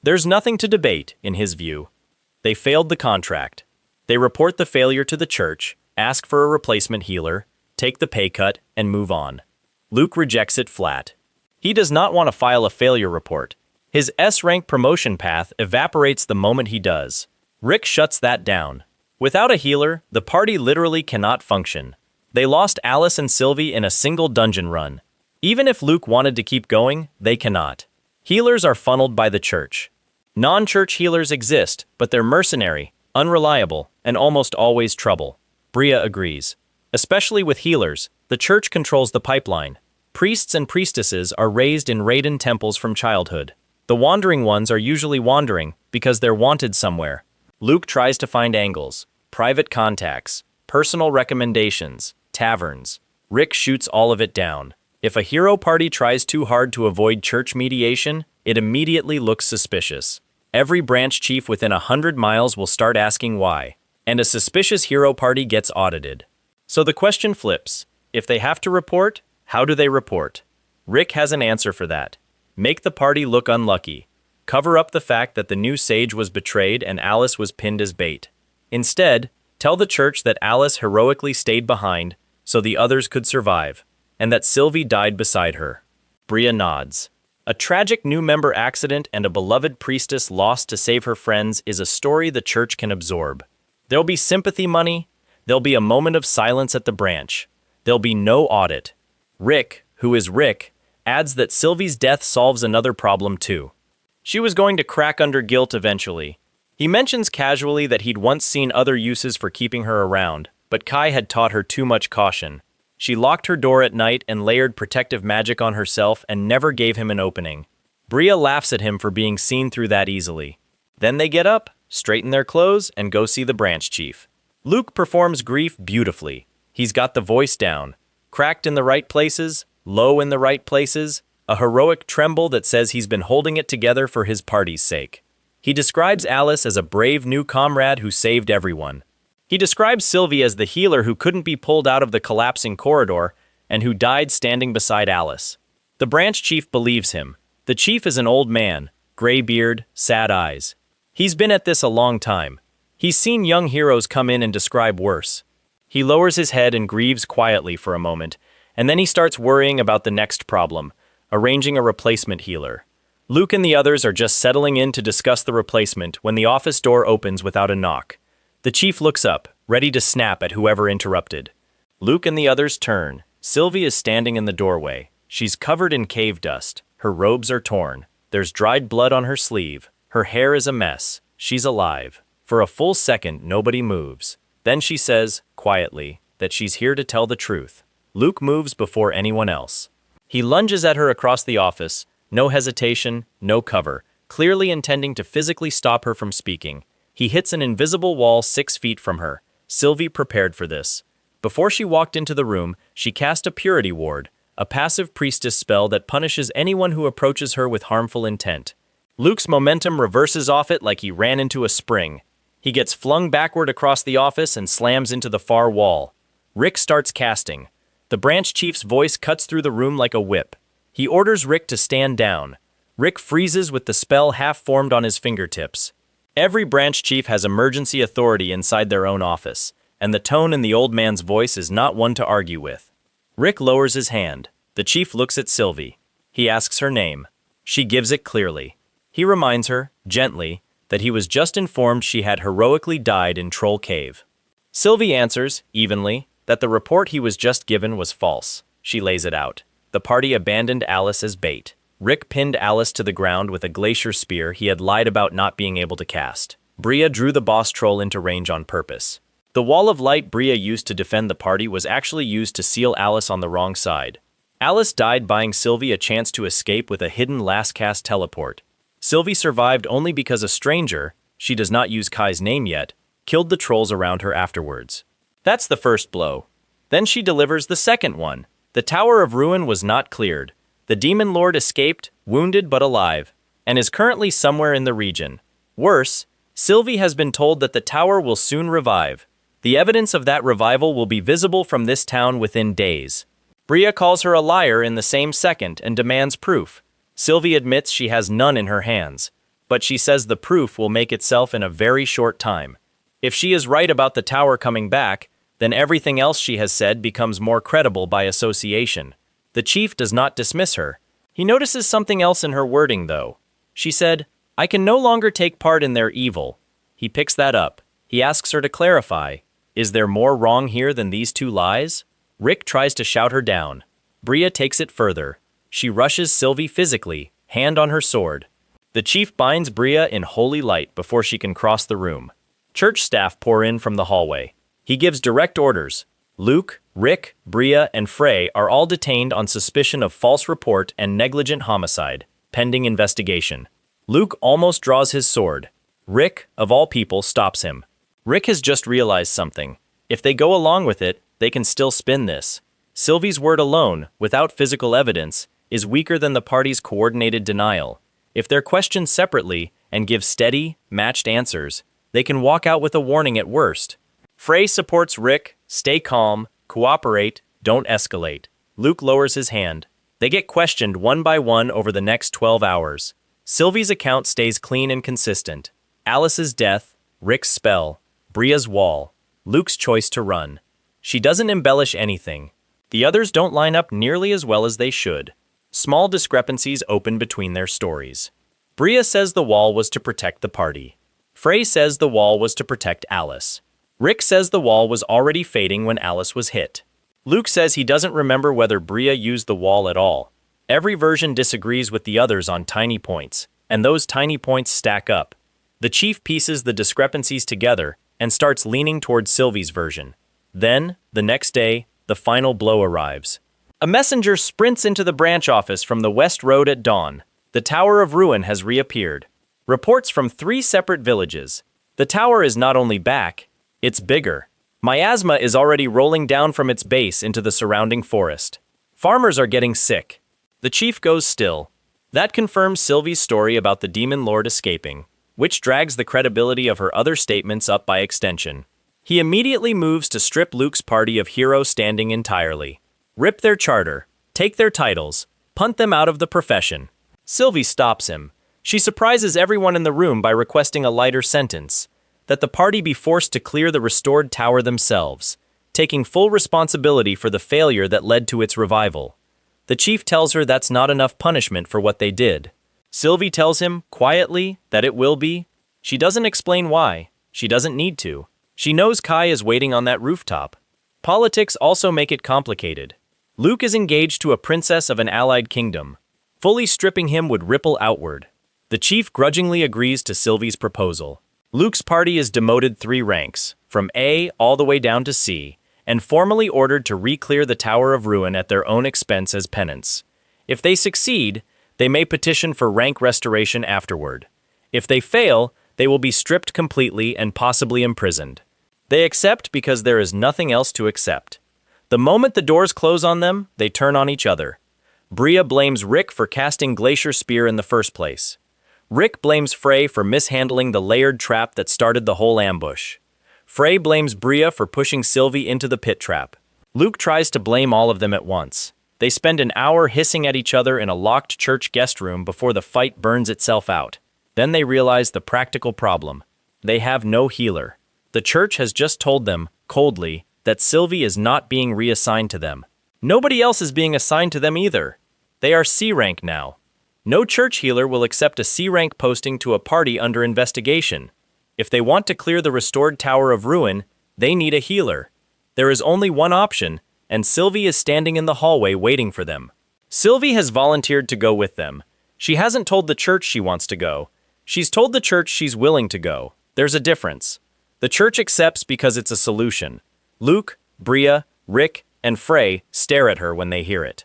There's nothing to debate, in his view. They failed the contract. They report the failure to the church, ask for a replacement healer, take the pay cut, and move on. Luke rejects it flat. He does not want to file a failure report. His S-rank promotion path evaporates the moment he does. Rick shuts that down. Without a healer, the party literally cannot function. They lost Alice and Sylvie in a single dungeon run. Even if Luke wanted to keep going, they cannot. Healers are funneled by the church. Non-church healers exist, but they're mercenary, unreliable, and almost always trouble. Bria agrees. Especially with healers, the church controls the pipeline. Priests and priestesses are raised in Raiden temples from childhood. The wandering ones are usually wandering because they're wanted somewhere. Luke tries to find angles, private contacts, personal recommendations, taverns. Rick shoots all of it down. If a hero party tries too hard to avoid church mediation, it immediately looks suspicious. Every branch chief within 100 miles will start asking why, and a suspicious hero party gets audited. So the question flips. If they have to report, how do they report? Rick has an answer for that. Make the party look unlucky. Cover up the fact that the new sage was betrayed and Alice was pinned as bait. Instead, tell the church that Alice heroically stayed behind so the others could survive, and that Sylvie died beside her. Bria nods. A tragic new member accident and a beloved priestess lost to save her friends is a story the church can absorb. There'll be sympathy money. There'll be a moment of silence at the branch. There'll be no audit. Rick, who is Rick, adds that Sylvie's death solves another problem too. She was going to crack under guilt eventually. He mentions casually that he'd once seen other uses for keeping her around, but Kai had taught her too much caution. She locked her door at night and layered protective magic on herself and never gave him an opening. Bria laughs at him for being seen through that easily. Then they get up, straighten their clothes, and go see the branch chief. Luke performs grief beautifully. He's got the voice down. Cracked in the right places, low in the right places, a heroic tremble that says he's been holding it together for his party's sake. He describes Alice as a brave new comrade who saved everyone. He describes Sylvie as the healer who couldn't be pulled out of the collapsing corridor and who died standing beside Alice. The branch chief believes him. The chief is an old man, gray beard, sad eyes. He's been at this a long time. He's seen young heroes come in and describe worse. He lowers his head and grieves quietly for a moment, and then he starts worrying about the next problem, arranging a replacement healer. Luke and the others are just settling in to discuss the replacement when the office door opens without a knock. The chief looks up, ready to snap at whoever interrupted. Luke and the others turn. Sylvie is standing in the doorway. She's covered in cave dust. Her robes are torn. There's dried blood on her sleeve. Her hair is a mess. She's alive. For a full second, nobody moves. Then she says, quietly, that she's here to tell the truth. Luke moves before anyone else. He lunges at her across the office, no hesitation, no cover, clearly intending to physically stop her from speaking. He hits an invisible wall 6 feet from her. Sylvie prepared for this. Before she walked into the room, she cast a purity ward, a passive priestess spell that punishes anyone who approaches her with harmful intent. Luke's momentum reverses off it like he ran into a spring. He gets flung backward across the office and slams into the far wall. Rick starts casting. The branch chief's voice cuts through the room like a whip. He orders Rick to stand down. Rick freezes with the spell half-formed on his fingertips. Every branch chief has emergency authority inside their own office, and the tone in the old man's voice is not one to argue with. Rick lowers his hand. The chief looks at Sylvie. He asks her name. She gives it clearly. He reminds her, gently, that he was just informed she had heroically died in Troll Cave. Sylvie answers, evenly, that the report he was just given was false. She lays it out. The party abandoned Alice as bait. Rick pinned Alice to the ground with a glacier spear he had lied about not being able to cast. Bria drew the boss troll into range on purpose. The wall of light Bria used to defend the party was actually used to seal Alice on the wrong side. Alice died buying Sylvie a chance to escape with a hidden last-cast teleport. Sylvie survived only because a stranger, she does not use Kai's name yet, killed the trolls around her afterwards. That's the first blow. Then she delivers the second one. The Tower of Ruin was not cleared. The Demon Lord escaped, wounded but alive, and is currently somewhere in the region. Worse, Sylvie has been told that the tower will soon revive. The evidence of that revival will be visible from this town within days. Bria calls her a liar in the same second and demands proof. Sylvie admits she has none in her hands, but she says the proof will make itself in a very short time. If she is right about the tower coming back, then everything else she has said becomes more credible by association. The chief does not dismiss her. He notices something else in her wording, though. She said, "I can no longer take part in their evil." He picks that up. He asks her to clarify. Is there more wrong here than these 2 lies? Rick tries to shout her down. Bria takes it further. She rushes Sylvie physically, hand on her sword. The chief binds Bria in holy light before she can cross the room. Church staff pour in from the hallway. He gives direct orders. Luke, Rick, Bria, and Frey are all detained on suspicion of false report and negligent homicide, pending investigation. Luke almost draws his sword. Rick, of all people, stops him. Rick has just realized something. If they go along with it, they can still spin this. Sylvie's word alone, without physical evidence, is weaker than the party's coordinated denial. If they're questioned separately and give steady, matched answers, they can walk out with a warning at worst. Frey supports Rick, stay calm, cooperate, don't escalate. Luke lowers his hand. They get questioned one by one over the next 12 hours. Sylvie's account stays clean and consistent. Alice's death, Rick's spell, Bria's wall, Luke's choice to run. She doesn't embellish anything. The others don't line up nearly as well as they should. Small discrepancies open between their stories. Bria says the wall was to protect the party. Frey says the wall was to protect Alice. Rick says the wall was already fading when Alice was hit. Luke says he doesn't remember whether Bria used the wall at all. Every version disagrees with the others on tiny points, and those tiny points stack up. The chief pieces the discrepancies together and starts leaning towards Sylvie's version. Then, the next day, the final blow arrives. A messenger sprints into the branch office from the West Road at dawn. The Tower of Ruin has reappeared. Reports from 3 separate villages. The tower is not only back, it's bigger. Miasma is already rolling down from its base into the surrounding forest. Farmers are getting sick. The chief goes still. That confirms Sylvie's story about the demon lord escaping, which drags the credibility of her other statements up by extension. He immediately moves to strip Luke's party of hero standing entirely. Rip their charter, take their titles, punt them out of the profession. Sylvie stops him. She surprises everyone in the room by requesting a lighter sentence, that the party be forced to clear the restored tower themselves, taking full responsibility for the failure that led to its revival. The chief tells her that's not enough punishment for what they did. Sylvie tells him, quietly, that it will be. She doesn't explain why. She doesn't need to. She knows Kael is waiting on that rooftop. Politics also make it complicated. Luke is engaged to a princess of an allied kingdom. Fully stripping him would ripple outward. The chief grudgingly agrees to Sylvie's proposal. Luke's party is demoted 3 ranks, from A all the way down to C, and formally ordered to re-clear the Tower of Ruin at their own expense as penance. If they succeed, they may petition for rank restoration afterward. If they fail, they will be stripped completely and possibly imprisoned. They accept because there is nothing else to accept. The moment the doors close on them, they turn on each other. Bria blames Rick for casting Glacier Spear in the first place. Rick blames Frey for mishandling the layered trap that started the whole ambush. Frey blames Bria for pushing Sylvie into the pit trap. Luke tries to blame all of them at once. They spend an hour hissing at each other in a locked church guest room before the fight burns itself out. Then they realize the practical problem. They have no healer. The church has just told them, coldly, that Sylvie is not being reassigned to them. Nobody else is being assigned to them either. They are C rank now. No church healer will accept a C rank posting to a party under investigation. If they want to clear the restored Tower of Ruin, they need a healer. There is only one option, and Sylvie is standing in the hallway waiting for them. Sylvie has volunteered to go with them. She hasn't told the church she wants to go. She's told the church she's willing to go. There's a difference. The church accepts because it's a solution. Luke, Bria, Rick, and Frey stare at her when they hear it.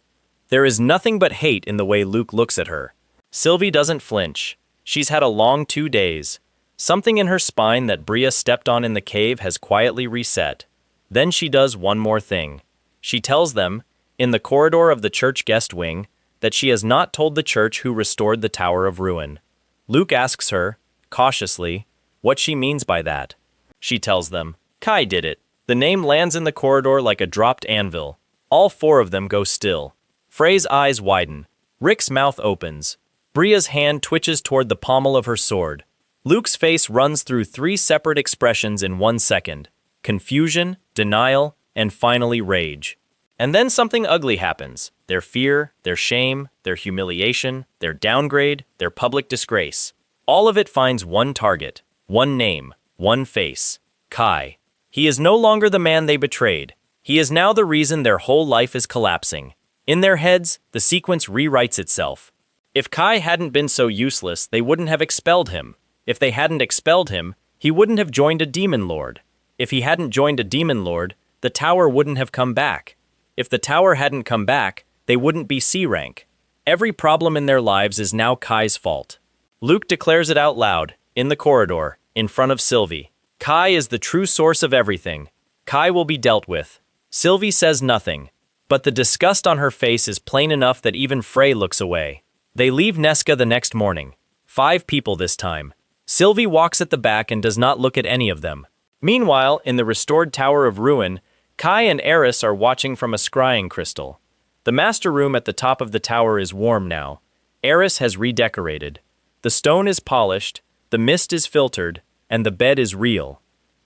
There is nothing but hate in the way Luke looks at her. Sylvie doesn't flinch. She's had a long 2 days. Something in her spine that Bria stepped on in the cave has quietly reset. Then she does one more thing. She tells them, in the corridor of the church guest wing, that she has not told the church who restored the Tower of Ruin. Luke asks her, cautiously, what she means by that. She tells them, Kael did it. The name lands in the corridor like a dropped anvil. All 4 of them go still. Frey's eyes widen. Rick's mouth opens. Bria's hand twitches toward the pommel of her sword. Luke's face runs through 3 separate expressions in 1 second. Confusion, denial, and finally rage. And then something ugly happens. Their fear, their shame, their humiliation, their downgrade, their public disgrace. All of it finds one target, one name, one face. Kael. He is no longer the man they betrayed. He is now the reason their whole life is collapsing. In their heads, the sequence rewrites itself. If Kael hadn't been so useless, they wouldn't have expelled him. If they hadn't expelled him, he wouldn't have joined a demon lord. If he hadn't joined a demon lord, the tower wouldn't have come back. If the tower hadn't come back, they wouldn't be C rank. Every problem in their lives is now Kael's fault. Luke declares it out loud, in the corridor, in front of Sylvie. Kael is the true source of everything. Kael will be dealt with. Sylvie says nothing, but the disgust on her face is plain enough that even Frey looks away. They leave Nesca the next morning. 5 people this time. Sylvie walks at the back and does not look at any of them. Meanwhile, in the restored Tower of Ruin, Kael and Eris are watching from a scrying crystal. The master room at the top of the tower is warm now. Eris has redecorated. The stone is polished, the mist is filtered, and the bed is real.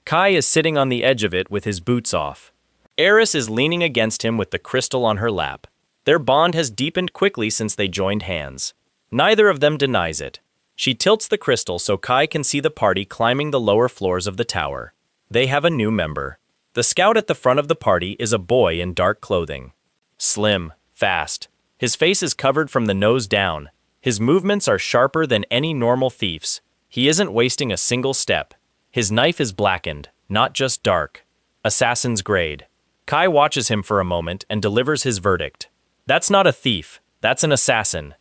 Kael is sitting on the edge of it with his boots off. Eris is leaning against him with the crystal on her lap. Their bond has deepened quickly since they joined hands. Neither of them denies it. She tilts the crystal so Kael can see the party climbing the lower floors of the tower. They have a new member. The scout at the front of the party is a boy in dark clothing. Slim, fast. His face is covered from the nose down. His movements are sharper than any normal thief's. He isn't wasting a single step. His knife is blackened, not just dark. Assassin's grade. Kai watches him for a moment and delivers his verdict. That's not a thief, that's an assassin.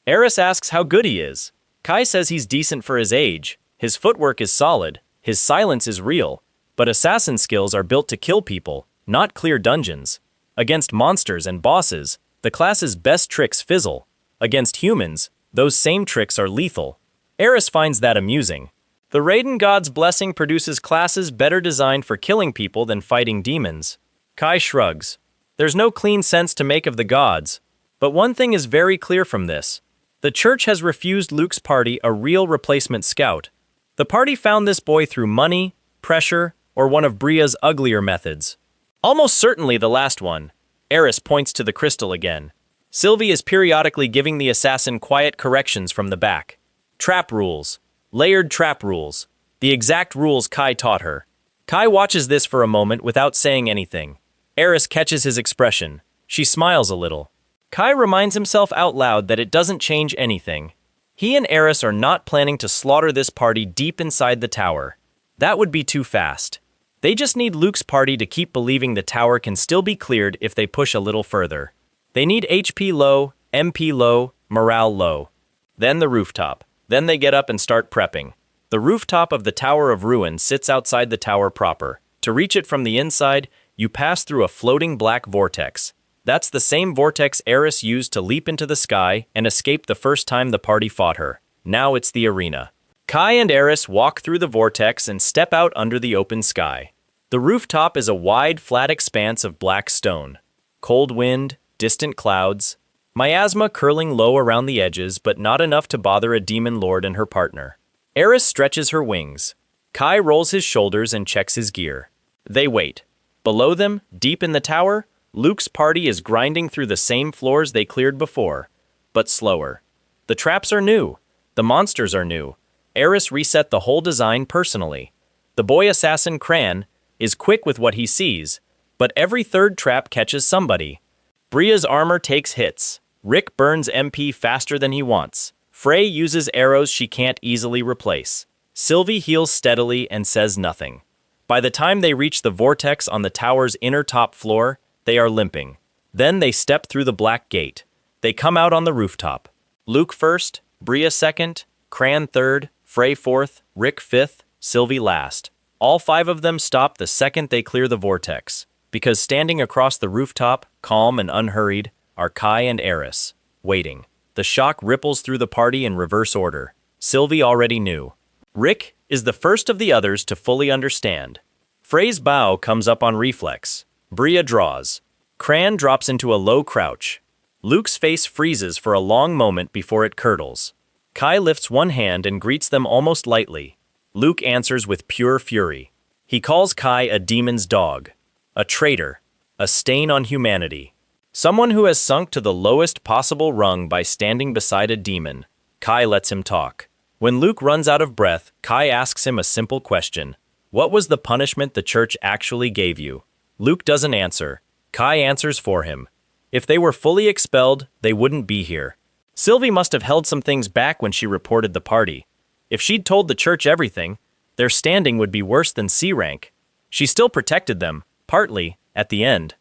Eris asks how good he is. Kai says he's decent for his age. His footwork is solid, his silence is real, but assassin skills are built to kill people, not clear dungeons. Against monsters and bosses, the class's best tricks fizzle. Against humans, those same tricks are lethal. Eris finds that amusing. The Raiden God's blessing produces classes better designed for killing people than fighting demons. Kai shrugs. There's no clean sense to make of the gods. But one thing is very clear from this. The church has refused Luke's party a real replacement scout. The party found this boy through money, pressure, or one of Bria's uglier methods. Almost certainly the last one. Eris points to the crystal again. Sylvie is periodically giving the assassin quiet corrections from the back. Trap rules. Layered trap rules. The exact rules Kai taught her. Kai watches this for a moment without saying anything. Eris catches his expression. She smiles a little. Kai reminds himself out loud that it doesn't change anything. He and Eris are not planning to slaughter this party deep inside the tower. That would be too fast. They just need Luke's party to keep believing the tower can still be cleared if they push a little further. They need HP low, MP low, morale low. Then the rooftop. Then they get up and start prepping. The rooftop of the Tower of Ruin sits outside the tower proper. To reach it from the inside, you pass through a floating black vortex. That's the same vortex Eris used to leap into the sky and escape the first time the party fought her. Now it's the arena. Kai and Eris walk through the vortex and step out under the open sky. The rooftop is a wide, flat expanse of black stone. Cold wind, distant clouds, miasma curling low around the edges, but not enough to bother a demon lord and her partner. Eris stretches her wings. Kai rolls his shoulders and checks his gear. They wait. Below them, deep in the tower, Luke's party is grinding through the same floors they cleared before, but slower. The traps are new. The monsters are new. Eris reset the whole design personally. The boy assassin Cran is quick with what he sees, but every third trap catches somebody. Bria's armor takes hits. Rick burns MP faster than he wants. Frey uses arrows she can't easily replace. Sylvie heals steadily and says nothing. By the time they reach the vortex on the tower's inner top floor, they are limping. Then they step through the black gate. They come out on the rooftop. Luke first, Bria second, Cran third, Frey fourth, Rick fifth, Sylvie last. All five of them stop the second they clear the vortex, because standing across the rooftop, calm and unhurried, are Kai and Eris, waiting. The shock ripples through the party in reverse order. Sylvie already knew. Rick is the first of the others to fully understand. Frey's bow comes up on reflex. Bria draws. Cran drops into a low crouch. Luke's face freezes for a long moment before it curdles. Kai lifts one hand and greets them almost lightly. Luke answers with pure fury. He calls Kai a demon's dog, a traitor, a stain on humanity, someone who has sunk to the lowest possible rung by standing beside a demon. Kai lets him talk. When Luke runs out of breath, Kai asks him a simple question. What was the punishment the church actually gave you? Luke doesn't answer. Kai answers for him. If they were fully expelled, they wouldn't be here. Sylvie must have held some things back when she reported the party. If she'd told the church everything, their standing would be worse than C rank. She still protected them, partly, at the end.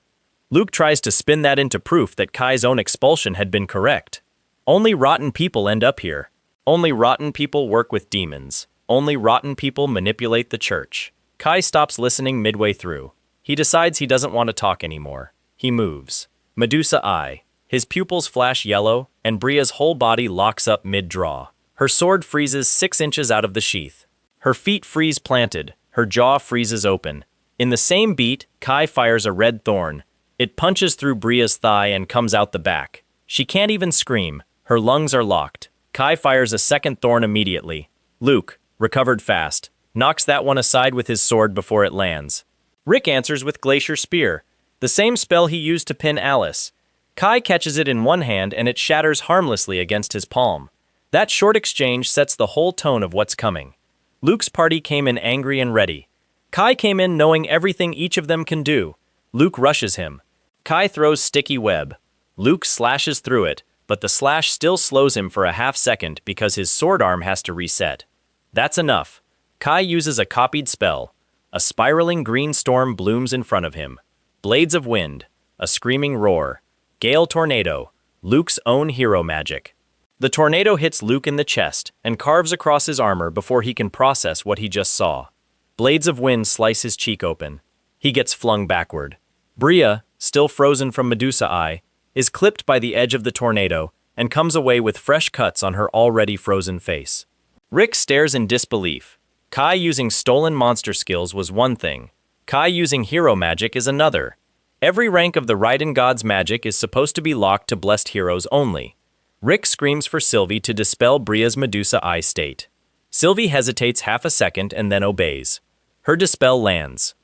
Luke tries to spin that into proof that Kai's own expulsion had been correct. Only rotten people end up here. Only rotten people work with demons. Only rotten people manipulate the church. Kai stops listening midway through. He decides he doesn't want to talk anymore. He moves. Medusa eye. His pupils flash yellow, and Bria's whole body locks up mid-draw. Her sword freezes 6 inches out of the sheath. Her feet freeze planted. Her jaw freezes open. In the same beat, Kai fires a red thorn. It punches through Bria's thigh and comes out the back. She can't even scream. Her lungs are locked. Kai fires a second thorn immediately. Luke, recovered fast, knocks that one aside with his sword before it lands. Rick answers with Glacier Spear, the same spell he used to pin Alice. Kai catches it in one hand and it shatters harmlessly against his palm. That short exchange sets the whole tone of what's coming. Luke's party came in angry and ready. Kai came in knowing everything each of them can do. Luke rushes him. Kai throws sticky web. Luke slashes through it, but the slash still slows him for a half second because his sword arm has to reset. That's enough. Kai uses a copied spell. A spiraling green storm blooms in front of him. Blades of wind, a screaming roar, gale tornado, Luke's own hero magic. The tornado hits Luke in the chest and carves across his armor before he can process what he just saw. Blades of wind slice his cheek open. He gets flung backward. Bria, still frozen from Medusa Eye, is clipped by the edge of the tornado and comes away with fresh cuts on her already frozen face. Rick stares in disbelief. Kai using stolen monster skills was one thing. Kai using hero magic is another. Every rank of the Raiden God's magic is supposed to be locked to blessed heroes only. Rick screams for Sylvie to dispel Bria's Medusa Eye state. Sylvie hesitates half a second and then obeys. Her dispel lands.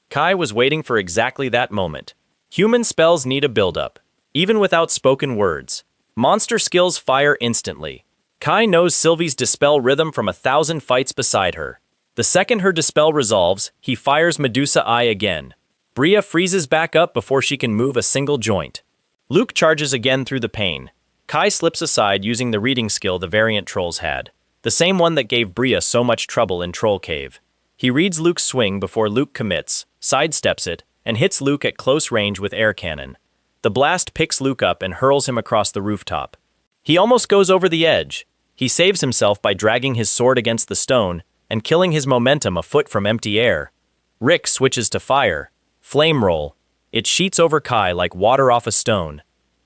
Kai was waiting for exactly that moment. Human spells need a build-up, even without spoken words. Monster skills fire instantly. Kai knows Sylvie's dispel rhythm from 1,000 fights beside her. The second her dispel resolves, he fires Medusa Eye again. Bria freezes back up before she can move a single joint. Luke charges again through the pain. Kai slips aside using the reading skill the variant trolls had, the same one that gave Bria so much trouble in Troll Cave. He reads Luke's swing before Luke commits, sidesteps it, and hits Luke at close range with air cannon. The blast picks Luke up and hurls him across the rooftop. He almost goes over the edge. He saves himself by dragging his sword against the stone and killing his momentum a foot from empty air. Rick switches to fire. Flame roll. It sheets over Kai like water off a stone.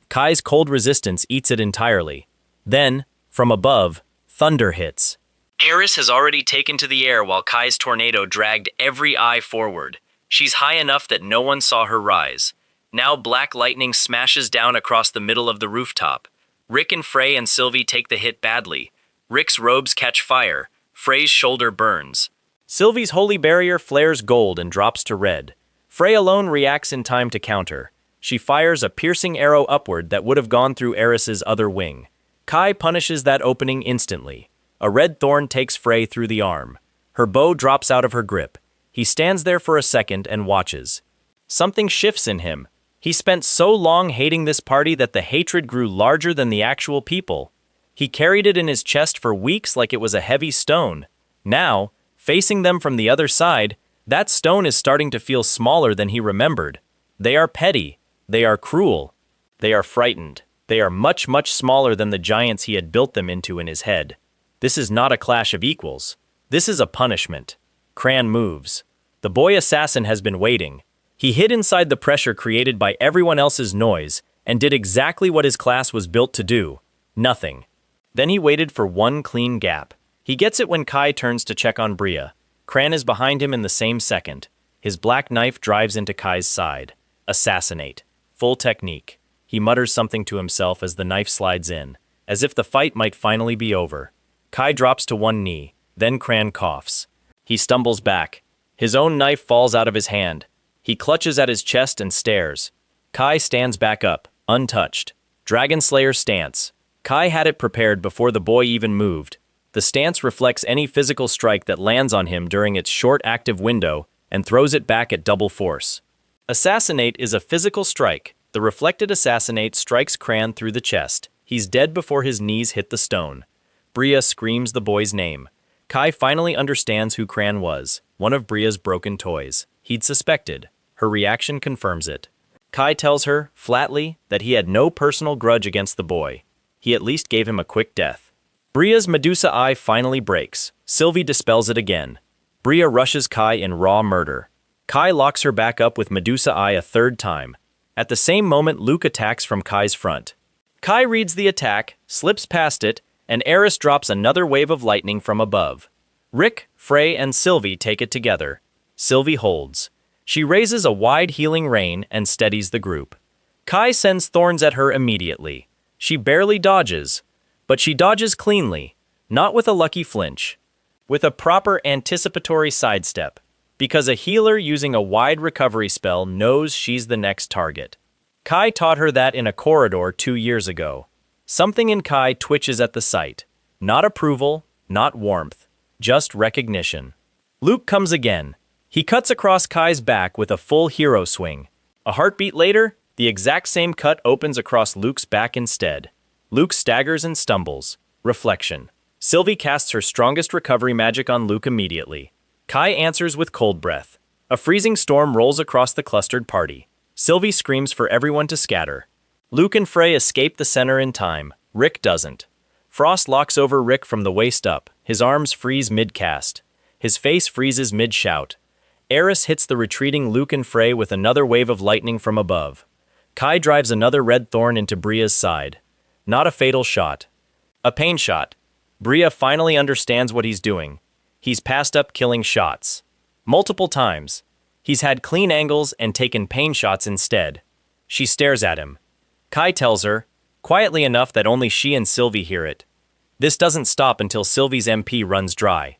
Kai's cold resistance eats it entirely. Then, from above, thunder hits. Eris has already taken to the air while Kai's tornado dragged every eye forward. She's high enough that no one saw her rise. Now black lightning smashes down across the middle of the rooftop. Rick and Frey and Sylvie take the hit badly. Rick's robes catch fire. Frey's shoulder burns. Sylvie's holy barrier flares gold and drops to red. Frey alone reacts in time to counter. She fires a piercing arrow upward that would have gone through Eris's other wing. Kai punishes that opening instantly. A red thorn takes Frey through the arm. Her bow drops out of her grip. He stands there for a second and watches. Something shifts in him. He spent so long hating this party that the hatred grew larger than the actual people. He carried it in his chest for weeks like it was a heavy stone. Now, facing them from the other side, that stone is starting to feel smaller than he remembered. They are petty. They are cruel. They are frightened. They are much, much smaller than the giants he had built them into in his head. This is not a clash of equals. This is a punishment. Cran moves. The boy assassin has been waiting. He hid inside the pressure created by everyone else's noise and did exactly what his class was built to do. Nothing. Then he waited for one clean gap. He gets it when Kai turns to check on Bria. Cran is behind him in the same second. His black knife drives into Kai's side. Assassinate. Full technique. He mutters something to himself as the knife slides in, as if the fight might finally be over. Kai drops to one knee, then Cran coughs. He stumbles back. His own knife falls out of his hand. He clutches at his chest and stares. Kai stands back up, untouched. Dragon Slayer stance. Kai had it prepared before the boy even moved. The stance reflects any physical strike that lands on him during its short active window and throws it back at double force. Assassinate is a physical strike. The reflected assassinate strikes Cran through the chest. He's dead before his knees hit the stone. Bria screams the boy's name. Kai finally understands who Cran was, one of Bria's broken toys. He'd suspected. Her reaction confirms it. Kai tells her, flatly, that he had no personal grudge against the boy. He at least gave him a quick death. Bria's Medusa Eye finally breaks. Sylvie dispels it again. Bria rushes Kai in raw murder. Kai locks her back up with Medusa Eye a third time. At the same moment, Luke attacks from Kai's front. Kai reads the attack, slips past it, and Eris drops another wave of lightning from above. Rick, Frey, and Sylvie take it together. Sylvie holds. She raises a wide healing rain and steadies the group. Kai sends thorns at her immediately. She barely dodges, but she dodges cleanly, not with a lucky flinch, with a proper anticipatory sidestep, because a healer using a wide recovery spell knows she's the next target. Kai taught her that in a corridor 2 years ago. Something in Kai twitches at the sight. Not approval, not warmth, just recognition. Luke comes again. He cuts across Kai's back with a full hero swing. A heartbeat later, the exact same cut opens across Luke's back instead. Luke staggers and stumbles. Reflection. Sylvie casts her strongest recovery magic on Luke immediately. Kai answers with cold breath. A freezing storm rolls across the clustered party. Sylvie screams for everyone to scatter. Luke and Frey escape the center in time. Rick doesn't. Frost locks over Rick from the waist up. His arms freeze mid-cast. His face freezes mid-shout. Eris hits the retreating Luke and Frey with another wave of lightning from above. Kai drives another red thorn into Bria's side. Not a fatal shot. A pain shot. Bria finally understands what he's doing. He's passed up killing shots. Multiple times. He's had clean angles and taken pain shots instead. She stares at him. Kai tells her, quietly enough that only she and Sylvie hear it. This doesn't stop until Sylvie's MP runs dry.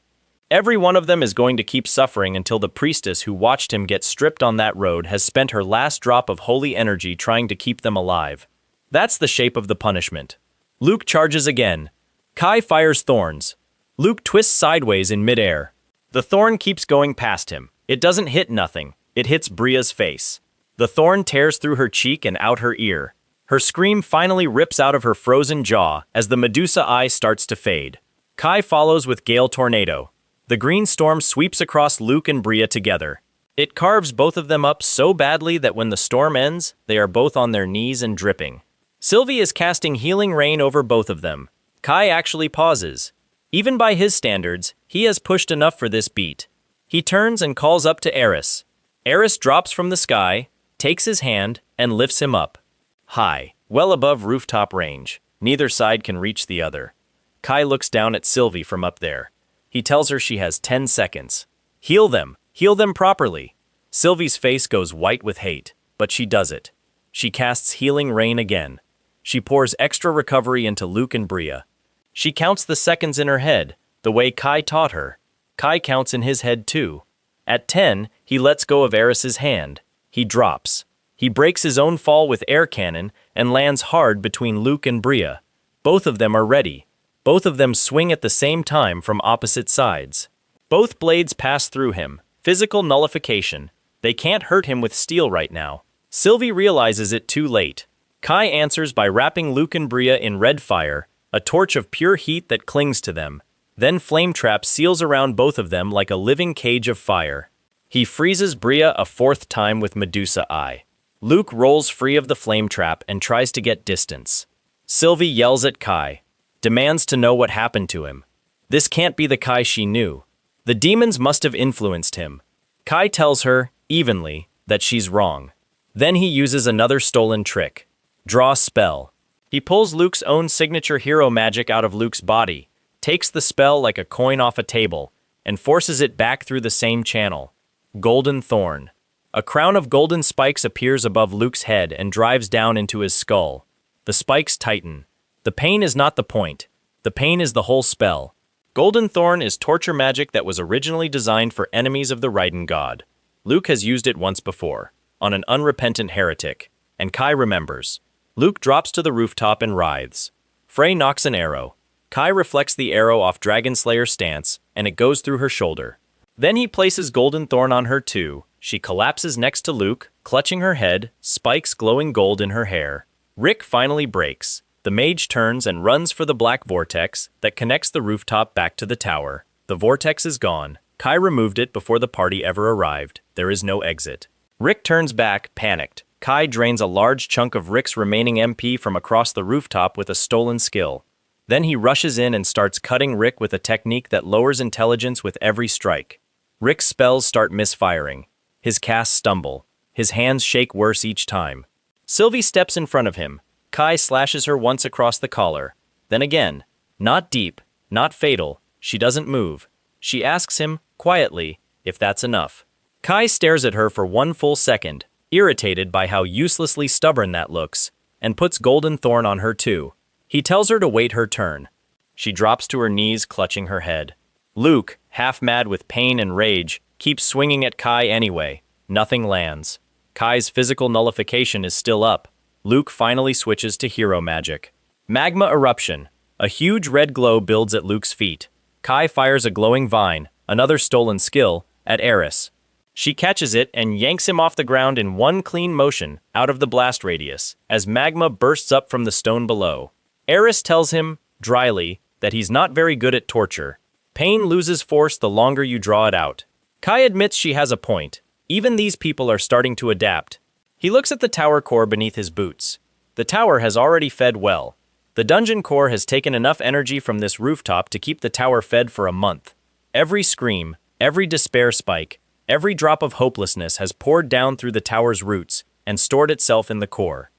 Every one of them is going to keep suffering until the priestess who watched him get stripped on that road has spent her last drop of holy energy trying to keep them alive. That's the shape of the punishment. Luke charges again. Kai fires thorns. Luke twists sideways in midair. The thorn keeps going past him. It doesn't hit nothing. It hits Bria's face. The thorn tears through her cheek and out her ear. Her scream finally rips out of her frozen jaw as the Medusa eye starts to fade. Kai follows with Gale Tornado. The green storm sweeps across Luke and Bria together. It carves both of them up so badly that when the storm ends, they are both on their knees and dripping. Sylvie is casting healing rain over both of them. Kai actually pauses. Even by his standards, he has pushed enough for this beat. He turns and calls up to Eris. Eris drops from the sky, takes his hand, and lifts him up. High, well above rooftop range. Neither side can reach the other. Kai looks down at Sylvie from up there. He tells her she has 10 seconds. Heal them properly. Sylvie's face goes white with hate, but she does it. She casts healing rain again. She pours extra recovery into Luke and Bria. She counts the seconds in her head, the way Kai taught her. Kai counts in his head too. At 10, he lets go of Eris's hand. He drops. He breaks his own fall with air cannon and lands hard between Luke and Bria. Both of them are ready. Both of them swing at the same time from opposite sides. Both blades pass through him. Physical nullification. They can't hurt him with steel right now. Sylvie realizes it too late. Kai answers by wrapping Luke and Bria in red fire, a torch of pure heat that clings to them. Then Flame Trap seals around both of them like a living cage of fire. He freezes Bria a fourth time with Medusa Eye. Luke rolls free of the Flame Trap and tries to get distance. Sylvie yells at Kai, demands to know what happened to him. This can't be the Kai she knew. The demons must have influenced him. Kai tells her, evenly, that she's wrong. Then he uses another stolen trick. Draw spell. He pulls Luke's own signature hero magic out of Luke's body, takes the spell like a coin off a table, and forces it back through the same channel. Golden Thorn. A crown of golden spikes appears above Luke's head and drives down into his skull. The spikes tighten. The pain is not the point. The pain is the whole spell. Golden Thorn is torture magic that was originally designed for enemies of the Raiden god. Luke has used it once before, on an unrepentant heretic, and Kai remembers. Luke drops to the rooftop and writhes. Frey knocks an arrow. Kai reflects the arrow off Dragonslayer's stance, and it goes through her shoulder. Then he places Golden Thorn on her too. She collapses next to Luke, clutching her head, spikes glowing gold in her hair. Rick finally breaks. The mage turns and runs for the black vortex that connects the rooftop back to the tower. The vortex is gone. Kai removed it before the party ever arrived. There is no exit. Rick turns back, panicked. Kai drains a large chunk of Rick's remaining MP from across the rooftop with a stolen skill. Then he rushes in and starts cutting Rick with a technique that lowers intelligence with every strike. Rick's spells start misfiring. His casts stumble. His hands shake worse each time. Sylvie steps in front of him. Kai slashes her once across the collar. Then again. Not deep, not fatal. She doesn't move. She asks him, quietly, if that's enough. Kai stares at her for 1 full second, irritated by how uselessly stubborn that looks, and puts Golden Thorn on her too. He tells her to wait her turn. She drops to her knees, clutching her head. Luke, half mad with pain and rage, keeps swinging at Kai anyway. Nothing lands. Kai's physical nullification is still up. Luke finally switches to hero magic. Magma Eruption. A huge red glow builds at Luke's feet. Kai fires a glowing vine, another stolen skill, at Eris. She catches it and yanks him off the ground in one clean motion out of the blast radius, as magma bursts up from the stone below. Eris tells him, dryly, that he's not very good at torture. Pain loses force the longer you draw it out. Kai admits she has a point. Even these people are starting to adapt. He looks at the tower core beneath his boots. The tower has already fed well. The dungeon core has taken enough energy from this rooftop to keep the tower fed for a month. Every scream, every despair spike, every drop of hopelessness has poured down through the tower's roots and stored itself in the core.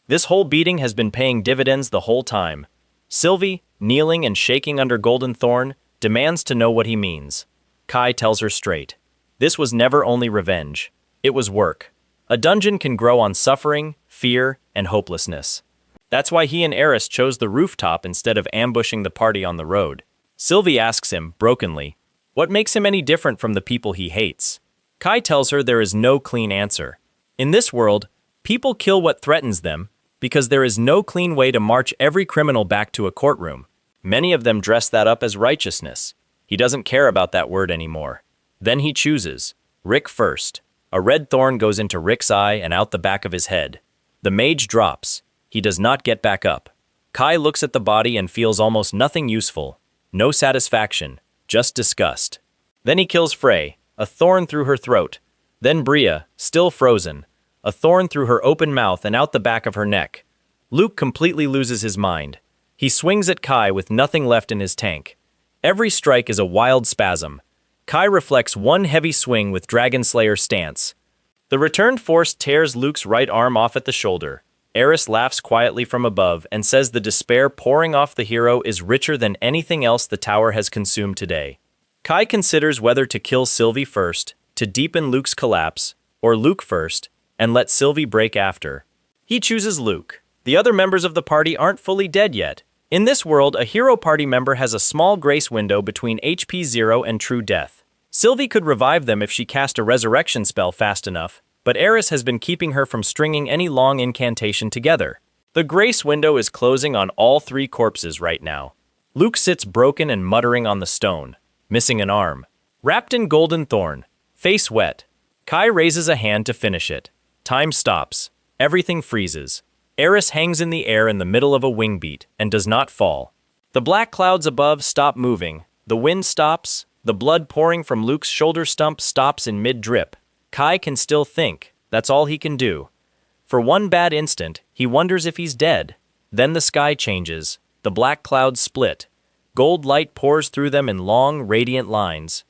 This whole beating has been paying dividends the whole time. Sylvie, kneeling and shaking under Golden Thorn, demands to know what he means. Kai tells her straight. This was never only revenge. It was work. A dungeon can grow on suffering, fear, and hopelessness. That's why he and Eris chose the rooftop instead of ambushing the party on the road. Sylvie asks him, brokenly, what makes him any different from the people he hates? Kai tells her there is no clean answer. In this world, people kill what threatens them because there is no clean way to march every criminal back to a courtroom. Many of them dress that up as righteousness. He doesn't care about that word anymore. Then he chooses. Rick first. A red thorn goes into Rick's eye and out the back of his head. The mage drops. He does not get back up. Kai looks at the body and feels almost nothing useful. No satisfaction. Just disgust. Then he kills Frey, a thorn through her throat. Then Bria, still frozen, a thorn through her open mouth and out the back of her neck. Luke completely loses his mind. He swings at Kai with nothing left in his tank. Every strike is a wild spasm. Kai reflects one heavy swing with Dragonslayer stance. The returned force tears Luke's right arm off at the shoulder. Eris laughs quietly from above and says the despair pouring off the hero is richer than anything else the tower has consumed today. Kai considers whether to kill Sylvie first, to deepen Luke's collapse, or Luke first, and let Sylvie break after. He chooses Luke. The other members of the party aren't fully dead yet. In this world, a hero party member has a small grace window between HP 0 and true death. Sylvie could revive them if she cast a resurrection spell fast enough, but Eris has been keeping her from stringing any long incantation together. The grace window is closing on all three corpses right now. Luke sits broken and muttering on the stone, missing an arm. Wrapped in golden thorn, face wet. Kai raises a hand to finish it. Time stops. Everything freezes. Eris hangs in the air in the middle of a wing beat and does not fall. The black clouds above stop moving. The wind stops. The blood pouring from Luke's shoulder stump stops in mid-drip. Kai can still think. That's all he can do. For one bad instant, he wonders if he's dead. Then the sky changes. The black clouds split. Gold light pours through them in long, radiant lines.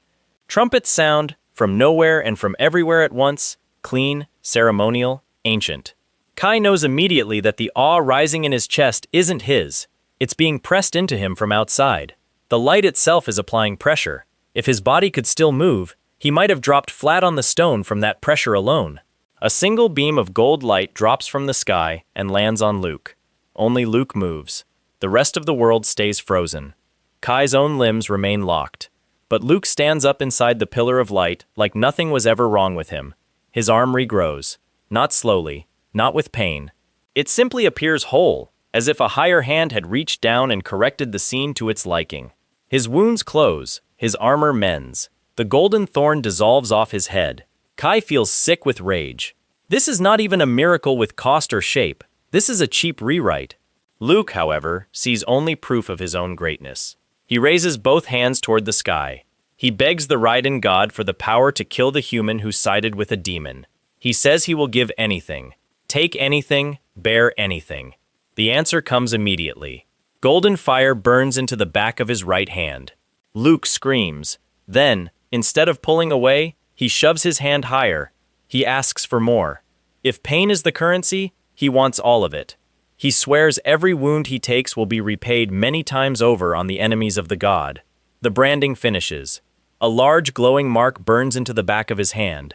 Trumpets sound, from nowhere and from everywhere at once, clean, ceremonial, ancient. Kai knows immediately that the awe rising in his chest isn't his. It's being pressed into him from outside. The light itself is applying pressure. If his body could still move, he might have dropped flat on the stone from that pressure alone. A single beam of gold light drops from the sky and lands on Luke. Only Luke moves. The rest of the world stays frozen. Kai's own limbs remain locked. But Luke stands up inside the pillar of light like nothing was ever wrong with him. His arm regrows. Not slowly, not with pain. It simply appears whole, as if a higher hand had reached down and corrected the scene to its liking. His wounds close. His armor mends. The golden thorn dissolves off his head. Kai feels sick with rage. This is not even a miracle with cost or shape. This is a cheap rewrite. Luke, however, sees only proof of his own greatness. He raises both hands toward the sky. He begs the Raiden god for the power to kill the human who sided with a demon. He says he will give anything. Take anything, bear anything. The answer comes immediately. Golden fire burns into the back of his right hand. Luke screams. Then, instead of pulling away, he shoves his hand higher. He asks for more. If pain is the currency, he wants all of it. He swears every wound he takes will be repaid many times over on the enemies of the god. The branding finishes. A large glowing mark burns into the back of his hand.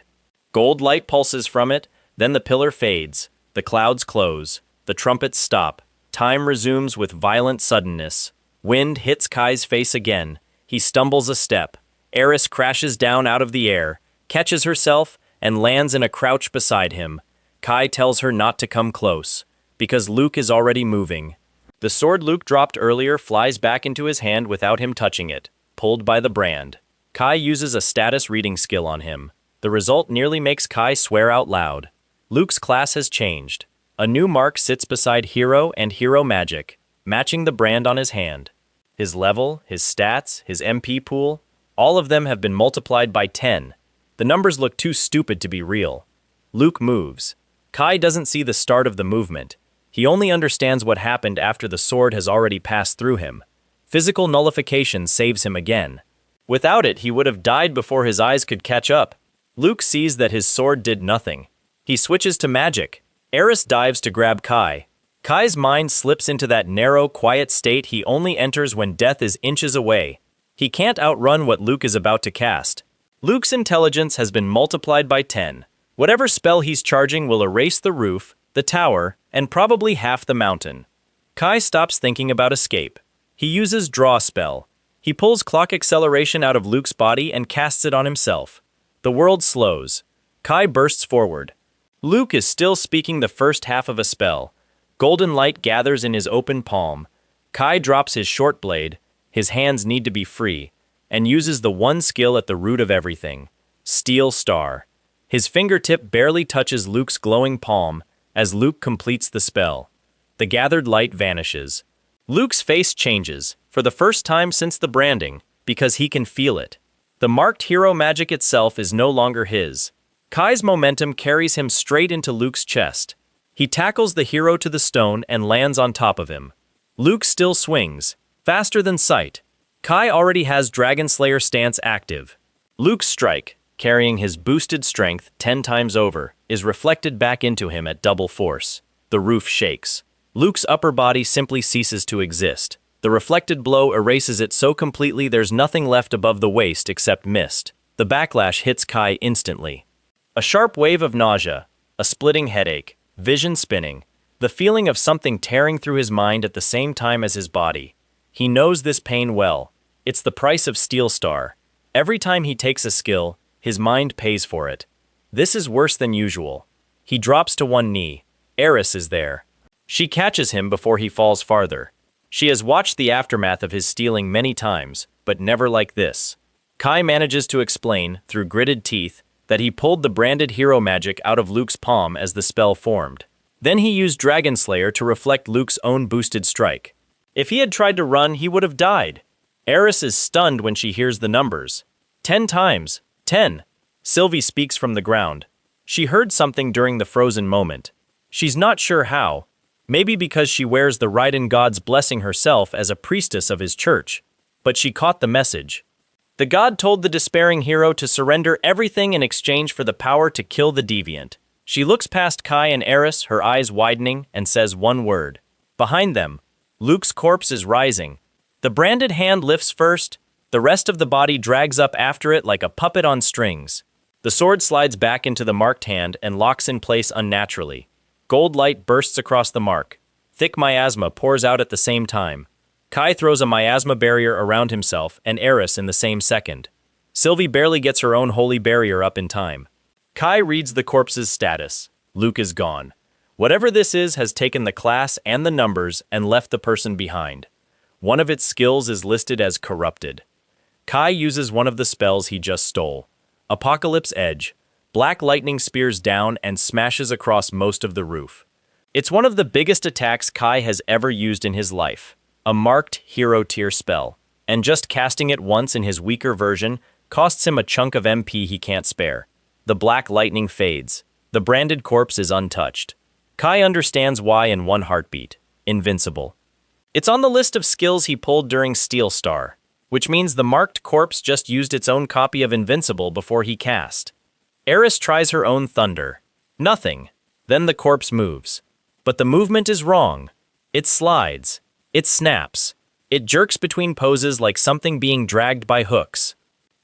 Gold light pulses from it, then the pillar fades. The clouds close. The trumpets stop. Time resumes with violent suddenness. Wind hits Kai's face again. He stumbles a step. Eris crashes down out of the air, catches herself, and lands in a crouch beside him. Kai tells her not to come close, because Luke is already moving. The sword Luke dropped earlier flies back into his hand without him touching it, pulled by the brand. Kai uses a status reading skill on him. The result nearly makes Kai swear out loud. Luke's class has changed. A new mark sits beside Hero and Hero Magic, matching the brand on his hand. His level, his stats, his MP pool, all of them have been multiplied by 10. The numbers look too stupid to be real. Luke moves. Kai doesn't see the start of the movement. He only understands what happened after the sword has already passed through him. Physical nullification saves him again. Without it, he would have died before his eyes could catch up. Luke sees that his sword did nothing. He switches to magic. Eris dives to grab Kai. Kai's mind slips into that narrow, quiet state he only enters when death is inches away. He can't outrun what Luke is about to cast. Luke's intelligence has been multiplied by 10. Whatever spell he's charging will erase the roof, the tower, and probably half the mountain. Kai stops thinking about escape. He uses Draw spell. He pulls clock acceleration out of Luke's body and casts it on himself. The world slows. Kai bursts forward. Luke is still speaking the first half of a spell. Golden light gathers in his open palm. Kai drops his short blade, his hands need to be free, and uses the one skill at the root of everything, Steel Star. His fingertip barely touches Luke's glowing palm as Luke completes the spell. The gathered light vanishes. Luke's face changes, for the first time since the branding, because he can feel it. The marked hero magic itself is no longer his. Kai's momentum carries him straight into Luke's chest. He tackles the hero to the stone and lands on top of him. Luke still swings, faster than sight. Kai already has Dragonslayer stance active. Luke's strike, carrying his boosted strength 10 times over, is reflected back into him at double force. The roof shakes. Luke's upper body simply ceases to exist. The reflected blow erases it so completely there's nothing left above the waist except mist. The backlash hits Kai instantly. A sharp wave of nausea, a splitting headache, vision spinning, the feeling of something tearing through his mind at the same time as his body. He knows this pain well. It's the price of Steel Star. Every time he takes a skill, his mind pays for it. This is worse than usual. He drops to one knee. Eris is there. She catches him before he falls farther. She has watched the aftermath of his stealing many times, but never like this. Kai manages to explain, through gritted teeth, that he pulled the branded hero magic out of Luke's palm as the spell formed. Then he used Dragonslayer to reflect Luke's own boosted strike. If he had tried to run, he would have died. Eris is stunned when she hears the numbers. 10 times. 10. Sylvie speaks from the ground. She heard something during the frozen moment. She's not sure how. Maybe because she wears the Raiden god's blessing herself as a priestess of his church. But she caught the message. The god told the despairing hero to surrender everything in exchange for the power to kill the deviant. She looks past Kai and Eris, her eyes widening, and says one word. Behind them, Luke's corpse is rising. The branded hand lifts first. The rest of the body drags up after it like a puppet on strings. The sword slides back into the marked hand and locks in place unnaturally. Gold light bursts across the mark. Thick miasma pours out at the same time. Kai throws a miasma barrier around himself and Eris in the same second. Sylvie barely gets her own holy barrier up in time. Kai reads the corpse's status. Luke is gone. Whatever this is has taken the class and the numbers and left the person behind. One of its skills is listed as corrupted. Kai uses one of the spells he just stole. Apocalypse Edge. Black lightning spears down and smashes across most of the roof. It's one of the biggest attacks Kai has ever used in his life. A marked hero tier spell, and just casting it once in his weaker version costs him a chunk of MP he can't spare. The black lightning fades. The branded corpse is untouched. Kai understands why in one heartbeat. Invincible. It's on the list of skills he pulled during Steel Star, which means the marked corpse just used its own copy of Invincible before he cast. Eris tries her own thunder. Nothing. Then the corpse moves. But the movement is wrong. It slides. It snaps. It jerks between poses like something being dragged by hooks.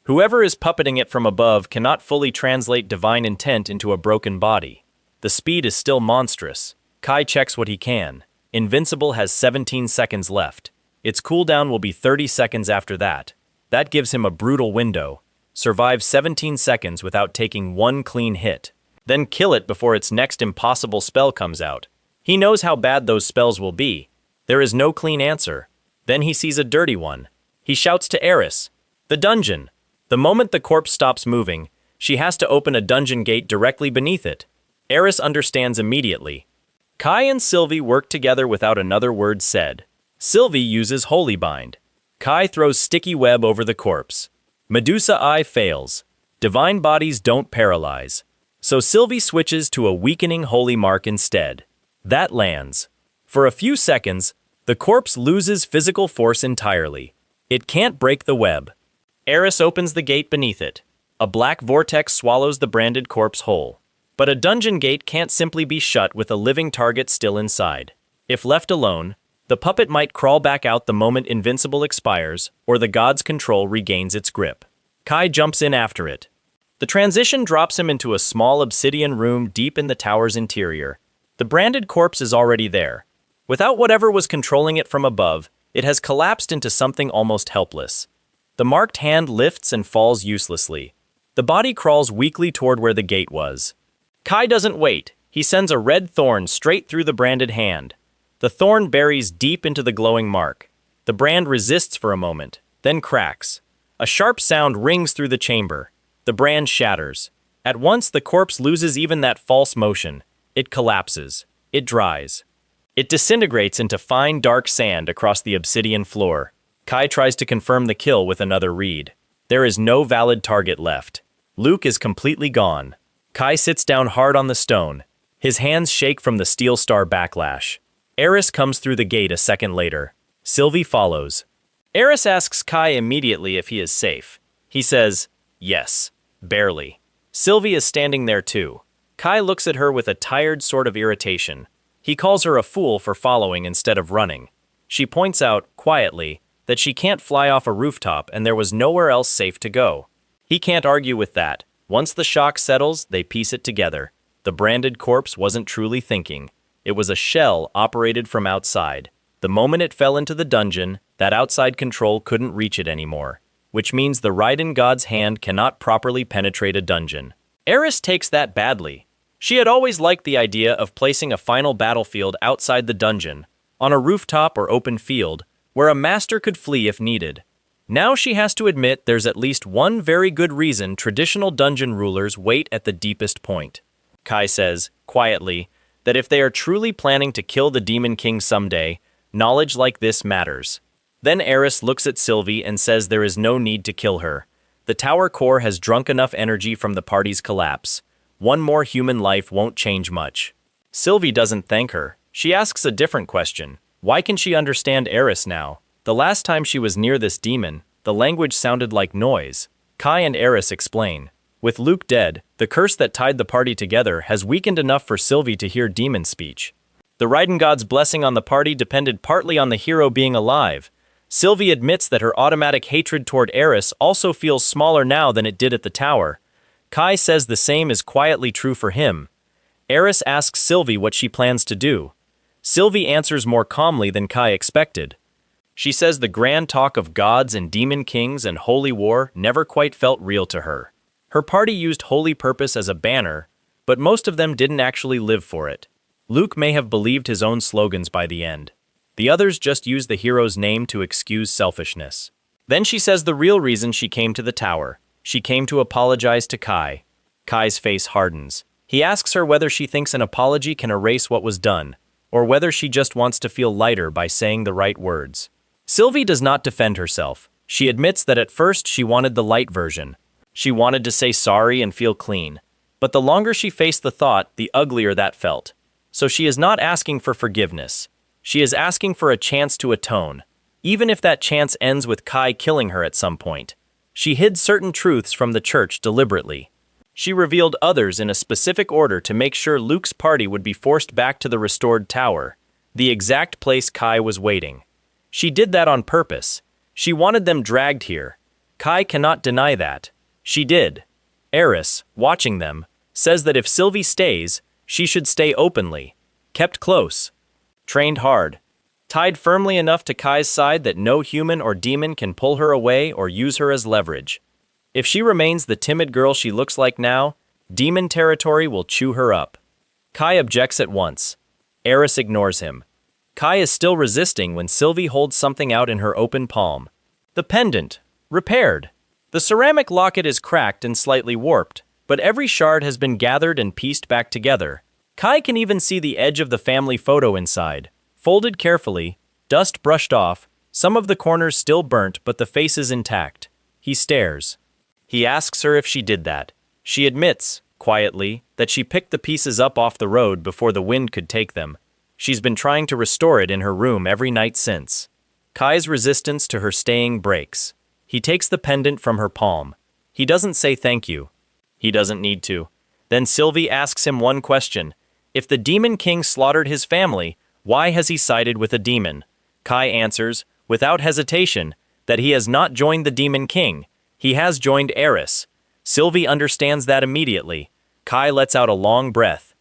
Whoever is puppeting it from above cannot fully translate divine intent into a broken body. The speed is still monstrous. Kai checks what he can. Invincible has 17 seconds left. Its cooldown will be 30 seconds after that. That gives him a brutal window. Survive 17 seconds without taking one clean hit. Then kill it before its next impossible spell comes out. He knows how bad those spells will be. There is no clean answer. Then he sees a dirty one. He shouts to Eris. The dungeon. The moment the corpse stops moving, She has to open a dungeon gate directly beneath it. Eris understands immediately. Kai and Sylvie work together without another word said. Sylvie uses Holy Bind. Kai throws sticky web over the corpse. Medusa Eye fails. Divine bodies don't paralyze. So Sylvie switches to a weakening Holy Mark instead. That lands. For a few seconds, the corpse loses physical force entirely. It can't break the web. Eris opens the gate beneath it. A black vortex swallows the branded corpse whole. But a dungeon gate can't simply be shut with a living target still inside. If left alone, the puppet might crawl back out the moment Invincible expires, or the god's control regains its grip. Kai jumps in after it. The transition drops him into a small obsidian room deep in the tower's interior. The branded corpse is already there. Without whatever was controlling it from above, it has collapsed into something almost helpless. The marked hand lifts and falls uselessly. The body crawls weakly toward where the gate was. Kai doesn't wait. He sends a red thorn straight through the branded hand. The thorn buries deep into the glowing mark. The brand resists for a moment, then cracks. A sharp sound rings through the chamber. The brand shatters. At once, the corpse loses even that false motion. It collapses. It dries. It disintegrates into fine, dark sand across the obsidian floor. Kai tries to confirm the kill with another read. There is no valid target left. Luke is completely gone. Kai sits down hard on the stone. His hands shake from the steel star backlash. Eris comes through the gate a second later. Sylvie follows. Eris asks Kai immediately if he is safe. He says, yes, barely. Sylvie is standing there too. Kai looks at her with a tired sort of irritation. He calls her a fool for following instead of running. She points out, quietly, that she can't fly off a rooftop and there was nowhere else safe to go. He can't argue with that. Once the shock settles, they piece it together. The branded corpse wasn't truly thinking. It was a shell operated from outside. The moment it fell into the dungeon, that outside control couldn't reach it anymore, which means the Raiden god's hand cannot properly penetrate a dungeon. Eris takes that badly. She had always liked the idea of placing a final battlefield outside the dungeon, on a rooftop or open field, where a master could flee if needed. Now she has to admit there's at least one very good reason traditional dungeon rulers wait at the deepest point. Kai says, quietly, that if they are truly planning to kill the Demon King someday, knowledge like this matters. Then Eris looks at Sylvie and says there is no need to kill her. The tower core has drunk enough energy from the party's collapse. One more human life won't change much. Sylvie doesn't thank her. She asks a different question. Why can she understand Eris now? The last time she was near this demon, the language sounded like noise. Kai and Eris explain. With Luke dead, the curse that tied the party together has weakened enough for Sylvie to hear demon speech. The Raiden god's blessing on the party depended partly on the hero being alive. Sylvie admits that her automatic hatred toward Eris also feels smaller now than it did at the tower. Kai says the same is quietly true for him. Eris asks Sylvie what she plans to do. Sylvie answers more calmly than Kai expected. She says the grand talk of gods and demon kings and holy war never quite felt real to her. Her party used holy purpose as a banner, but most of them didn't actually live for it. Luke may have believed his own slogans by the end. The others just used the hero's name to excuse selfishness. Then she says the real reason she came to the tower. She came to apologize to Kai. Kai's face hardens. He asks her whether she thinks an apology can erase what was done, or whether she just wants to feel lighter by saying the right words. Sylvie does not defend herself. She admits that at first she wanted the light version. She wanted to say sorry and feel clean. But the longer she faced the thought, the uglier that felt. So she is not asking for forgiveness. She is asking for a chance to atone, even if that chance ends with Kai killing her at some point. She hid certain truths from the church deliberately. She revealed others in a specific order to make sure Luke's party would be forced back to the restored tower, the exact place Kai was waiting. She did that on purpose. She wanted them dragged here. Kai cannot deny that. She did. Eris, watching them, says that if Sylvie stays, she should stay openly, kept close, trained hard, tied firmly enough to Kai's side that no human or demon can pull her away or use her as leverage. If she remains the timid girl she looks like now, demon territory will chew her up. Kai objects at once. Eris ignores him. Kai is still resisting when Sylvie holds something out in her open palm. The pendant. Repaired. The ceramic locket is cracked and slightly warped, but every shard has been gathered and pieced back together. Kai can even see the edge of the family photo inside, folded carefully, dust brushed off, some of the corners still burnt but the face is intact. He stares. He asks her if she did that. She admits, quietly, that she picked the pieces up off the road before the wind could take them. She's been trying to restore it in her room every night since. Kai's resistance to her staying breaks. He takes the pendant from her palm. He doesn't say thank you. He doesn't need to. Then Sylvie asks him one question. If the Demon King slaughtered his family, why has he sided with a demon? Kai answers, without hesitation, that he has not joined the Demon King. He has joined Eris. Sylvie understands that immediately. Kai lets out a long breath.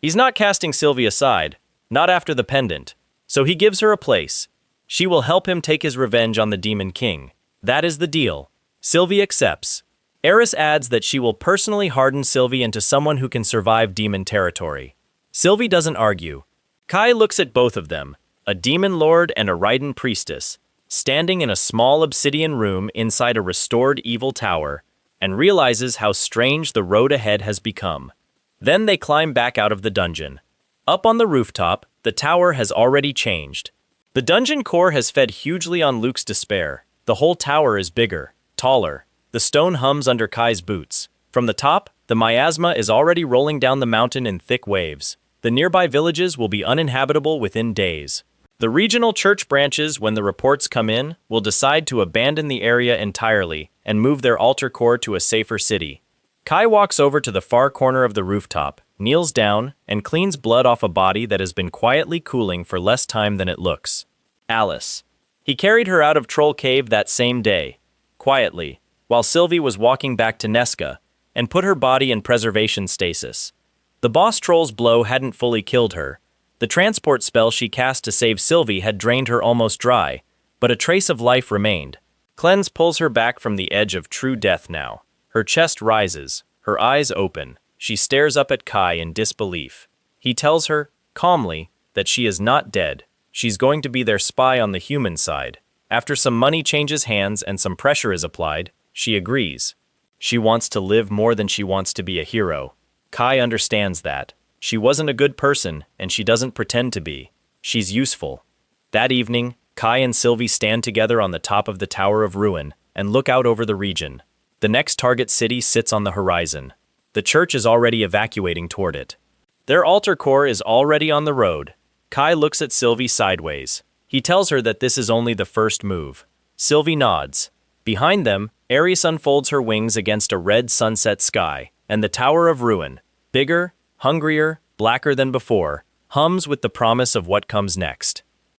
He's not casting Sylvie aside, not after the pendant. So he gives her a place. She will help him take his revenge on the Demon King. That is the deal. Sylvie accepts. Eris adds that she will personally harden Sylvie into someone who can survive demon territory. Sylvie doesn't argue. Kai looks at both of them, a demon lord and a Raiden priestess, standing in a small obsidian room inside a restored evil tower, and realizes how strange the road ahead has become. Then they climb back out of the dungeon. Up on the rooftop, the tower has already changed. The dungeon core has fed hugely on Luke's despair. The whole tower is bigger, taller. The stone hums under Kai's boots. From the top, the miasma is already rolling down the mountain in thick waves. The nearby villages will be uninhabitable within days. The regional church branches, when the reports come in, will decide to abandon the area entirely and move their altar core to a safer city. Kai walks over to the far corner of the rooftop, kneels down, and cleans blood off a body that has been quietly cooling for less time than it looks. Alice. He carried her out of Troll Cave that same day, quietly, while Sylvie was walking back to Nesca, and put her body in preservation stasis. The boss troll's blow hadn't fully killed her. The transport spell she cast to save Sylvie had drained her almost dry, but a trace of life remained. Cleanse pulls her back from the edge of true death now. Her chest rises, her eyes open. She stares up at Kai in disbelief. He tells her, calmly, that she is not dead. She's going to be their spy on the human side. After some money changes hands and some pressure is applied, she agrees. She wants to live more than she wants to be a hero. Kai understands that. She wasn't a good person, and she doesn't pretend to be. She's useful. That evening, Kai and Sylvie stand together on the top of the Tower of Ruin and look out over the region. The next target city sits on the horizon. The church is already evacuating toward it. Their altar core is already on the road. Kai looks at Sylvie sideways. He tells her that this is only the first move. Sylvie nods. Behind them, Ares unfolds her wings against a red sunset sky, and the Tower of Ruin, bigger, hungrier, blacker than before, hums with the promise of what comes next.